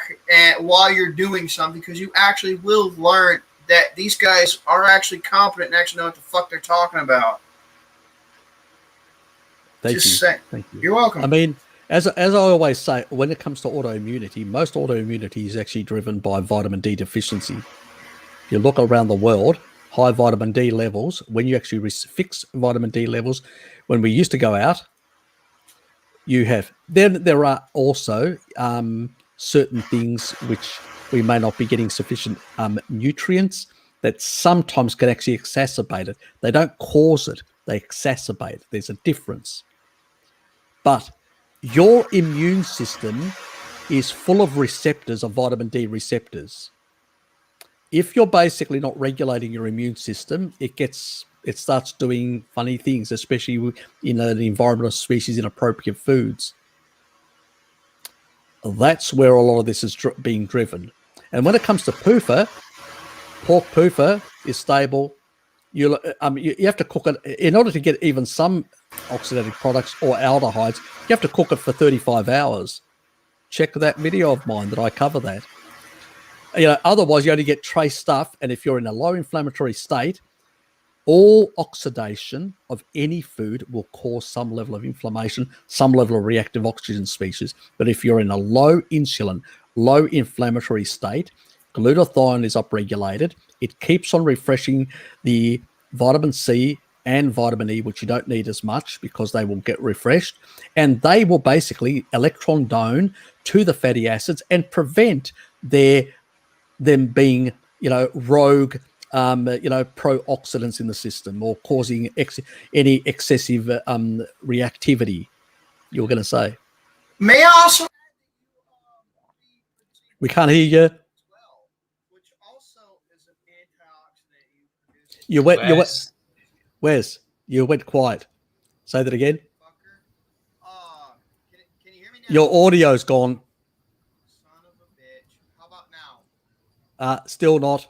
while you're doing something, because you actually will learn that these guys are actually competent and actually know what the fuck they're talking about. Thank you. You're welcome. I mean, as I always say, when it comes to autoimmunity, most autoimmunity is actually driven by vitamin D deficiency. If you look around the world, high vitamin D levels, when you actually fix vitamin D levels, when we used to go out, then there are also certain things which we may not be getting sufficient nutrients that sometimes can actually exacerbate it. They don't cause it, they exacerbate it. There's a difference. But your immune system is full of receptors, of vitamin D receptors. If you're basically not regulating your immune system, it starts doing funny things, especially in an environment of species inappropriate foods. That's where a lot of this is being driven. And when it comes to PUFA, pork PUFA is stable. You have to cook it in order to get even some oxidative products or aldehydes. You have to cook it for 35 hours. Check that video of mine that I cover that. Otherwise you only get trace stuff. And if you're in a low inflammatory state, all oxidation of any food will cause some level of inflammation, some level of reactive oxygen species. But if you're in a low insulin, low inflammatory state, glutathione is upregulated. It keeps on refreshing the vitamin C and vitamin E, which you don't need as much because they will get refreshed. And they will basically electron down to the fatty acids and prevent them being, rogue, pro-oxidants in the system or causing any excessive reactivity, you were going to say. May I also... We can't hear you. Which also is an antioxidant you produce. Wes, you went quiet. Say that again. Can you hear me now? Your audio's gone. Son of a bitch. How about now? Still not.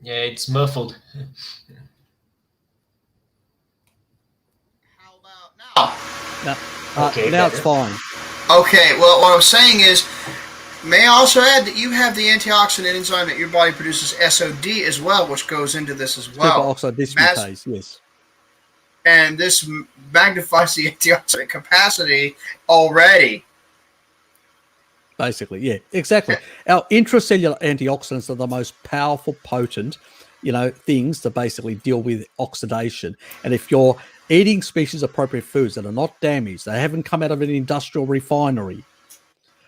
Yeah, it's muffled. How about now? Okay, now better. It's fine. Okay, well, what I was saying is, may I also add that you have the antioxidant enzyme that your body produces, SOD, as well, which goes into this as well. Superoxide dismutase, yes. And this magnifies the antioxidant capacity already. Basically, yeah, exactly. Our intracellular antioxidants are the most powerful, potent, things to basically deal with oxidation. And if you're eating species-appropriate foods that are not damaged, they haven't come out of an industrial refinery,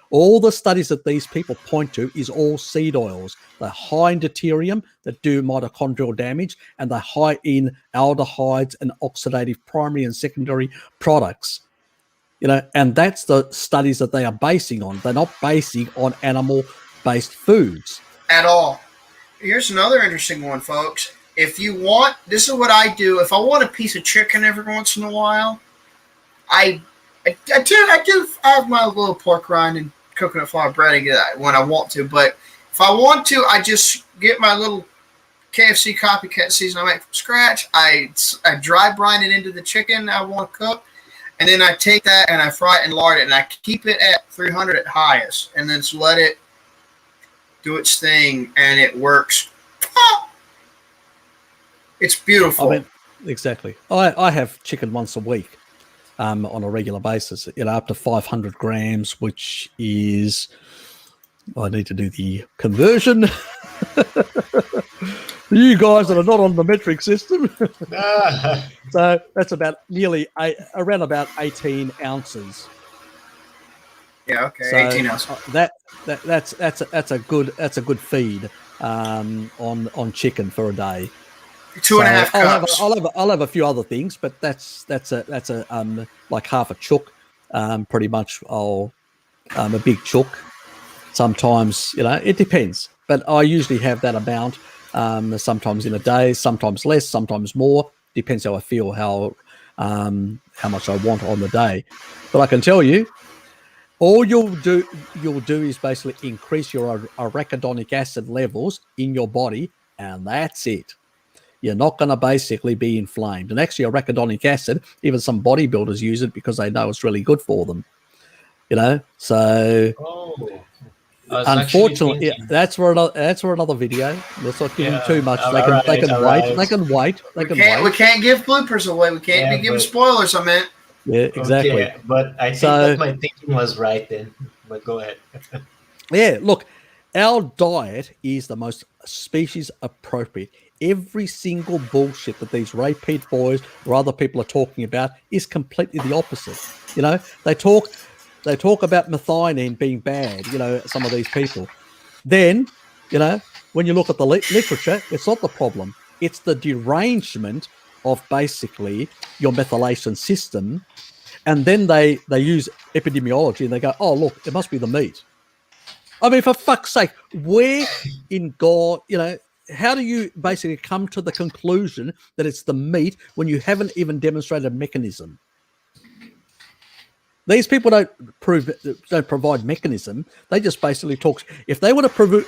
all the studies that these people point to is all seed oils. They're high in deuterium that do mitochondrial damage, and they're high in aldehydes and oxidative primary and secondary products. and that's the studies that they are basing on. They're not basing on animal-based foods at all. Here's another interesting one, folks. If you want, this is what I do. If I want a piece of chicken every once in a while, I do have my little pork rind and coconut flour bread when I want to. But if I want to, I just get my little KFC copycat season I make from scratch. I dry brine it into the chicken I want to cook, and then I take that and I fry it and lard it, and I keep it at 300 at highest, and then just let it do its thing, and it works. It's beautiful. I mean, exactly. I have chicken once a week on a regular basis, up to 500 grams, which is, I need to do the conversion. You guys that are not on the metric system. So that's about around about 18 ounces. Yeah, okay, so 18 ounces. That's a good feed on chicken for a day. 2.5 cups. I'll have a few other things, but that's a like half a chook, pretty much. A big chook. Sometimes it depends, but I usually have that amount. Sometimes in a day, sometimes less, sometimes more. Depends how I feel, how much I want on the day. But I can tell you, all you'll do is basically increase your arachidonic acid levels in your body, and that's it. You're not going to basically be inflamed. And actually, arachidonic acid, even some bodybuilders use it because they know it's really good for them. So unfortunately, that's for another video. Let's not give them too much. They can wait. They can wait. We can't give bloopers away. We can't be giving spoilers. I meant. Yeah, exactly. Okay, but I think that my thinking was right then. But go ahead. Yeah, look, our diet is the most species appropriate. Every single bullshit that these repeat boys or other people are talking about is completely the opposite. They talk about methionine being bad, some of these people. Then, when you look at the literature, it's not the problem. It's the derangement of basically your methylation system. And then they use epidemiology and they go, oh, look, it must be the meat. I mean, for fuck's sake, where in God, how do you basically come to the conclusion that it's the meat when you haven't even demonstrated a mechanism? These people don't provide mechanism. They just basically talk. If they want to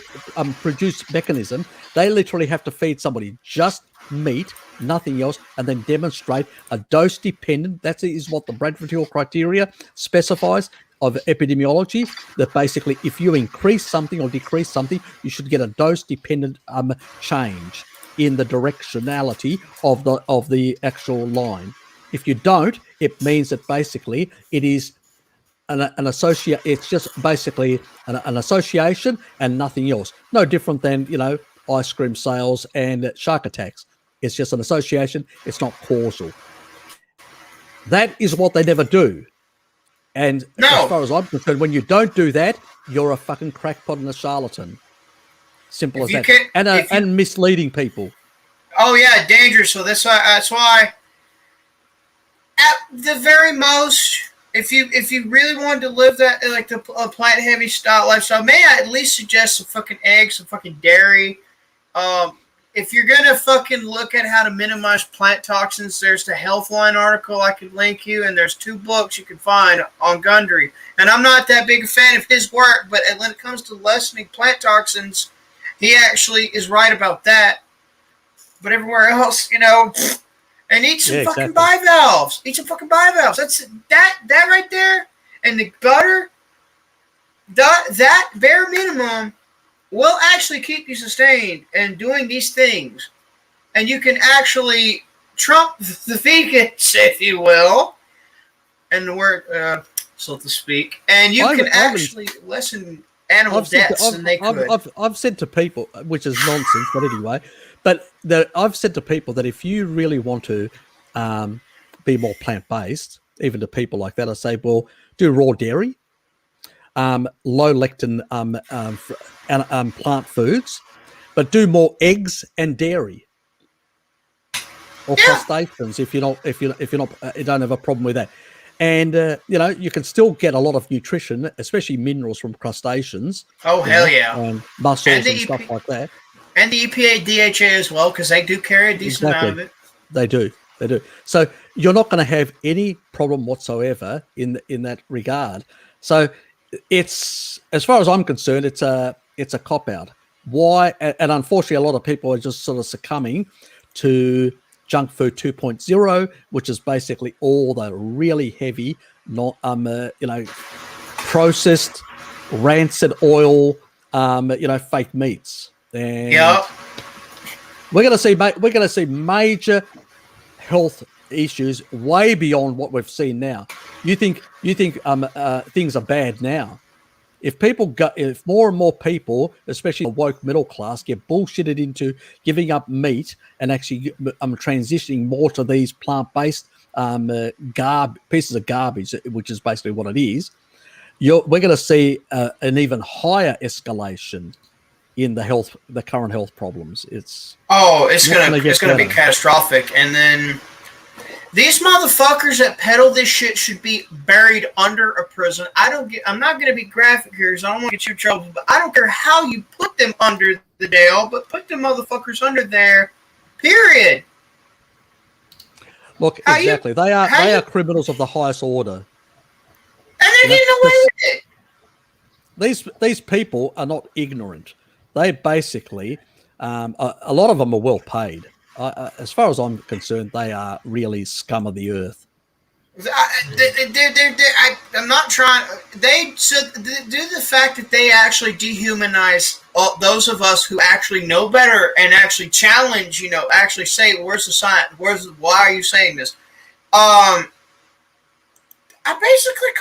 produce mechanism, they literally have to feed somebody just meat, nothing else, and then demonstrate a dose dependent. That is what the Bradford-Hill criteria specifies of epidemiology. That basically, if you increase something or decrease something, you should get a dose dependent change in the directionality of the actual line. If you don't, it means that basically it is an associate. It's just basically an association and nothing else. No different than ice cream sales and shark attacks. It's just an association. It's not causal. That is what they never do. And as far as I'm concerned, when you don't do that, you're a fucking crackpot and a charlatan. Simple as that. And misleading people. Oh yeah, dangerous. So that's why. At the very most, if you really wanted to live that like the plant heavy style lifestyle, may I at least suggest some fucking eggs, some fucking dairy. If you're gonna fucking look at how to minimize plant toxins, there's the Healthline article I could link you, and there's 2 books you can find on Gundry. And I'm not that big a fan of his work, but when it comes to lessening plant toxins, he actually is right about that. But everywhere else, and eat some fucking bivalves. Eat some fucking bivalves. That's that right there. And the butter, that bare minimum will actually keep you sustained and doing these things. And you can actually trump the vegans, if you will, and the word, so to speak. And you can actually lessen animal deaths than they could. I've said to people, which is nonsense, but anyway, I've said to people that if you really want to be more plant-based, even to people like that, I say, well, do raw dairy, low lectin plant foods, but do more eggs and dairy or crustaceans if you don't have a problem with that. And you can still get a lot of nutrition, especially minerals from crustaceans. Oh, hell yeah. And mussels And the and stuff like that. And the EPA, DHA as well, because they do carry a decent amount of it. They do. So you're not going to have any problem whatsoever in that regard. So it's, as far as I'm concerned, it's a cop out. Why? And unfortunately, a lot of people are just sort of succumbing to junk food 2.0, which is basically all the really heavy, processed, rancid oil, fake meats. And we're going to see major health issues way beyond what we've seen now. You think things are bad now? If more and more people, especially the woke middle class, get bullshitted into giving up meat and actually transitioning more to these plant-based pieces of garbage, which is basically what it is, we're going to see an even higher escalation in the current health problems. It's going to be catastrophic. And then these motherfuckers that peddle this shit should be buried under a prison. I'm not going to be graphic here because I don't want to get you in trouble, but I don't care how you put them under the Dale, but put them motherfuckers under there, period. Look, exactly. They are criminals of the highest order. And they're getting away with it. These people are not ignorant. They basically, a lot of them are well paid. As far as I'm concerned, they are really scum of the earth. I'm not trying. Due to the fact that they actually dehumanize those of us who actually know better and actually challenge, actually say, where's the science? Why are you saying this? I basically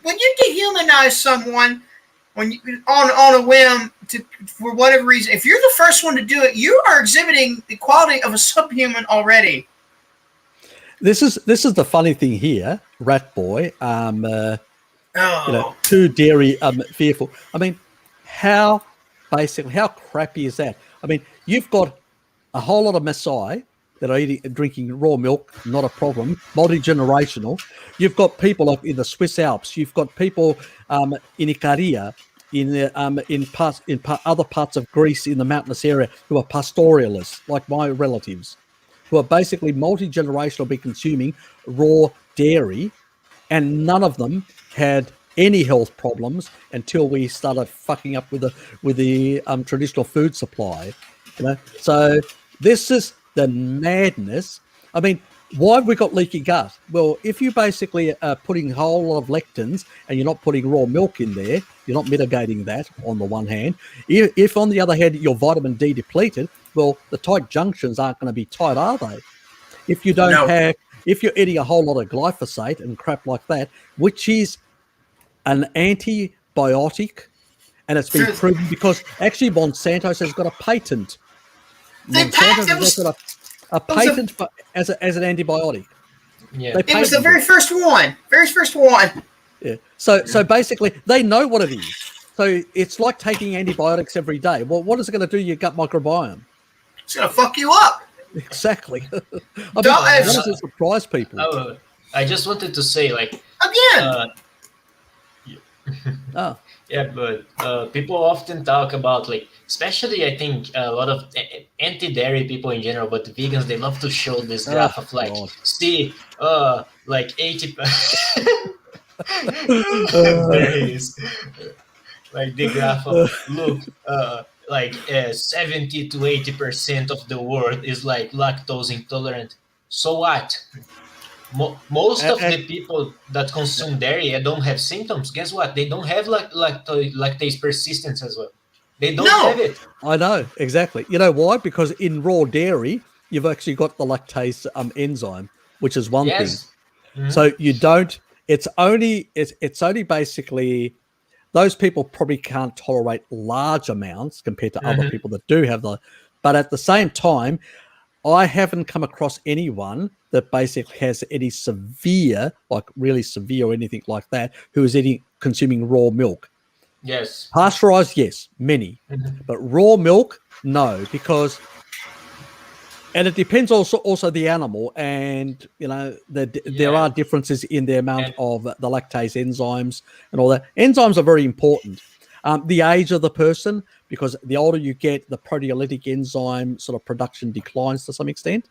when you dehumanize someone, when you, on a whim, for whatever reason, if you're the first one to do it, you are exhibiting the quality of a subhuman already. This is the funny thing here, Rat Boy. Too dairy fearful. I mean, how crappy is that? I mean, you've got a whole lot of Maasai that are drinking raw milk, not a problem. Multi-generational. You've got people like in the Swiss Alps. You've got people in Icaria, in other parts of Greece in the mountainous area who are pastoralists, like my relatives, who are basically multi-generational, be consuming raw dairy, and none of them had any health problems until we started fucking up with the traditional food supply. So this is the madness. I mean, why have we got leaky gut? Well, if you basically are putting a whole lot of lectins and you're not putting raw milk in there, you're not mitigating that on the one hand. If on the other hand, you're vitamin D depleted, well, the tight junctions aren't going to be tight, are they? If you if you're eating a whole lot of glyphosate and crap like that, which is an antibiotic, and it's been proven because actually Monsanto has got a patent. Monsanto got a patent as an antibiotic. Yeah, it was the very first one. Yeah. So basically, they know what it is. So it's like taking antibiotics every day. Well, what is it going to do to your gut microbiome? It's going to fuck you up. Exactly. How does it surprise people? I just wanted to say, again. Yeah, but people often talk about, especially I think a lot of anti-dairy people in general, but vegans, they love to show this graph of God. see, 80. There is the graph of look, 70 to 80% of the world is lactose intolerant. So what? Most of the people that consume dairy don't have symptoms. Guess what? They don't have lactase persistence as well. They don't have it. I know, exactly. You know why? Because in raw dairy, you've actually got the lactase enzyme, which is one thing. Mm-hmm. So you don't. It's only basically those people probably can't tolerate large amounts compared to other people that do have but at the same time, I haven't come across anyone that basically has any severe, really severe or anything like that, who is consuming raw milk. Yes. Pasteurized, yes, many. Mm-hmm. But raw milk, no, because And it depends also the animal, and there are differences in the amount of the lactase enzymes and all that. Enzymes are very important. The age of the person, because the older you get, the proteolytic enzyme sort of production declines to some extent.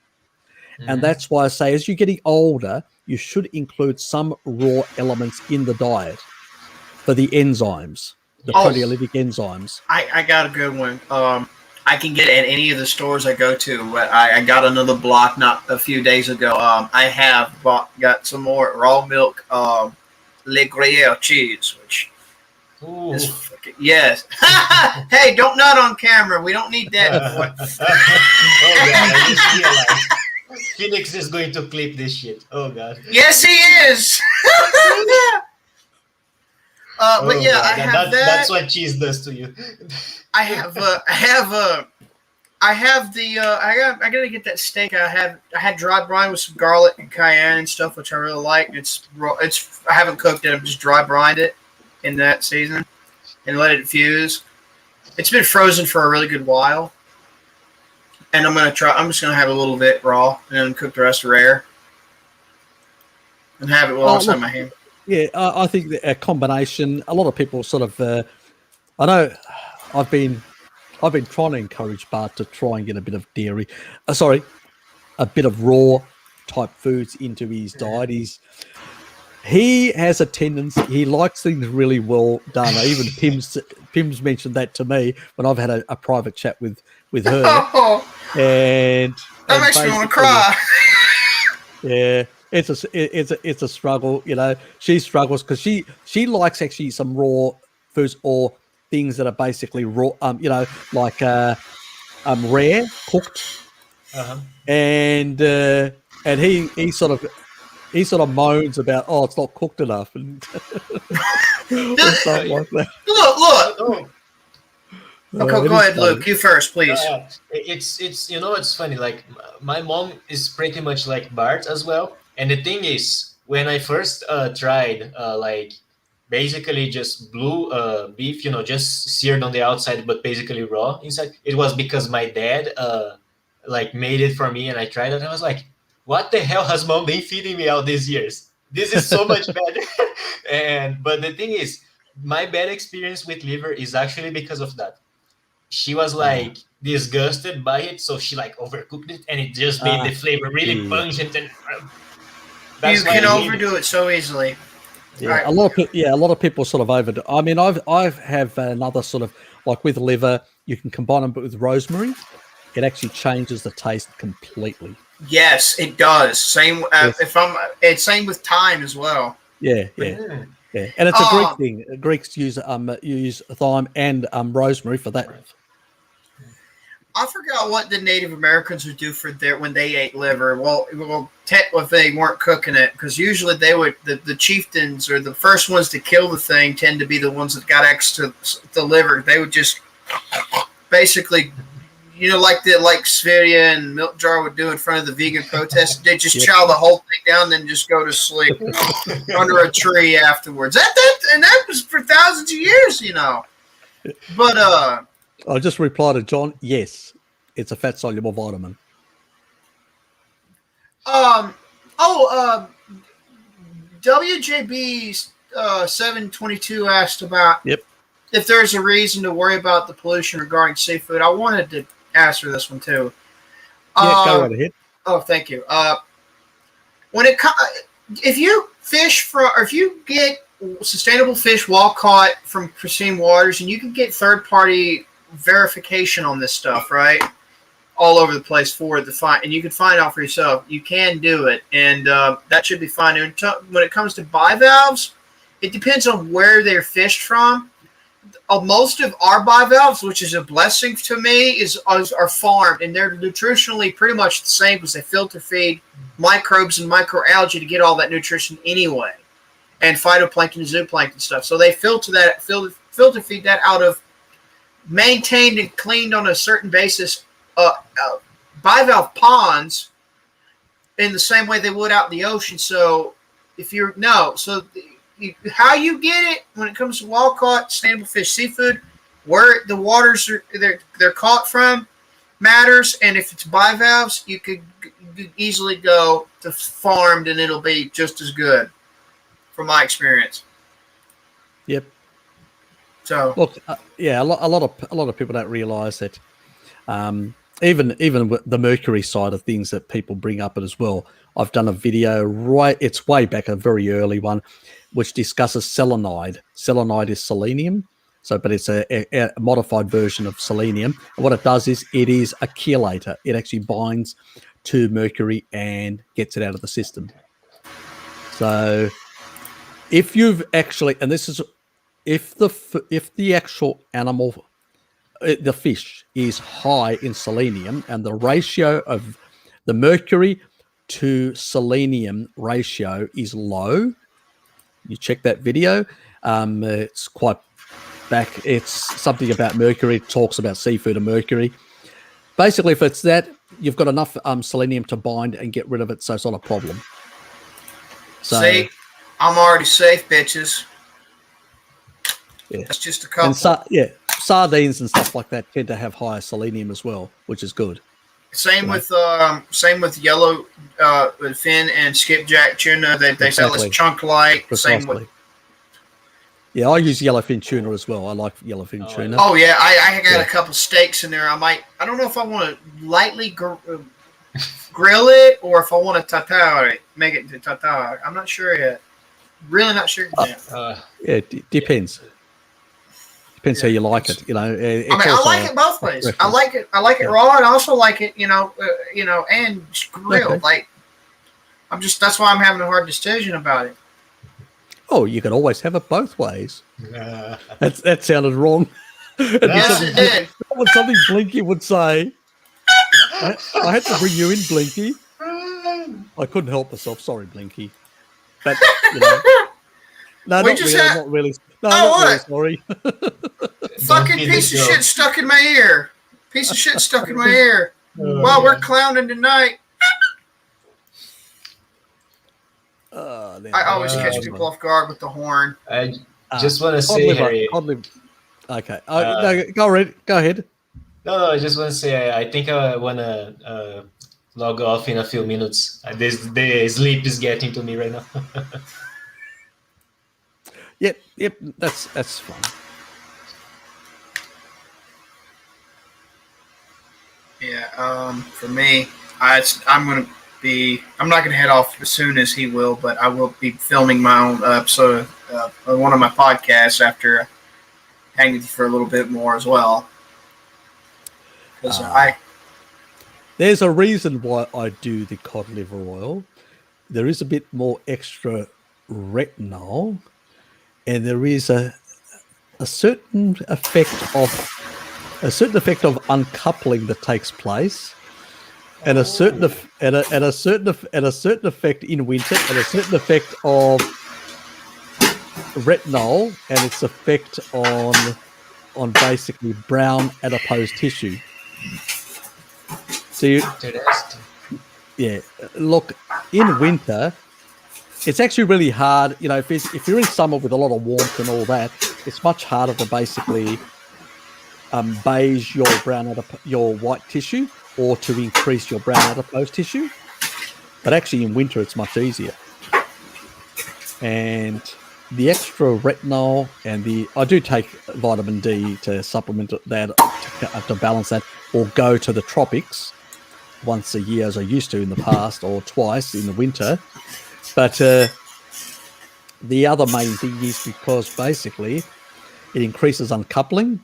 And that's why I say, as you're getting older, you should include some raw elements in the diet for the enzymes, the proteolytic enzymes. I got a good one. I can get it at any of the stores I go to. But I got another block not a few days ago. I have got some more raw milk Lukegear cheese, which is fucking, yes. Hey, don't nut on camera. We don't need that. Oh god, I just realized Phoenix is going to clip this shit. Oh god. Yes, he is. But yeah, God. I have that. That's what cheese does to you. I gotta get that steak. I had dry brine with some garlic and cayenne and stuff, which I really like. I haven't cooked it. I've just dry brined it in that season and let it infuse. It's been frozen for a really good while, and I'm just gonna have a little bit raw and then cook the rest rare and have it while it's in my hand. Yeah, I think that a combination. A lot of people sort of. I know. I've been trying to encourage Bart to try and get a bit of dairy. A bit of raw type foods into his diet. He has a tendency. He likes things really well done. Even Pim's mentioned that to me when I've had a private chat with her. And that makes me want to cry. Yeah. It's a struggle, She struggles because she likes actually some raw foods or things that are basically raw, like rare cooked, and he sort of moans about it's not cooked enough and stuff like that. Look. Okay, go ahead, Luke. You first, please. It's it's funny. Like my mom is pretty much like Bart as well. And the thing is, when I first tried, basically just blue beef, just seared on the outside, but basically raw inside, it was because my dad made it for me, and I tried it, and I was like, what the hell has mom been feeding me all these years? This is so much better. But the thing is, my bad experience with liver is actually because of that. She was disgusted by it, so she overcooked it, and it just made the flavor really pungent and. You can overdo it so easily. Yeah, right. A lot of people sort of overdo. I mean, I have another sort of with liver. You can combine them, but with rosemary, it actually changes the taste completely. Yes, it does. Same. It's same with thyme as well. Yeah, and it's a Greek thing. Greeks use thyme and rosemary for that. I forgot what the Native Americans would do when they ate liver. Well, if they weren't cooking it, because usually they would the chieftains or the first ones to kill the thing tend to be the ones that got access to the liver. They would just basically, like Sverige and Milk Jar would do in front of the vegan protest. They just chow the whole thing down, then just go to sleep under a tree afterwards. And that was for thousands of years, But I'll just reply to John. Yes, it's a fat soluble vitamin. WJB 722 asked about if there's a reason to worry about the pollution regarding seafood. I wanted to answer this one too. Go right ahead. Oh, thank you. If you if you get sustainable fish wild caught from pristine waters, and you can get third-party verification on this stuff, right? All over the place for it to find, and you can find out for yourself. You can do it, and that should be fine. And when it comes to bivalves, it depends on where they're fished from. Most of our bivalves, which is a blessing to me, are farmed, and they're nutritionally pretty much the same because they filter feed microbes and microalgae to get all that nutrition anyway, and phytoplankton and zooplankton stuff. So they filter feed that out of maintained and cleaned on a certain basis bivalve ponds in the same way they would out in the ocean. So how you get it when it comes to wild caught sustainable fish seafood, where the waters they're caught from, matters, and if it's bivalves, you could easily go to farmed and it'll be just as good, from my experience. Yep. So Look, yeah, a lot of people don't realise that. Even with the mercury side of things that people bring up as well. I've done a video it's way back, a very early one, which discusses selenide. Selenide is selenium, but it's a modified version of selenium. And what it does is it is a chelator. It actually binds to mercury and gets it out of the system. So if you've actually, and this is if the actual animal, the fish is high in selenium, and the ratio of the mercury to selenium ratio is low, you check that video. It's quite back. It's something about mercury. It talks about seafood and mercury. Basically, if it's that, you've got enough selenium to bind and get rid of it, so it's not a problem. So, see, I'm already safe, bitches. Yeah. That's just a couple. And sardines and stuff like that tend to have higher selenium as well, which is good. Same with yellow fin and skipjack tuna. They sell as chunk light. Precisely. Same with. Yeah, I use yellowfin tuna as well. I like yellowfin tuna. Oh yeah, I got a couple steaks in there. I don't know if I want to lightly grill it or if I want to tartare it, make it into tartare. I'm not sure yet. Really not sure yet. It depends. Depends how you like it, you know. I like it both ways. I like it raw, and I also like it, and grilled. Okay. Like, that's why I'm having a hard decision about it. Oh, you can always have it both ways. That sounded wrong. Yes, it did. Something Blinky would say. I had to bring you in, Blinky. I couldn't help myself. Sorry, Blinky. But no, not really. No, not really sorry. Fucking piece of shit stuck in my ear. Piece of shit stuck in my ear. While we're clowning tonight. I always catch people off guard with the horn. I just want to say, Harry. Okay. No, go ahead. No, I just want to say, I think I want to log off in a few minutes. The sleep is getting to me right now. Yep, that's fine. Yeah, for me, I'm not going to head off as soon as he will, but I will be filming my own episode of one of my podcasts after hanging with you for a little bit more as well. Because there's a reason why I do the cod liver oil. There is a bit more extra retinol, and there is a certain effect of uncoupling that takes place, and a certain effect in winter, and a certain effect of retinol and its effect on basically brown adipose tissue. So look, in winter, it's actually really hard. If you're in summer with a lot of warmth and all that, it's much harder to basically beige your white tissue or to increase your brown adipose tissue. But actually in winter, it's much easier. And the extra retinol and I do take vitamin D to supplement that, to balance that, or go to the tropics once a year as I used to in the past, or twice in the winter. But the other main thing is because basically it increases uncoupling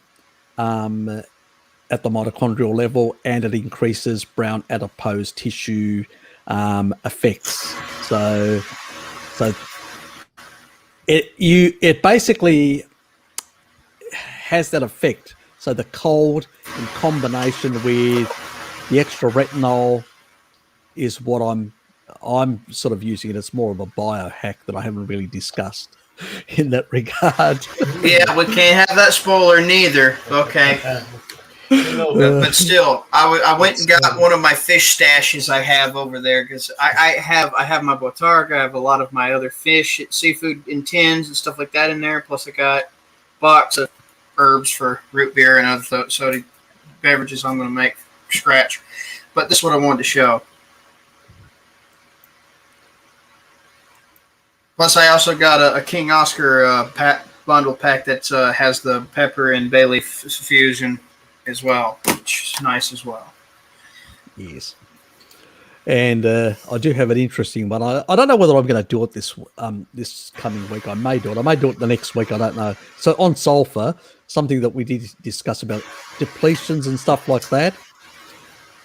at the mitochondrial level, and it increases brown adipose tissue effects. So it basically has that effect. So the cold in combination with the extra retinol is what I'm sort of using it as more of a biohack that I haven't really discussed in that regard. Yeah, we can't have that spoiler neither. Okay. But still, I went and got one of my fish stashes I have over there, because I have my botarga, I have a lot of my other fish, seafood in tins and stuff like that in there. Plus I got a box of herbs for root beer and other soda beverages I'm going to make scratch. But this is what I wanted to show. Plus, I also got a King Oscar bundle pack that has the pepper and bay leaf fusion as well, which is nice as well. Yes. And I do have an interesting one. I don't know whether I'm going to do it this coming week. I may do it. I may do it the next week. I don't know. So on sulfur, something that we did discuss about depletions and stuff like that,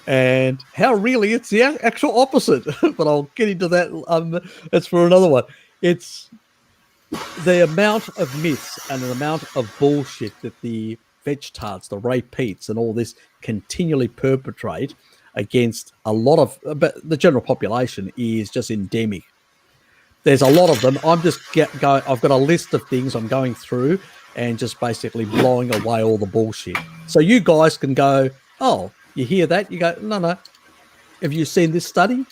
and how really it's the actual opposite. But I'll get into that. That's for another one. It's the amount of myths and the amount of bullshit that the veg-tards, the repeats, and all this continually perpetrate against a lot of, but the general population is just endemic. There's a lot of them. I'm just going. I've got a list of things I'm going through and just basically blowing away all the bullshit. So you guys can go, oh, you hear that? You go, no. Have you seen this study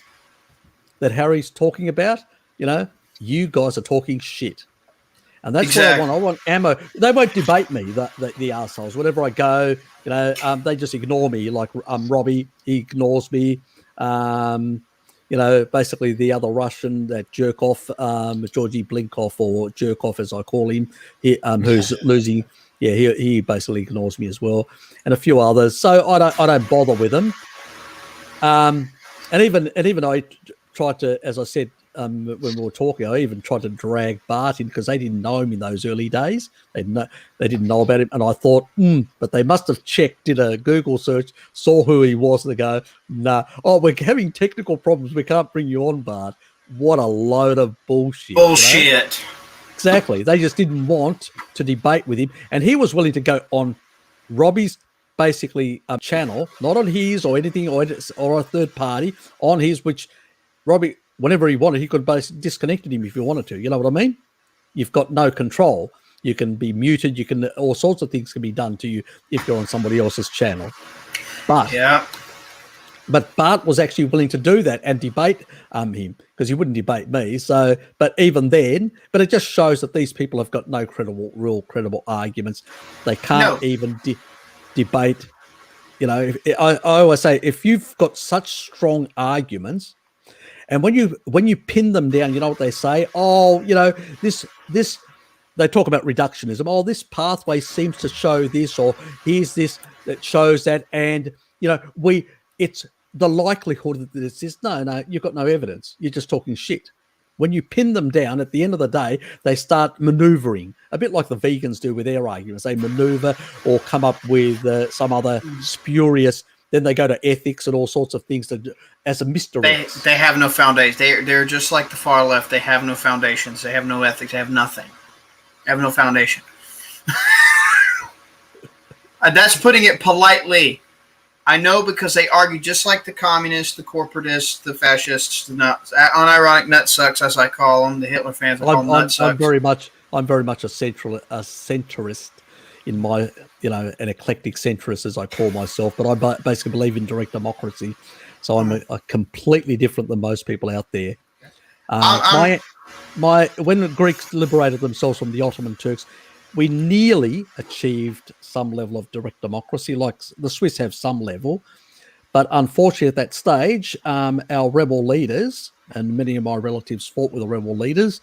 that Harry's talking about? You know, you guys are talking shit. And that's Exactly. what I want. I want ammo. They won't debate me, the assholes. Whenever I go, you know, they just ignore me. Like Robbie, he ignores me. You know, basically the other Russian, that jerk off, Georgy Blinkov, or jerk off as I call him, who's losing. Yeah, he basically ignores me as well, and a few others. So I don't bother with them. And even I tried to, as I said, when we were talking, I even tried to drag Bart in because they didn't know him in those early days. They didn't know about him, and I thought, but they must have checked, did a Google search, saw who he was, and they go, nah. Oh, we're having technical problems. We can't bring you on, Bart. What a load of bullshit! Bullshit. You know? Exactly. They just didn't want to debate with him, and he was willing to go on Robbie's basically channel, not on his or anything or a third party, on his, which Robbie, whenever he wanted, he could basically disconnected him if he wanted to. You know what I mean? You've got no control. You can be muted. You can, all sorts of things can be done to you if you're on somebody else's channel. But Bart was actually willing to do that and debate him, because he wouldn't debate me. So, but even then, but it just shows that these people have got no real credible arguments. They can't even debate. You know, I always say, if you've got such strong arguments, and when you pin them down, you know what they say? Oh, you know, this they talk about reductionism. Oh, this pathway seems to show this, or here's this that shows that, and you know, it's the likelihood that it's this. No, you've got no evidence. You're just talking shit. When you pin them down, at the end of the day, they start maneuvering, a bit like the vegans do with their arguments. They maneuver or come up with some other spurious. Then they go to ethics and all sorts of things as a mystery. They have no foundation. They're just like the far left. They have no foundations. They have no ethics. They have nothing. They have no foundation. That's putting it politely. I know, because they argue just like the communists, the corporatists, the fascists, the unironic nutsucks, as I call them, the Hitler fans. I'm very much a centrist in my, you know, an eclectic centrist, as I call myself. But I basically believe in direct democracy, so I'm a completely different than most people out there. When the Greeks liberated themselves from the Ottoman Turks, we nearly achieved some level of direct democracy, like the Swiss have some level. But unfortunately, at that stage, our rebel leaders, and many of my relatives fought with the rebel leaders,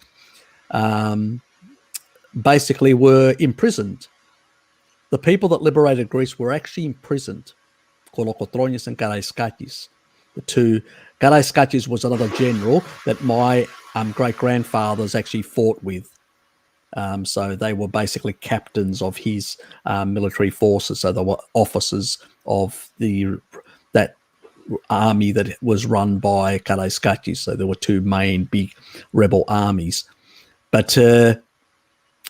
basically were imprisoned. The people that liberated Greece were actually imprisoned. Kolokotronis and Karaiskakis. The two. Karaiskakis was another general that my great-grandfathers actually fought with. So they were basically captains of his military forces. So they were officers of that army that was run by Karaiskakis. So there were two main big rebel armies. But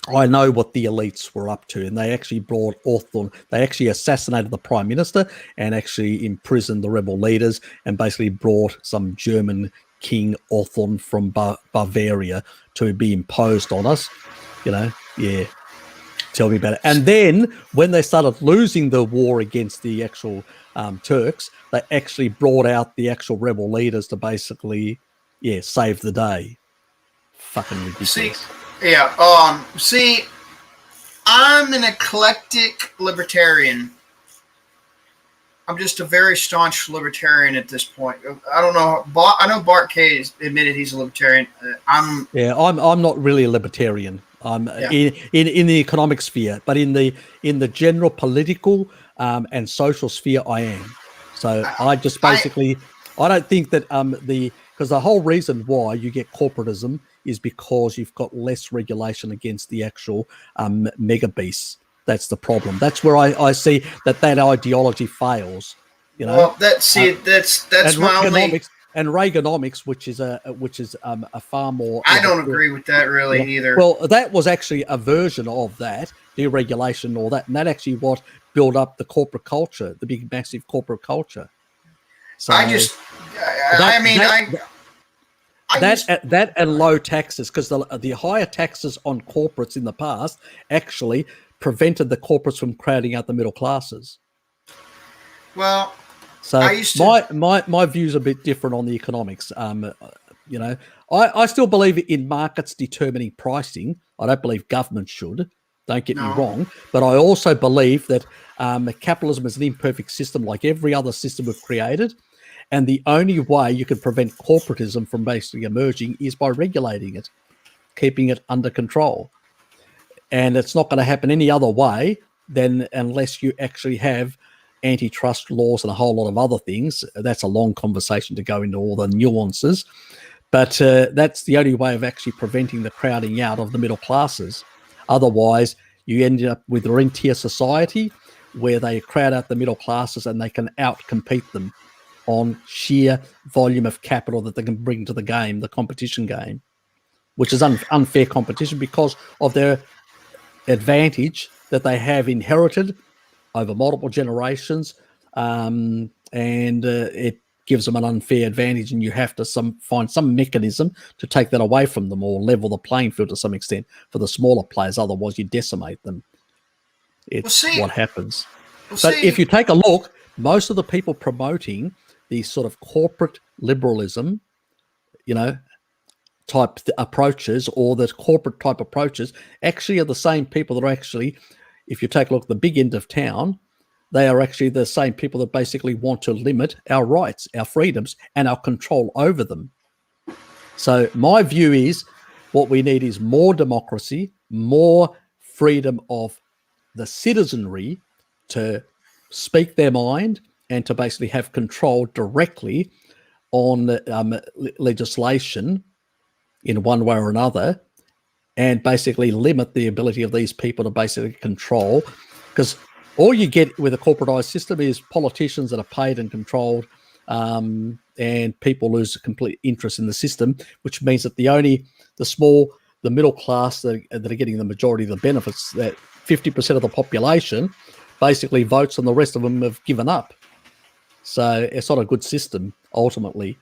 I know what the elites were up to, and they actually brought Orthon. They actually assassinated the prime minister and actually imprisoned the rebel leaders, and basically brought some German king Orthon from Bavaria to be imposed on us. You know, yeah. Tell me about it. And then when they started losing the war against the actual Turks, they actually brought out the actual rebel leaders to basically, save the day. Fucking ridiculous. See, I'm an eclectic libertarian. I'm just a very staunch libertarian at this point. I don't know. I know Bart K has admitted he's a libertarian. I'm not really a libertarian. I'm in the economic sphere, but in the general political and social sphere, I am. So I just basically I don't think that because the whole reason why you get corporatism is because you've got less regulation against the actual mega beasts. That's the problem. That's where I see that ideology fails. You know, well, that's my only. And Reaganomics, which is a far more. I don't agree with that really either. Well, that was actually a version of that deregulation and all that, and that actually what built up the corporate culture, the big massive corporate culture. So that and low taxes, because the higher taxes on corporates in the past actually prevented the corporates from crowding out the middle classes. Well, so my view's a bit different on the economics. You know, I still believe in markets determining pricing. I don't believe government should. Don't get me wrong, but I also believe that capitalism is an imperfect system, like every other system we've created. And the only way you can prevent corporatism from basically emerging is by regulating it, keeping it under control. And it's not going to happen any other way than unless you actually have antitrust laws and a whole lot of other things. That's a long conversation to go into all the nuances. But that's the only way of actually preventing the crowding out of the middle classes. Otherwise, you end up with a rentier society where they crowd out the middle classes and they can outcompete them on sheer volume of capital that they can bring to the game, the competition game, which is unfair competition because of their advantage that they have inherited over multiple generations, and it gives them an unfair advantage, and you have to find some mechanism to take that away from them or level the playing field to some extent for the smaller players. Otherwise, you decimate them. It's what happens. But if you take a look, most of the people promoting these sort of corporate liberalism, you know, type approaches, or the corporate type approaches, actually are the same people that are actually, if you take a look at the big end of town, they are actually the same people that basically want to limit our rights, our freedoms, and our control over them. So my view is what we need is more democracy, more freedom of the citizenry to speak their mind and to basically have control directly on legislation in one way or another, and basically limit the ability of these people to basically control. Because all you get with a corporatized system is politicians that are paid and controlled, and people lose complete interest in the system, which means that the middle class that are getting the majority of the benefits, that 50% of the population basically votes and the rest of them have given up. So it's not a good system. Ultimately,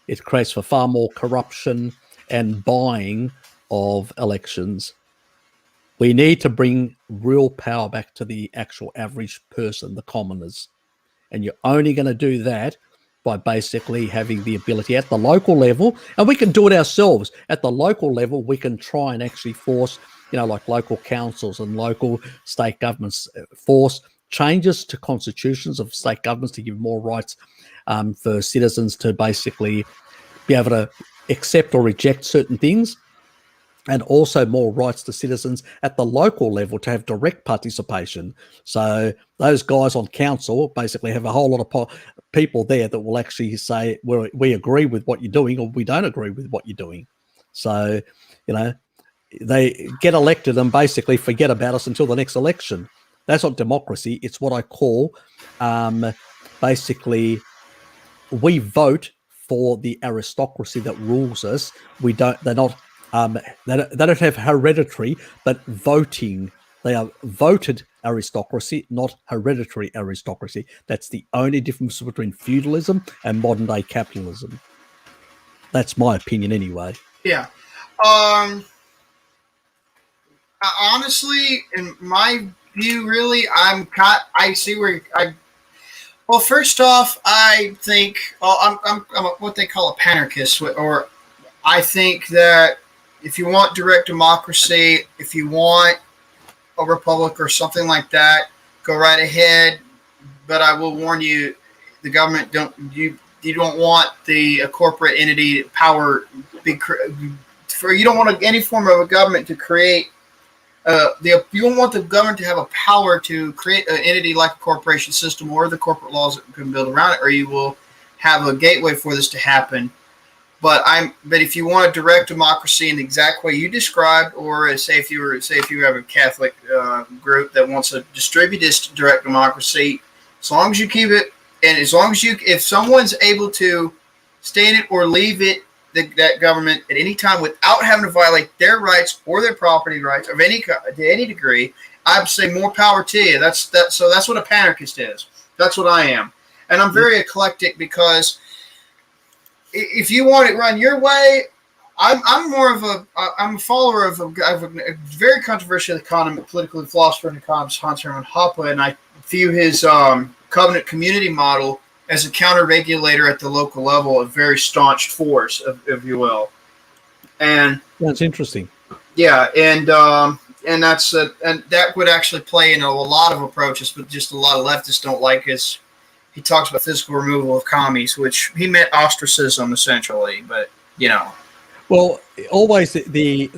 it creates for far more corruption and buying of elections. We need to bring real power back to the actual average person, the commoners. And you're only going to do that by basically having the ability at the local level, and we can do it ourselves. At the local level, we can try and actually force, like local councils and local state governments, force changes to constitutions of state governments to give more rights for citizens to basically be able to accept or reject certain things, and also more rights to citizens at the local level to have direct participation. So those guys on council basically have a whole lot of people there that will actually say, well, we agree with what you're doing, or we don't agree with what you're doing. So, they get elected and basically forget about us until the next election. That's not democracy. It's what I call basically we vote for the aristocracy that rules us. They don't have hereditary, but voting. They are voted aristocracy, not hereditary aristocracy. That's the only difference between feudalism and modern day capitalism. That's my opinion anyway. Yeah. Honestly, in my view, really, I see where well, first off, I think I'm what they call a panarchist, or I think that if you want direct democracy, if you want a republic or something like that, go right ahead, but I will warn you, the government you don't want the corporate entity power you don't want any form of a government to create. You don't want the government to have a power to create an entity like a corporation system or the corporate laws that can build around it, or you will have a gateway for this to happen. But if you want a direct democracy in the exact way you described, or say if you have a Catholic group that wants to distribute this direct democracy, as long as you keep it, and as long as if someone's able to stay in it or leave it, that government at any time without having to violate their rights or their property rights of to any degree, I'd say more power to you. So that's what a panarchist is. That's what I am, and I'm very eclectic because if you want it run your way, I'm a follower of a very controversial political philosopher and economist, Hans Hermann Hoppe, and I view his covenant community model as a counter-regulator at the local level, a very staunch force, if you will. And that's interesting. Yeah, and that's and that would actually play in a lot of approaches, but just a lot of leftists don't like his. He talks about physical removal of commies, which he meant ostracism essentially, but you know. Well, always the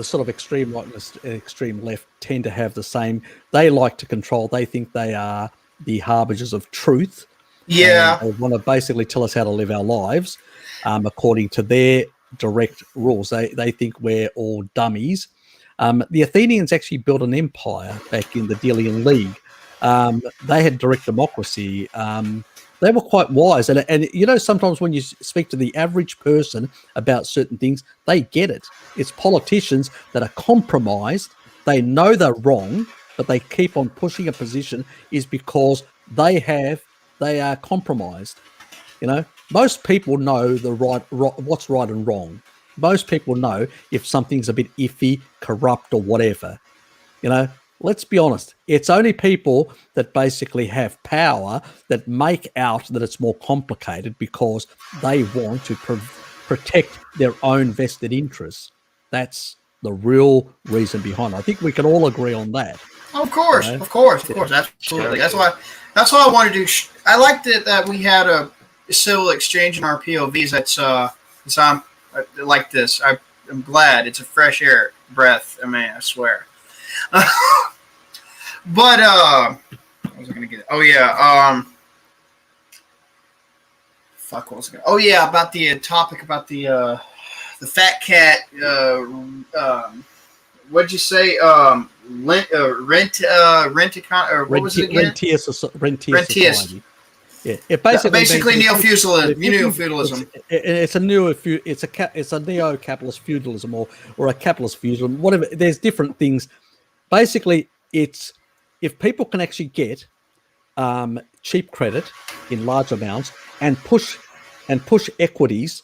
sort of extreme rightness and extreme left tend to have the same. They like to control. They think they are the harbingers of truth. Yeah. They want to basically tell us how to live our lives according to their direct rules. They think we're all dummies. The Athenians actually built an empire back in the Delian League. They had direct democracy. They were quite wise. And you know, sometimes when you speak to the average person about certain things, they get it. It's politicians that are compromised. They know they're wrong, but they keep on pushing a position is because they are compromised. You know, most people know what's right and wrong. Most people know if something's a bit iffy, corrupt, or whatever. You know, let's be honest. It's only people that basically have power that make out that it's more complicated because they want to protect their own vested interests. That's the real reason behind it. I think we can all agree on that. Of course, of course, absolutely. That's why I wanted to do. I liked it that we had a civil exchange in our POVs. I like this. I'm glad it's a fresh air breath. I mean, I swear. But what was I gonna get? Oh yeah. What was I gonna? Oh yeah, about the topic about the fat cat. What'd you say? Rent-a-con, or what was it again? Rentier society. Yeah, it basically neo-feudalism. It's a neo-capitalist feudalism or a capitalist feudalism, whatever. There's different things. Basically, it's if people can actually get cheap credit in large amounts and push equities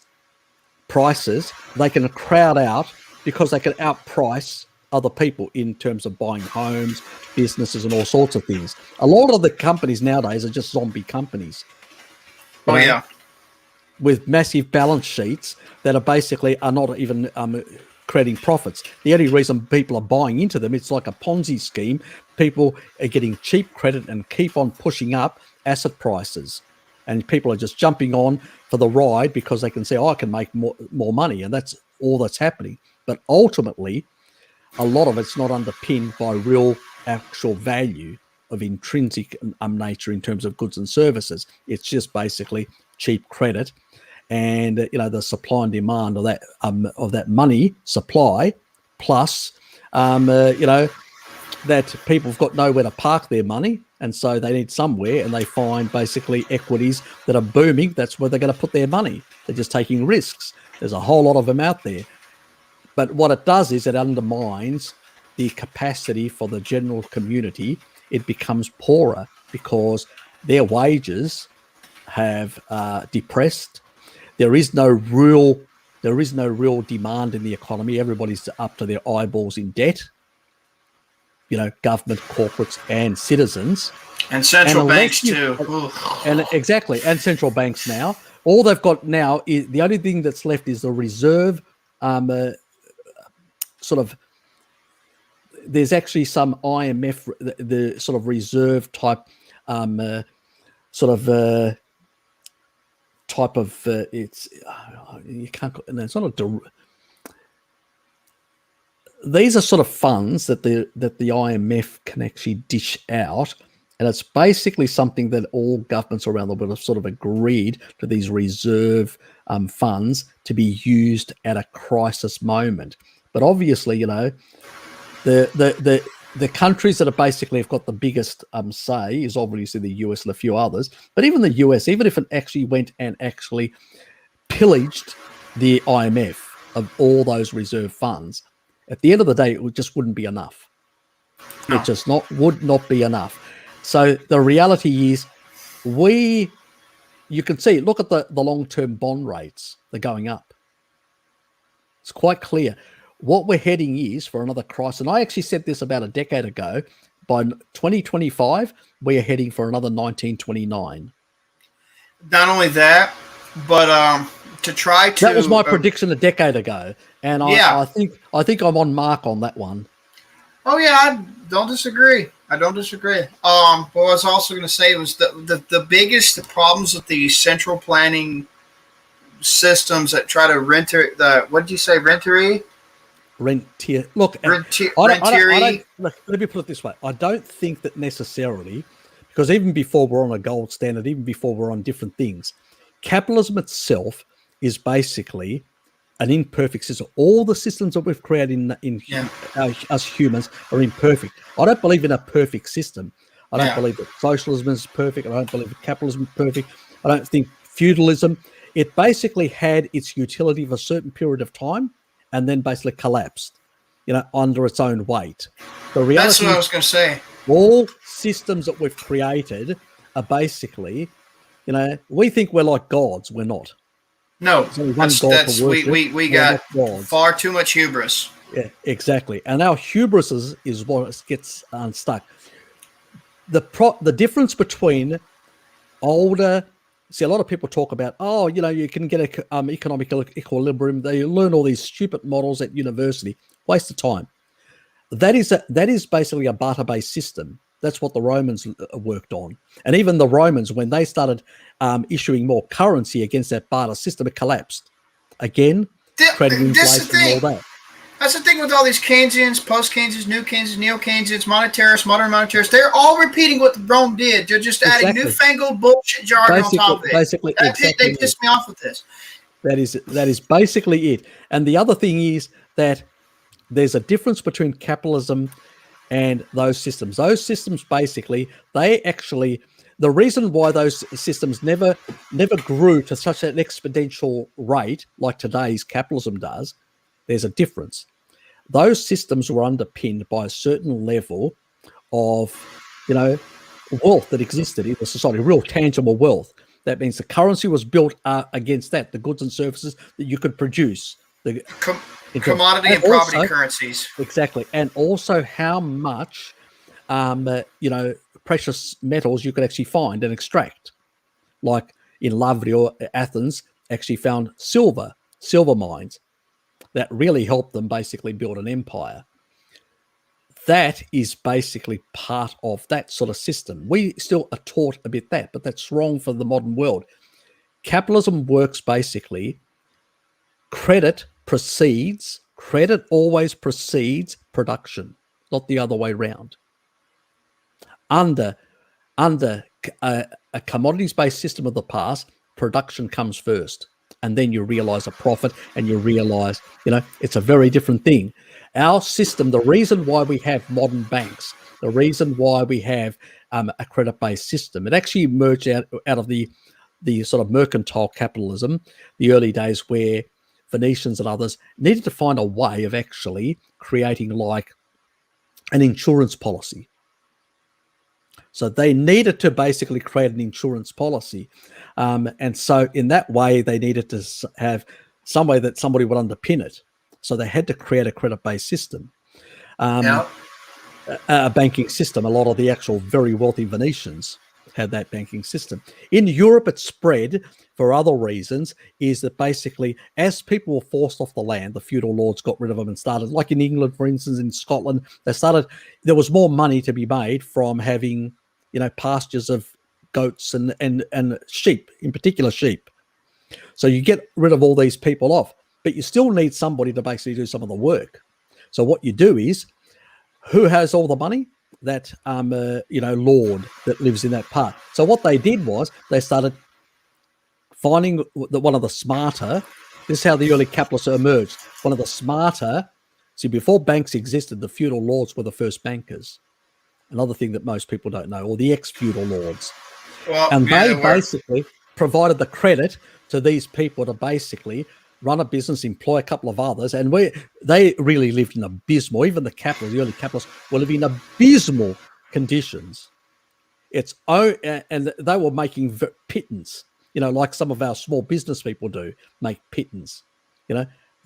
prices, they can crowd out because they can outprice other people in terms of buying homes, businesses, and all sorts of things. A lot of the companies nowadays are just zombie companies. Oh yeah, with massive balance sheets that are not even creating profits. The only reason people are buying into them, it's like a Ponzi scheme. People are getting cheap credit and keep on pushing up asset prices, and people are just jumping on for the ride because they can say, "Oh, I can make more money," and that's all that's happening. But ultimately, a lot of it's not underpinned by real actual value of intrinsic nature in terms of goods and services. It's just basically cheap credit, and the supply and demand of that money supply, plus that people have got nowhere to park their money, and so they need somewhere, and they find basically equities that are booming. That's where they're going to put their money. They're just taking risks. There's a whole lot of them out there. But what it does is it undermines the capacity for the general community. It becomes poorer because their wages have depressed. There is no real demand in the economy. Everybody's up to their eyeballs in debt. Government, corporates, and citizens, and central banks too. And exactly, and central banks now. All they've got now is the only thing that's left is the reserve. There's actually some IMF, the sort of reserve type sort of type of it's you can't. No, it's not a. These are sort of funds that the IMF can actually dish out, and it's basically something that all governments around the world have sort of agreed to, these reserve funds to be used at a crisis moment. But obviously, you know, the countries that are basically have got the biggest say is obviously the US and a few others. But even the US, even if it actually went and actually pillaged the IMF of all those reserve funds, at the end of the day, it just wouldn't be enough. No. It just would not be enough. So the reality is, you can see, look at the long-term bond rates, they're going up. It's quite clear. What we're heading is for another crisis. And I actually said this about a decade ago. By 2025, we are heading for another 1929. Not only that, but to try to... That was my prediction a decade ago. And I think I'm on mark on that one. Oh, yeah, I don't disagree. What I was also going to say was the biggest problems with the central planning systems that try to what did you say, rentier? Rentier. Look, rentier. Look, let me put it this way. I don't think that necessarily, because even before we're on a gold standard, even before we're on different things, capitalism itself is basically an imperfect system. All the systems that we've created us humans are imperfect. I don't believe in a perfect system. I don't believe that socialism is perfect. I don't believe that capitalism is perfect. I don't think feudalism. It basically had its utility for a certain period of time and then basically collapsed, you know, under its own weight. The reality, that's what I was going to say. All systems that we've created are basically, you know, we think we're like gods. We're not. No, we got far too much hubris. Yeah, exactly. And our hubris is what gets unstuck. The difference between older... See, a lot of people talk about, you know, you can get economic equilibrium. They learn all these stupid models at university. Waste of time. That is basically a barter-based system. That's what the Romans worked on. And even the Romans, when they started issuing more currency against that barter system, it collapsed. Again, creating inflation and all that. That's the thing with all these Keynesians, post-Keynesians, new Keynesians, neo-Keynesians, monetarists, modern monetarists. They're all repeating what Rome did. They're just adding newfangled bullshit jargon on top of it. Basically, they pissed me off with this. That is basically it. And the other thing is that there's a difference between capitalism and those systems. Those systems basically, the reason why those systems never grew to such an exponential rate like today's capitalism does, there's a difference. Those systems were underpinned by a certain level of, you know, wealth that existed in the society, real tangible wealth. That means the currency was built against that, the goods and services that you could produce. Commodity and property currencies. Exactly. And also how much, you know, precious metals you could actually find and extract. Like in Lavri or Athens, actually found silver mines that really helped them basically build an empire. That is basically part of that sort of system. We still are taught a bit that, but that's wrong for the modern world. Capitalism works basically, credit always precedes production, not the other way around. Under a commodities-based system of the past, production comes first. And then you realize a profit and you realize, you know, it's a very different thing. Our system, the reason why we have modern banks, the reason why we have a credit-based system, it actually emerged out of the sort of mercantile capitalism, the early days where Venetians and others needed to find a way of actually creating like an insurance policy. So they needed to basically create an insurance policy. And so in that way, they needed to have some way that somebody would underpin it. So they had to create a credit-based system, a banking system. A lot of the actual very wealthy Venetians had that banking system. In Europe, it spread for other reasons, is that basically as people were forced off the land, the feudal lords got rid of them and started, like in England, for instance, in Scotland, there was more money to be made from having, you know, pastures of goats and sheep, in particular sheep. So you get rid of all these people off, but you still need somebody to basically do some of the work. So what you do is, who has all the money? That lord that lives in that part. So what they did was they started finding that one of the smarter. This is how the early capitalists emerged. One of the smarter. See, before banks existed, the feudal lords were the first bankers. Another thing that most people don't know, or the ex-feudal lords. Well, And yeah, they basically provided the credit to these people to basically run a business, employ a couple of others, and they really lived in abysmal. Even the early capitalists were living in abysmal conditions. And they were making pittance, like some of our small business people do, make pittance.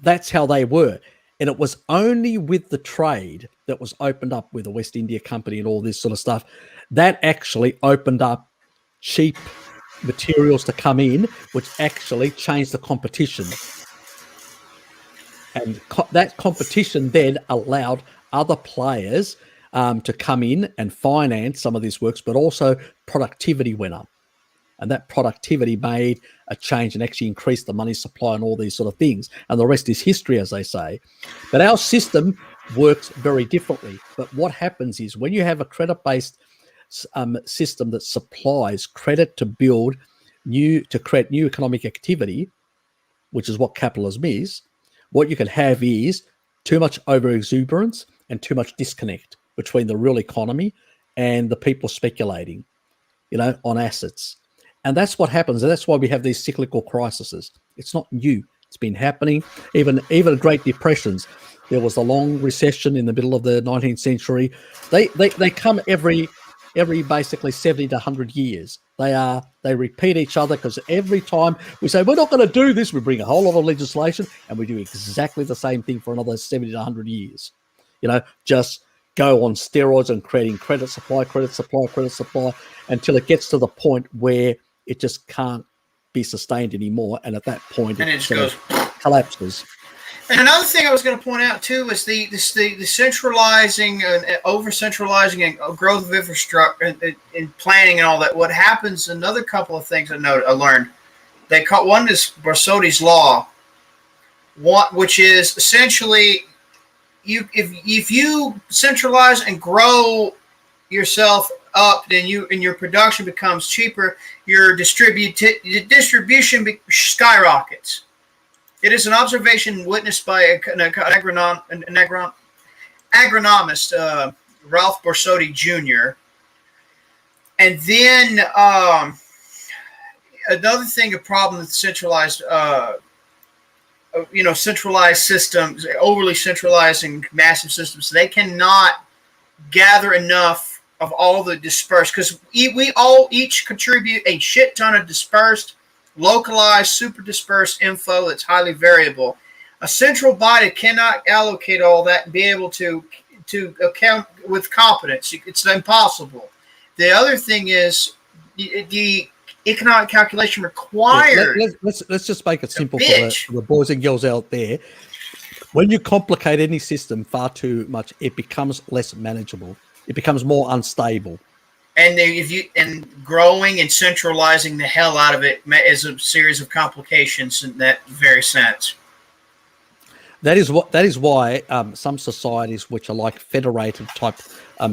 That's how they were. And it was only with the trade that was opened up with the West India Company and all this sort of stuff that actually opened up cheap materials to come in, which actually changed the competition. And that competition then allowed other players to come in and finance some of these works, but also productivity went up. And that productivity made a change and actually increased the money supply and all these sort of things. And the rest is history, as they say. But our system works very differently. But what happens is when you have a credit-based system that supplies credit to create new economic activity, which is what capitalism is, what you can have is too much over-exuberance and too much disconnect between the real economy and the people speculating, on assets. And that's what happens. And that's why we have these cyclical crises. It's not new. It's been happening. Even Great Depressions. There was a long recession in the middle of the 19th century. They come every basically 70 to 100 years. They repeat each other because every time we say, we're not going to do this, we bring a whole lot of legislation and we do exactly the same thing for another 70 to 100 years. Just go on steroids and creating credit supply until it gets to the point where it just can't be sustained anymore. And at that point, and it just goes collapses. And another thing I was going to point out too is the centralizing and over-centralizing and growth of infrastructure and planning and all that. What happens? Another couple of things I learned. One is Borsodi's law, which is essentially if you centralize and grow yourself up, then your production becomes cheaper. Your distribution skyrockets. It is an observation witnessed by an agronomist, Ralph Borsodi Jr. And then another thing, a problem with centralized, centralized systems, overly centralizing massive systems, they cannot gather enough of all the dispersed, because we all each contribute a shit ton of dispersed, localized, super dispersed info that's highly variable. A central body cannot allocate all that and be able to account with competence. It's impossible. The other thing is the economic calculation required. Let's just make it simple for the boys and girls out there. When you complicate any system far too much, it becomes less manageable. It becomes more unstable. And growing and centralizing the hell out of it is a series of complications in that very sense. That is why some societies, which are like federated type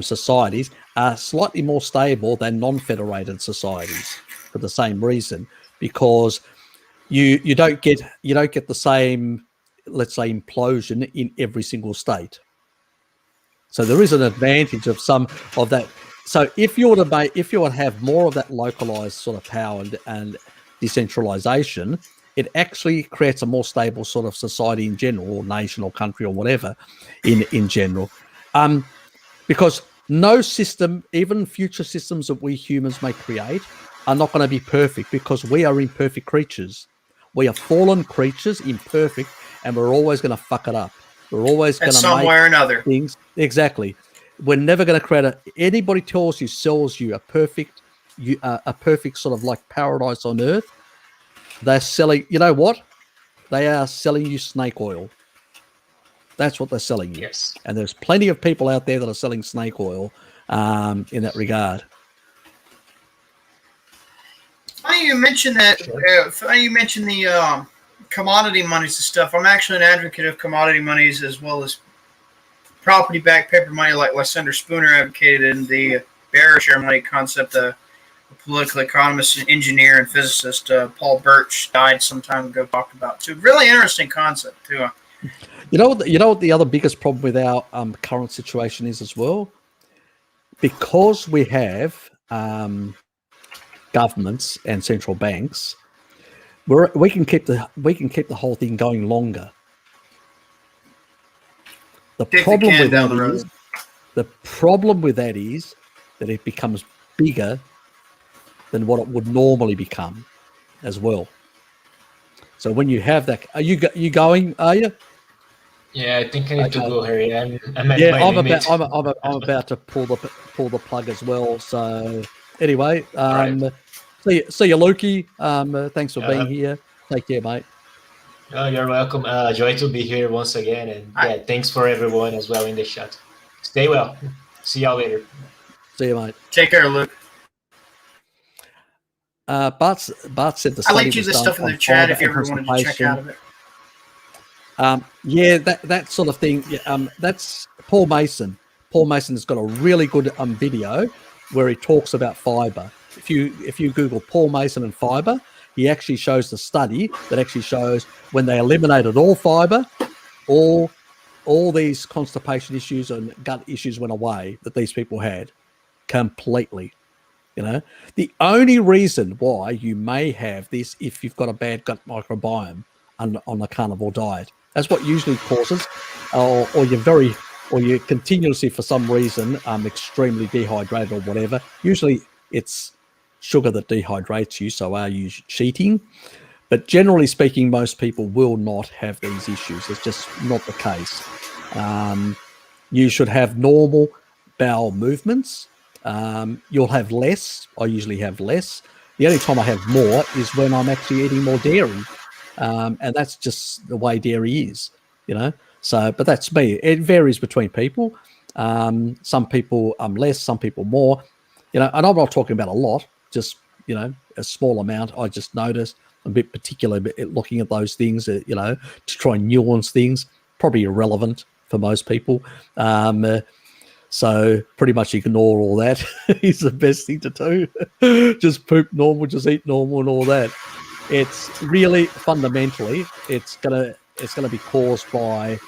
societies, are slightly more stable than non-federated societies for the same reason, because you don't get the same, let's say, implosion in every single state. So there is an advantage of some of that. So if you were to have more of that localized sort of power and decentralization, it actually creates a more stable sort of society in general, or nation or country or whatever in general. Because no system, even future systems that we humans may create, are not going to be perfect, because we are imperfect creatures. We are fallen creatures, imperfect, and we're always going to fuck it up. We're always going to some way or another things. Exactly. We're never going to create anybody sells you a perfect sort of like paradise on earth. They're selling, you know what? They are selling you snake oil. That's what they're selling you. Yes. And there's plenty of people out there that are selling snake oil in that regard. funny you mentioned that. Funny you mentioned the commodity monies and stuff. I'm actually an advocate of commodity monies as well as property-backed paper money, like Lysander Spooner advocated in the bearer share money concept. The political economist, and engineer, and physicist Paul Birch died some time ago. Talked about too. Really interesting concept too. You know what the other biggest problem with our current situation is as well, because we have governments and central banks, we can keep the whole thing going longer. The problem with that is that it becomes bigger than what it would normally become as well. So when you have that, are you going? Are you? Yeah, I think I need to go, Harry. I'm at my limit. I'm about to pull the plug as well. So anyway, see you, Lukey. Thanks for being here. Take care, mate. Oh, you're welcome. Joy to be here once again, and thanks for everyone as well in the chat. Stay well. See y'all later. See you, mate. Take care, Luke. Bart said the I study linked you was this done stuff in on the chat if you fibre ever wanted to check out of it. Yeah, that sort of thing. Yeah, that's Paul Mason. Paul Mason has got a really good video where he talks about fibre. If you Google Paul Mason and fibre, he actually shows the study that actually shows when they eliminated all fibre, all these constipation issues and gut issues went away that these people had completely. You know, the only reason why you may have this if you've got a bad gut microbiome on the carnivore diet, that's what usually causes, or you're continuously for some reason extremely dehydrated or whatever. Usually it's sugar that dehydrates you, so are you cheating? But generally speaking, most people will not have these issues. It's just not the case. You should have normal bowel movements. You'll have less. I usually have less. The only time I have more is when I'm actually eating more dairy. And that's just the way dairy is, you know. So, but that's me. It varies between people. Some people less, some people more, you know, and I'm not talking about a lot, just, you know, a small amount. I just noticed I'm a bit particular looking at those things, you know, to try and nuance things, probably irrelevant for most people. So pretty much ignore all that is the best thing to do. Just poop normal, just eat normal and all that. It's really fundamentally, it's gonna be caused by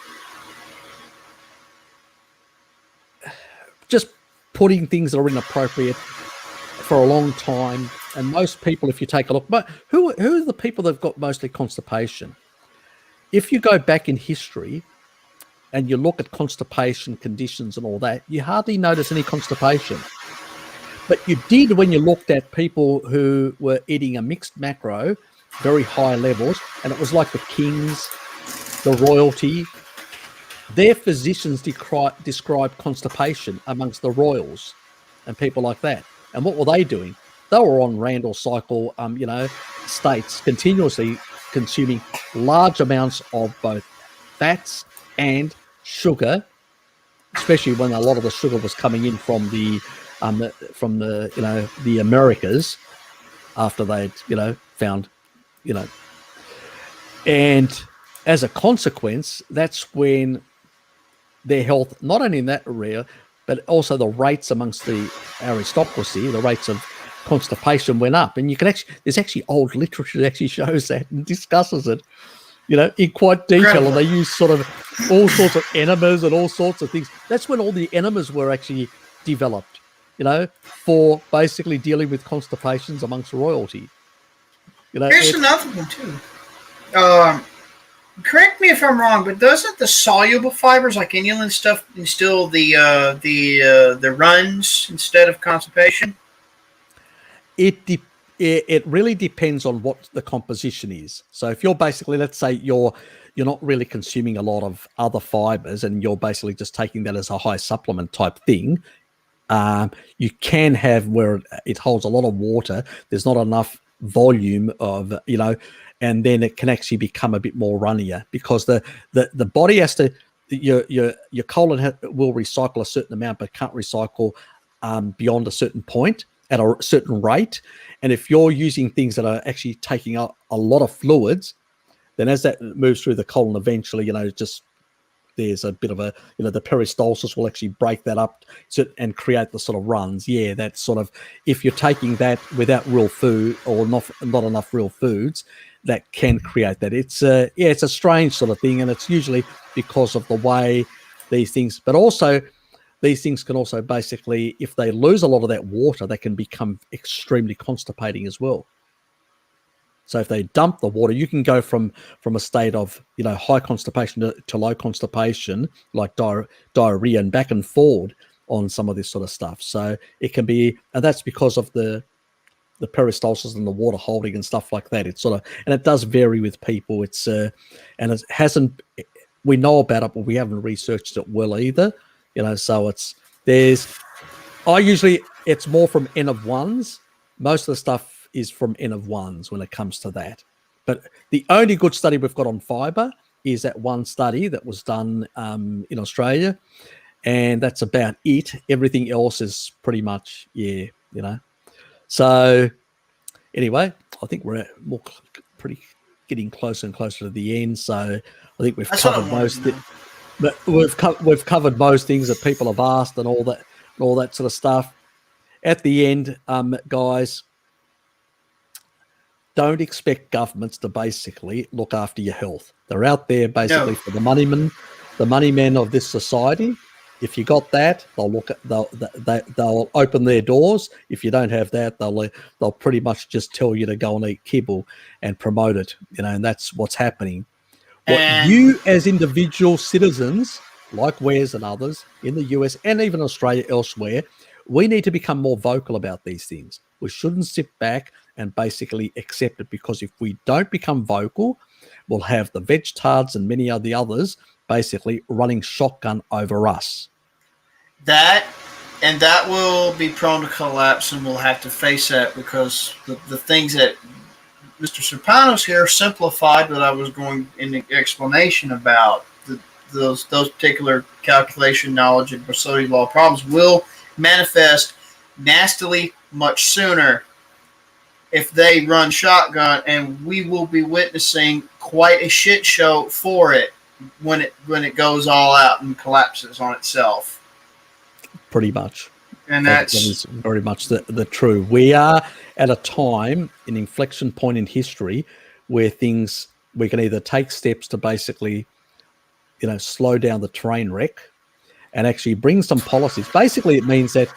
just putting things that are inappropriate for a long time. And most people, if you take a look, but who are the people that have got mostly constipation? If you go back in history and you look at constipation conditions and all that, you hardly notice any constipation. But you did when you looked at people who were eating a mixed macro, very high levels, and it was like the kings, the royalty. Their physicians described constipation amongst the royals and people like that. And what were they doing? They were on Randall cycle, states, continuously consuming large amounts of both fats and sugar, especially when a lot of the sugar was coming in from the Americas after they'd found, and as a consequence, that's when their health, not only in that area, but also the rates amongst the aristocracy, the rates of constipation went up. And you can there's actually old literature that actually shows that and discusses it, in quite detail. And they use sort of all sorts of enemas and all sorts of things. That's when all the enemas were actually developed, for basically dealing with constipations amongst royalty. Here's another one too. Correct me if I'm wrong, but doesn't the soluble fibers like inulin stuff instill the runs instead of constipation? It really depends on what the composition is. So if you're basically, let's say you're not really consuming a lot of other fibers and you're basically just taking that as a high supplement type thing, you can have where it holds a lot of water. There's not enough volume of, and then it can actually become a bit more runnier because the body has to, your colon will recycle a certain amount, but can't recycle beyond a certain point. at a certain rate. And if you're using things that are actually taking up a lot of fluids, then as that moves through the colon, eventually, just there's a bit of a, the peristalsis will actually break that up and create the sort of runs. Yeah, that's sort of, if you're taking that without real food or not enough real foods, that can create that. It's a strange sort of thing, and it's usually because of the way these things, but also these things can also basically, if they lose a lot of that water, they can become extremely constipating as well. So if they dump the water, you can go from a state of high constipation to low constipation, like diarrhea, and back and forward on some of this sort of stuff. So it can be, and that's because of the peristalsis and the water holding and stuff like that. It's sort of, and it does vary with people. It's and it hasn't. We know about it, but we haven't researched it well either. So it's it's more from N of ones. Most of the stuff is from N of ones when it comes to that. But the only good study we've got on fiber is that one study that was done in Australia, and that's about it. Everything else is pretty much, So anyway, I think we're getting closer and closer to the end. So I think we've covered most. But we've covered most things that people have asked and all that sort of stuff. At the end, guys, don't expect governments to basically look after your health. They're out there basically for the money men of this society. If you got that, they'll open their doors. If you don't have that, they'll pretty much just tell you to go and eat kibble and promote it. And that's what's happening. What you as individual citizens, like Wes and others in the US and even Australia elsewhere, we need to become more vocal about these things. We shouldn't sit back and basically accept it, because if we don't become vocal, we'll have the vegtards and many of the others basically running shotgun over us. That will be prone to collapse, and we'll have to face that, because the things that Mr. Serpanos here simplified that I was going in the explanation about, those particular calculation knowledge and facility law problems will manifest nastily much sooner if they run shotgun, and we will be witnessing quite a shit show for it when it goes all out and collapses on itself. Pretty much. And that is very much the true. We are at a time, an inflection point in history, where we can either take steps to basically, slow down the train wreck and actually bring some policies. Basically, it means that,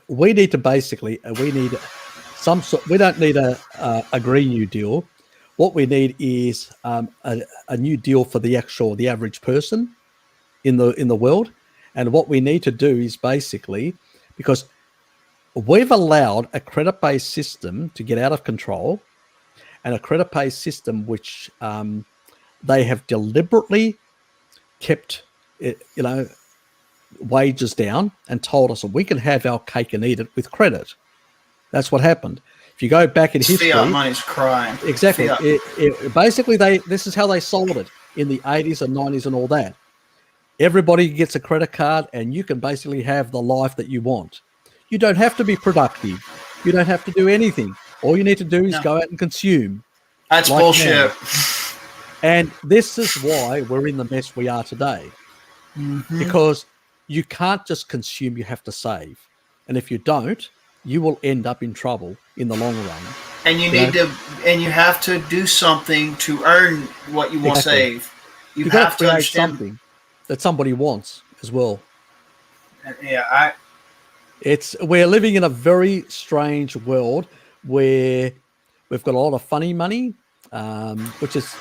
we need to basically, we don't need a Green New Deal. What we need is a new deal for the average person in the world. And what we need to do is basically, because we've allowed a credit-based system to get out of control, and a credit-based system which they have deliberately kept, wages down and told us that we can have our cake and eat it with credit. That's what happened. If you go back in history, fiat money's crime. Exactly. Basically, this is how they sold it in the 80s and 90s and all that. Everybody gets a credit card, and you can basically have the life that you want. You don't have to be productive. You don't have to do anything. All you need to do is go out and consume. That's bullshit. And this is why we're in the mess we are today. Mm-hmm. Because you can't just consume, you have to save. And if you don't, you will end up in trouble in the long run. And you have to do something to earn what you want to save. You have to create something that somebody wants as well. Yeah, we're living in a very strange world where we've got a lot of funny money, which is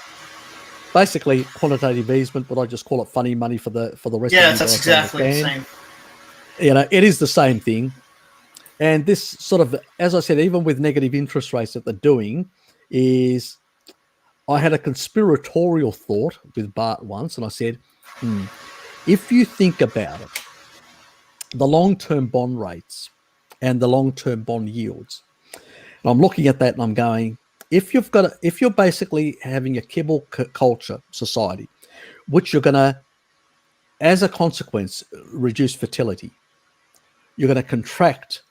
basically quantitative easement, but I just call it funny money for the rest of the Yeah, that's exactly the same. It is the same thing. And this sort of, as I said, even with negative interest rates that they're doing, is I had a conspiratorial thought with Bart once, and I said, if you think about it, the long-term bond rates and the long-term bond yields, and I'm looking at that and I'm going, if you're basically having a kibble culture society, which you're going to, as a consequence, reduce fertility, you're going to contract.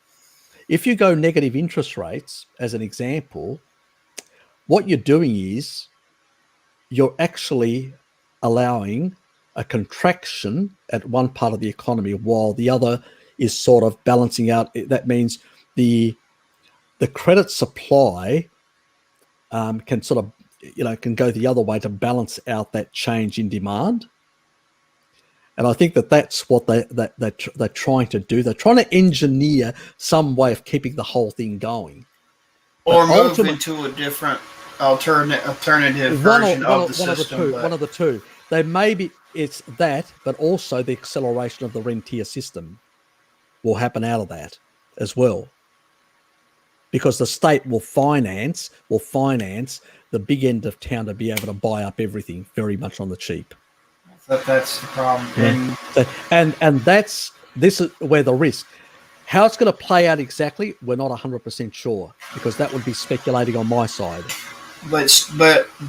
If you go negative interest rates, as an example, what you're doing is you're actually allowing a contraction at one part of the economy while the other is sort of balancing out. That means the credit supply can sort of, can go the other way to balance out that change in demand. And I think that's what they're trying to do. They're trying to engineer some way of keeping the whole thing going, or move into a different alternative version of the system. One of the two. They maybe it's that, but also the acceleration of the rentier system will happen out of that as well, because the state will finance the big end of town to be able to buy up everything very much on the cheap. That's the problem. Yeah. And this is where the risk. How it's going to play out exactly, we're not 100% sure, because that would be speculating on my side. But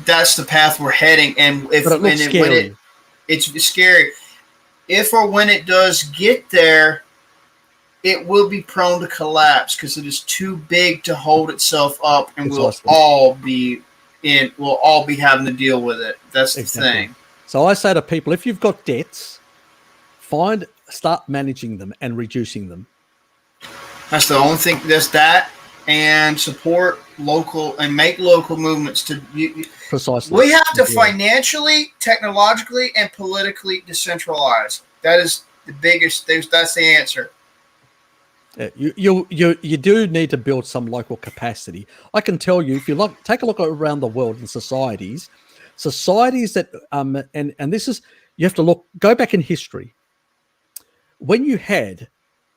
that's the path we're heading, and it's scary. If or when it does get there, it will be prone to collapse because it is too big to hold itself up, and we'll all be having to deal with it. That's the thing. So I say to people, if you've got debts, start managing them and reducing them. That's the only thing. There's that, and support local and make local movements to. Precisely. We have to financially, technologically, and politically decentralize. That is the biggest. That's the answer. You do need to build some local capacity. I can tell you, if you take a look around the world in societies that and this is, you have to go back in history. When you had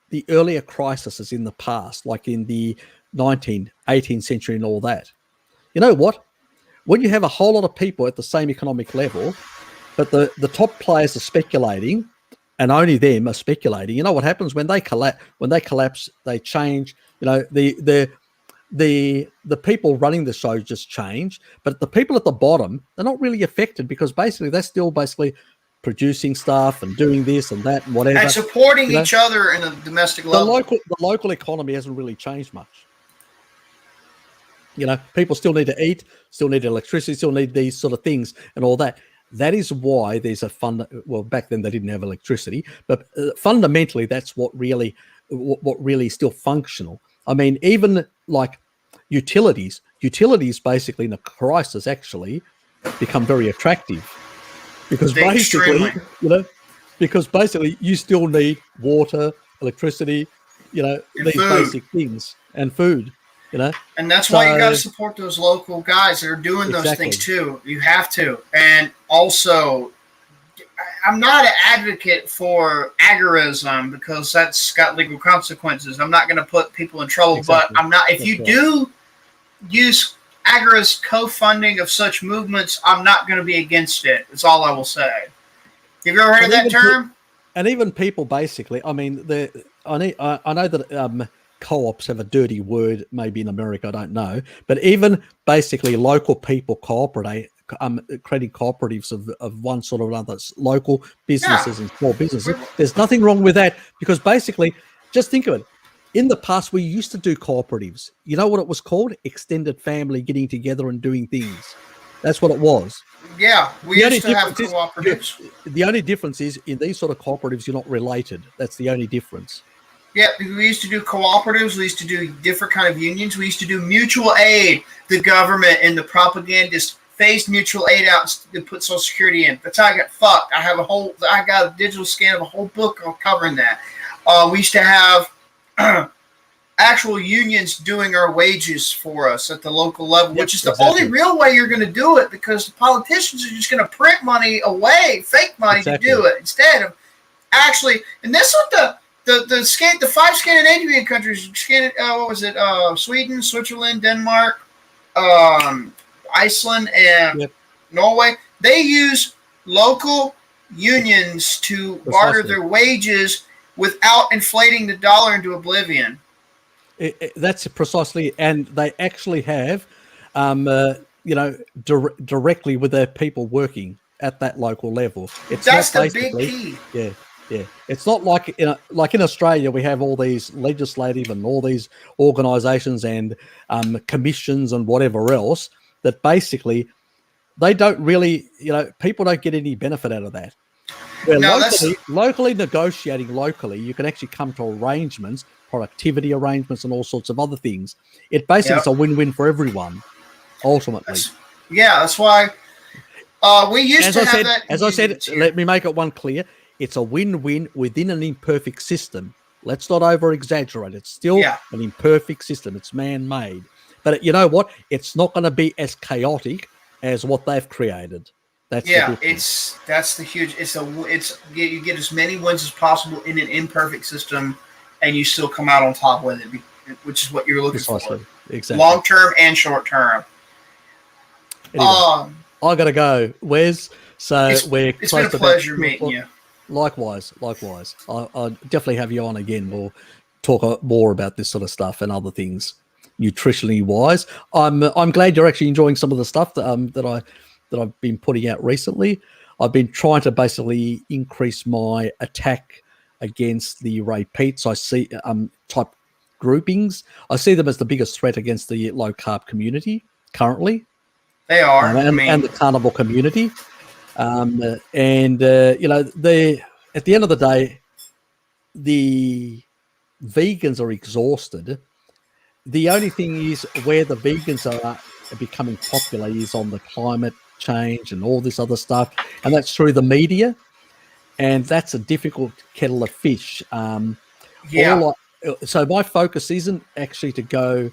the earlier crises in the past, like in the 18th century and all that, you know what? When you have a whole lot of people at the same economic level, but the top players are speculating, and only them are speculating, you know what happens when they collapse, they change. The people running the show just change, but the people at the bottom, they're not really affected, because basically they're still producing stuff and doing this and that and whatever, and supporting each other in a domestic level. The local economy hasn't really changed much. People still need to eat, still need electricity, still need these sort of things and all that. That is why there's well, back then they didn't have electricity, but fundamentally that's what really is still functional. I mean, even like utilities basically in a crisis actually become very attractive, because basically you still need water, electricity, these basic things, and food. And that's why you got to support those local guys that are doing those things too. You have to. And also, I'm not an advocate for agorism, because that's got legal consequences. I'm not going to put people in trouble, but I'm not. If you do use agorist co-funding of such movements, I'm not going to be against it. That's all I will say. Have you ever heard of that term? And even people, basically, I mean, I know that co-ops have a dirty word, maybe in America, I don't know, but even basically local people cooperate, creating cooperatives of one sort or another, local businesses and small businesses. There's nothing wrong with that, because basically, just think of it. In the past, we used to do cooperatives. You know what it was called? Extended family getting together and doing things. That's what it was. Yeah, we used to have cooperatives. The only difference is in these sort of cooperatives, you're not related. That's the only difference. Yeah, we used to do cooperatives. We used to do different kind of unions. We used to do mutual aid. The government and the propagandists phased mutual aid out to put Social Security in. That's how I got fucked. I got a digital scan of a whole book covering that. We used to have actual unions doing our wages for us at the local level, which is the only real way you're going to do it, because the politicians are just going to print money away, fake money to do it, instead of actually. And that's what the 5 Scandinavian countries, Sweden, Switzerland, Denmark, Iceland, and Norway, they use local unions to barter their wages without inflating the dollar into oblivion. That's precisely, and they actually have, directly with their people working at that local level. That's the big key. Yeah. Yeah, it's not like in Australia we have all these legislative and all these organisations and commissions and whatever else that basically they don't really, people don't get any benefit out of that. Where locally negotiating locally, you can actually come to arrangements, productivity arrangements, and all sorts of other things. It basically is a win-win for everyone, ultimately. That's why we used to have that. As I said, let me make it one clear. It's a win-win within an imperfect system. Let's not over-exaggerate. It's still an imperfect system. It's man-made. But you know what? It's not going to be as chaotic as what they've created. That's the huge. You get as many wins as possible in an imperfect system, and you still come out on top with it, which is what you're looking for. Exactly. Long term and short term. Anyway, I gotta go, Wes. So it's been a pleasure meeting you. Likewise. I'll definitely have you on again. We'll talk more about this sort of stuff and other things, nutritionally wise. I'm glad you're actually enjoying some of the stuff that I've been putting out recently. I've been trying to basically increase my attack against the repeats. I see type groupings. I see them as the biggest threat against the low carb community currently. They are, and the carnivore community. At the end of the day, the vegans are exhausted. The only thing is where the vegans are becoming popular is on the climate change and all this other stuff, and that's through the media, and that's a difficult kettle of fish. So my focus isn't actually to go.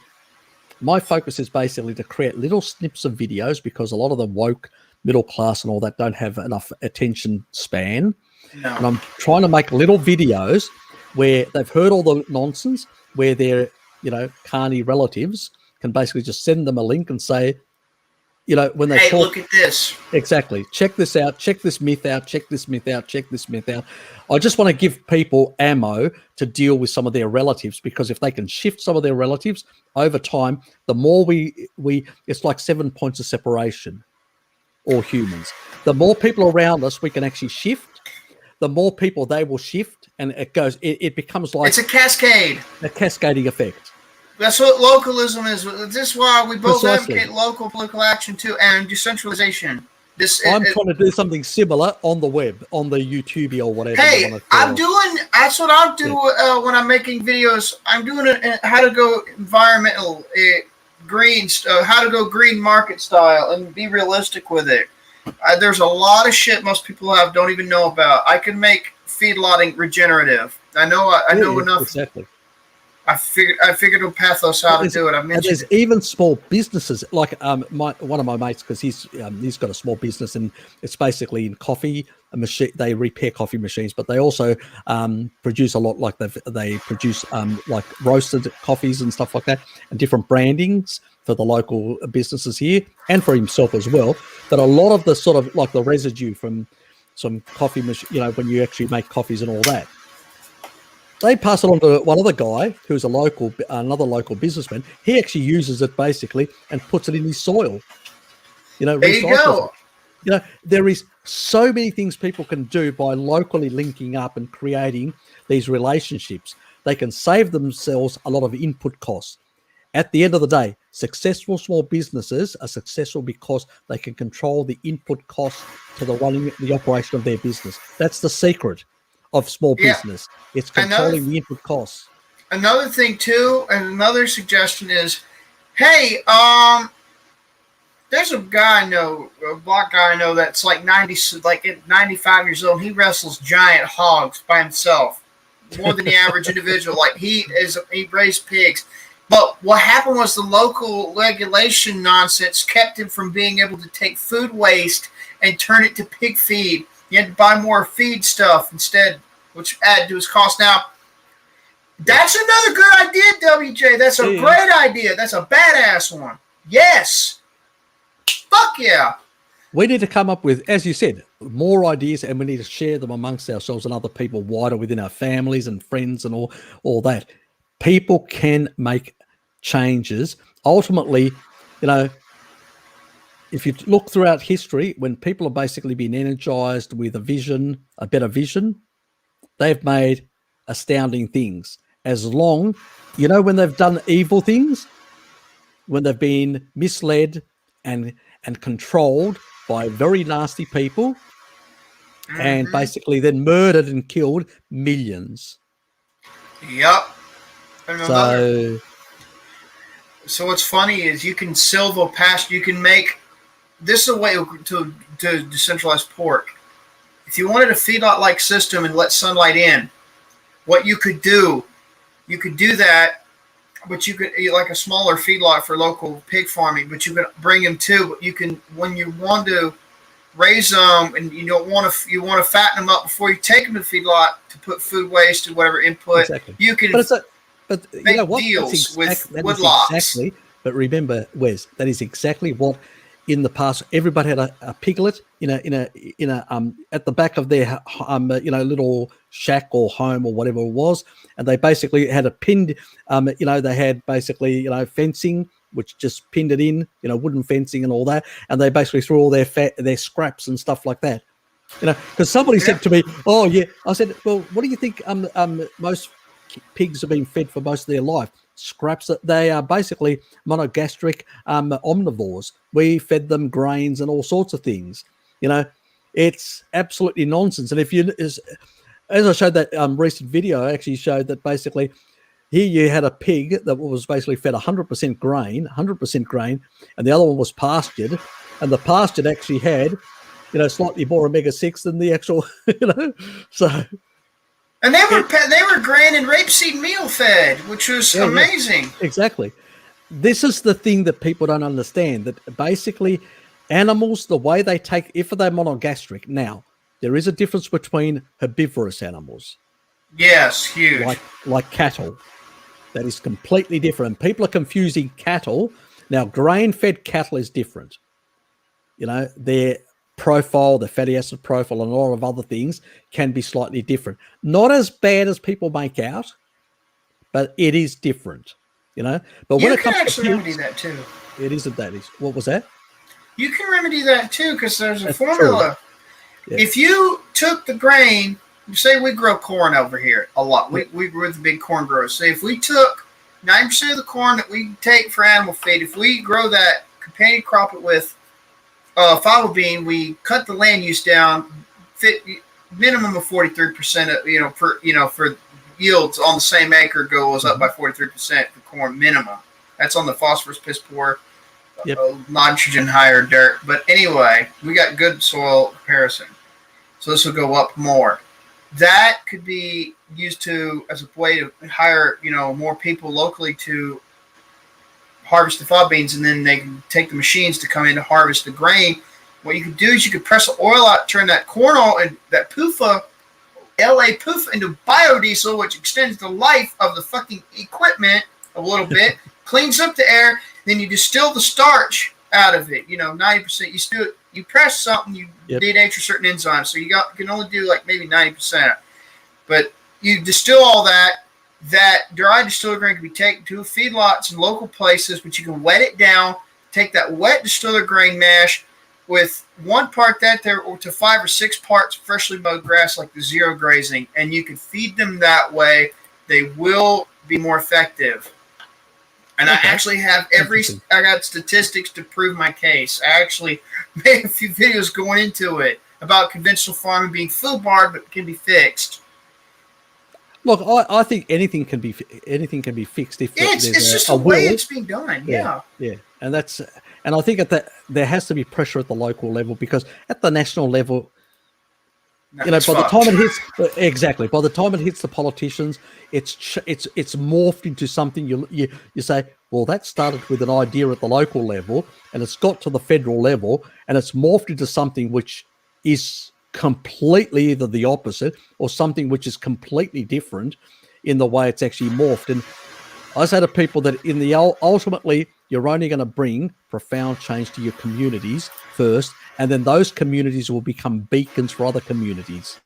My focus is basically to create little snips of videos, because a lot of the woke middle class and all that don't have enough attention span. No. And I'm trying to make little videos where they've heard all the nonsense, where their, carny relatives can basically just send them a link and say, when they look at this. Exactly. Check this out. Check this myth out. Check this myth out. Check this myth out. I just want to give people ammo to deal with some of their relatives, because if they can shift some of their relatives over time, the more we it's like 7 points of separation, all humans. The more people around us we can actually shift, the more people they will shift, and it becomes like it's a cascade. A cascading effect. That's what localism is. This is why we both advocate local political action too, and decentralization. I'm trying to do something similar on the web, on the YouTube or whatever. Hey, that's what I'll do when I'm making videos. I'm doing how to go environmental green, how to go green market style, and be realistic with it. There's a lot of shit most people don't even know about. I can make feedlotting regenerative. I know enough. Exactly. I figured with Pathos how to do it. I've mentioned there's even small businesses like one of my mates, because he's got a small business, and it's basically in coffee machine. They repair coffee machines, but they also produce a lot. Like they produce like roasted coffees and stuff like that, and different brandings for the local businesses here and for himself as well. But a lot of the sort of like the residue from some coffee machine, when you actually make coffees and all that, they pass it on to one other guy who's another local businessman. He actually uses it basically and puts it in his soil. There you go. There is so many things people can do by locally linking up and creating these relationships. They can save themselves a lot of input costs. At the end of the day, successful small businesses are successful because they can control the input costs to the operation of their business. That's the secret of small business. It's controlling the input costs. Another thing too, and another suggestion is, hey, there's a guy I know, a black guy I know that's like 95 years old. He wrestles giant hogs by himself, more than the average individual. Like he raised pigs. But what happened was the local regulation nonsense kept him from being able to take food waste and turn it to pig feed. You had to buy more feed stuff instead, which added to his cost. Now, that's another good idea, WJ. That's a great idea. That's a badass one. Yes. Fuck yeah. We need to come up with, as you said, more ideas, and we need to share them amongst ourselves and other people wider within our families and friends and all that. People can make changes. Ultimately, if you look throughout history, when people have basically been energized with a better vision, they've made astounding things. As long, when they've done evil things, when they've been misled and controlled by very nasty people, and basically then murdered and killed millions. Yep. And So what's funny is you can silvopasture. You can make this is a way to decentralize pork. If you wanted a feedlot-like system and let sunlight in, what you could do that, but you could like a smaller feedlot for local pig farming. But you could bring them too. You can when you want to raise them and you want to fatten them up before you take them to the feedlot to put food waste and whatever input. Exactly. You can but you make know what? deals with woodlots. exactly. But remember, Wes, that is exactly what in the past everybody had a piglet in a at the back of their little shack or home or whatever it was, and they basically had a pinned they had basically fencing which just pinned it in, wooden fencing and all that, and they basically threw all their scraps and stuff like that. Because somebody said to me, "Oh yeah," I said, "Well, what do you think? Most pigs have been fed for most of their life. Scraps. That they are basically monogastric omnivores. We fed them grains and all sorts of things. It's absolutely nonsense. And if you, as I showed that recent video, I actually showed that basically here you had a pig that was basically fed 100% grain, and the other one was pastured, and the pastured actually had, slightly more omega-6 than the actual, so. And they were grain and rapeseed meal fed, which was amazing. Yeah, exactly. This is the thing that people don't understand, that basically animals, the way they take, if they're monogastric, now, there is a difference between herbivorous animals. Yes, huge. Like cattle. That is completely different. People are confusing cattle. Now, grain-fed cattle is different. Their profile, the fatty acid profile, and a lot of other things can be slightly different. Not as bad as people make out, but it is different. But when it comes to remedy that too. It isn't that easy. What was that? You can remedy that too because there's a formula. Yeah. If you took the grain, say we grow corn over here a lot. We grew the big corn growers. So if we took 9% of the corn that we take for animal feed, if we grow that, companion crop it with fava bean, we cut the land use down, minimum of 43%. For yields on the same acre goes up by 43% for corn minimum. That's on the phosphorus piss poor, nitrogen higher dirt. But anyway, we got good soil comparison, so this will go up more. That could be used as a way to hire more people locally to harvest the fava beans, and then they can take the machines to come in to harvest the grain. What you could do is you could press the oil out, turn that corn oil and that PUFA, LA PUFA, into biodiesel, which extends the life of the fucking equipment a little bit, cleans up the air, then you distill the starch out of it. 90%. You press something, you denature certain enzymes, so you can only do like maybe 90%. But you distill all that. That dried distilled grain can be taken to feedlots and local places, but you can wet it down, take that wet distilled grain mash with 1 part that there or to 5 or 6 parts freshly mowed grass like the zero grazing, and you can feed them that way. They will be more effective. And I actually have I got statistics to prove my case. I actually made a few videos going into it about conventional farming being foolbarred, but can be fixed. Look, I think anything can be fixed if it's just the way it's being done. Yeah. And I think that there has to be pressure at the local level, because at the national level, by the time it hits the politicians, it's morphed into something. You say, well, that started with an idea at the local level, and it's got to the federal level, and it's morphed into something which is completely either the opposite or something which is completely different in the way it's actually morphed. And I say to people that ultimately you're only going to bring profound change to your communities first, and then those communities will become beacons for other communities.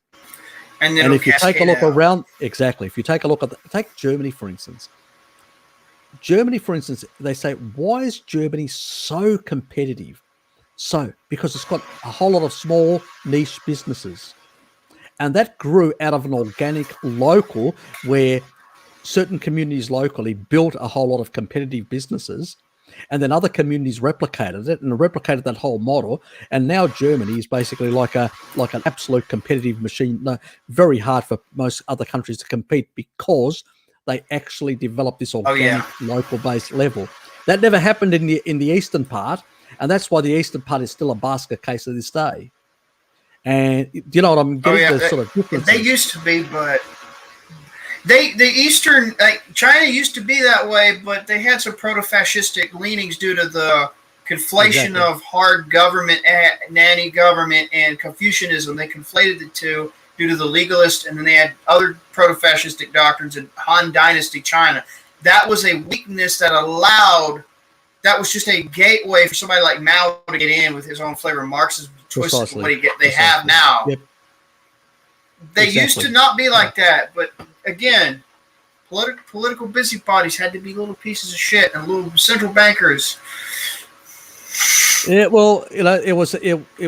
And if you take a look around, if you take a look at take Germany, for instance. They say, why is Germany so competitive? Because it's got a whole lot of small niche businesses. And that grew out of an organic local where certain communities locally built a whole lot of competitive businesses, and then other communities replicated it and replicated that whole model. And now Germany is basically like an absolute competitive machine. No, very hard for most other countries to compete because they actually developed this organic local based level. That never happened in the eastern part, and that's why the eastern part is still a basket case to this day. And do you know what I'm getting? The sort of differences. They used to be, but the Eastern, China used to be that way, but they had some proto-fascistic leanings due to the conflation of hard government, nanny government, and Confucianism. They conflated the two due to the legalist, and then they had other proto-fascistic doctrines in Han Dynasty China. That was a weakness that was just a gateway for somebody like Mao to get in with his own flavor of Marxism, twisted what they have now. Yep. They used to not be like that, but again, political busybodies had to be little pieces of shit and little central bankers. Yeah, well, it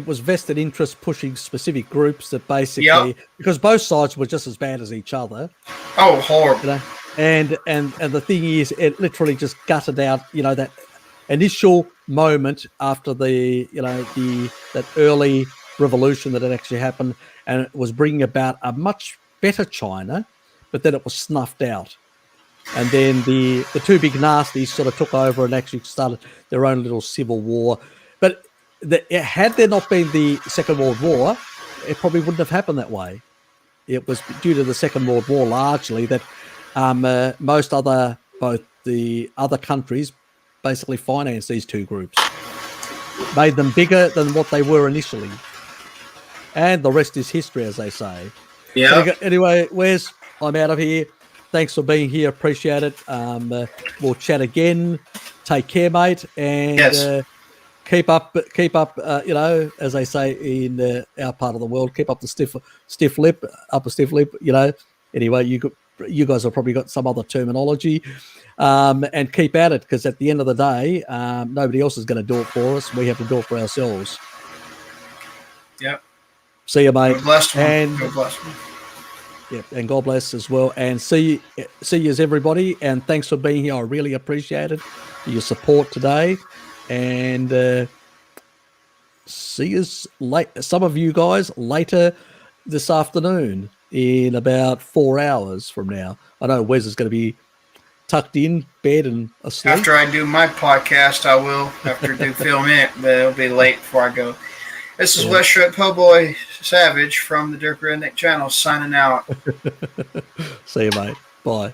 was vested interest pushing specific groups that basically because both sides were just as bad as each other. Oh, horrible! And the thing is, it literally just gutted out that initial moment after that early revolution that had actually happened, and it was bringing about a much better China, but then it was snuffed out. And then the two big nasties sort of took over and actually started their own little civil war. But had there not been the Second World War, it probably wouldn't have happened that way. It was due to the Second World War largely that both the other countries basically financed these two groups, made them bigger than what they were initially. And the rest is history, as they say. Yeah. Anyway, Wes, I'm out of here. Thanks for being here. Appreciate it. We'll chat again. Take care, mate. And keep up, as they say in our part of the world, keep up the stiff lip, upper stiff lip, Anyway, you guys have probably got some other terminology. And keep at it, because at the end of the day, nobody else is going to do it for us. We have to do it for ourselves. Yep. See you, mate. God bless. And God bless. Yeah, and God bless as well. And see you, everybody. And thanks for being here. I really appreciate it. Your support today. And see you some of you guys later this afternoon in about 4 hours from now. I know Wes is going to be tucked in bed and asleep. After I do my podcast, I will. After I do film it, but it'll be late before I go. This is West Shred Po Boy Savage from the Derpy Redneck channel signing out. See you, mate. Bye.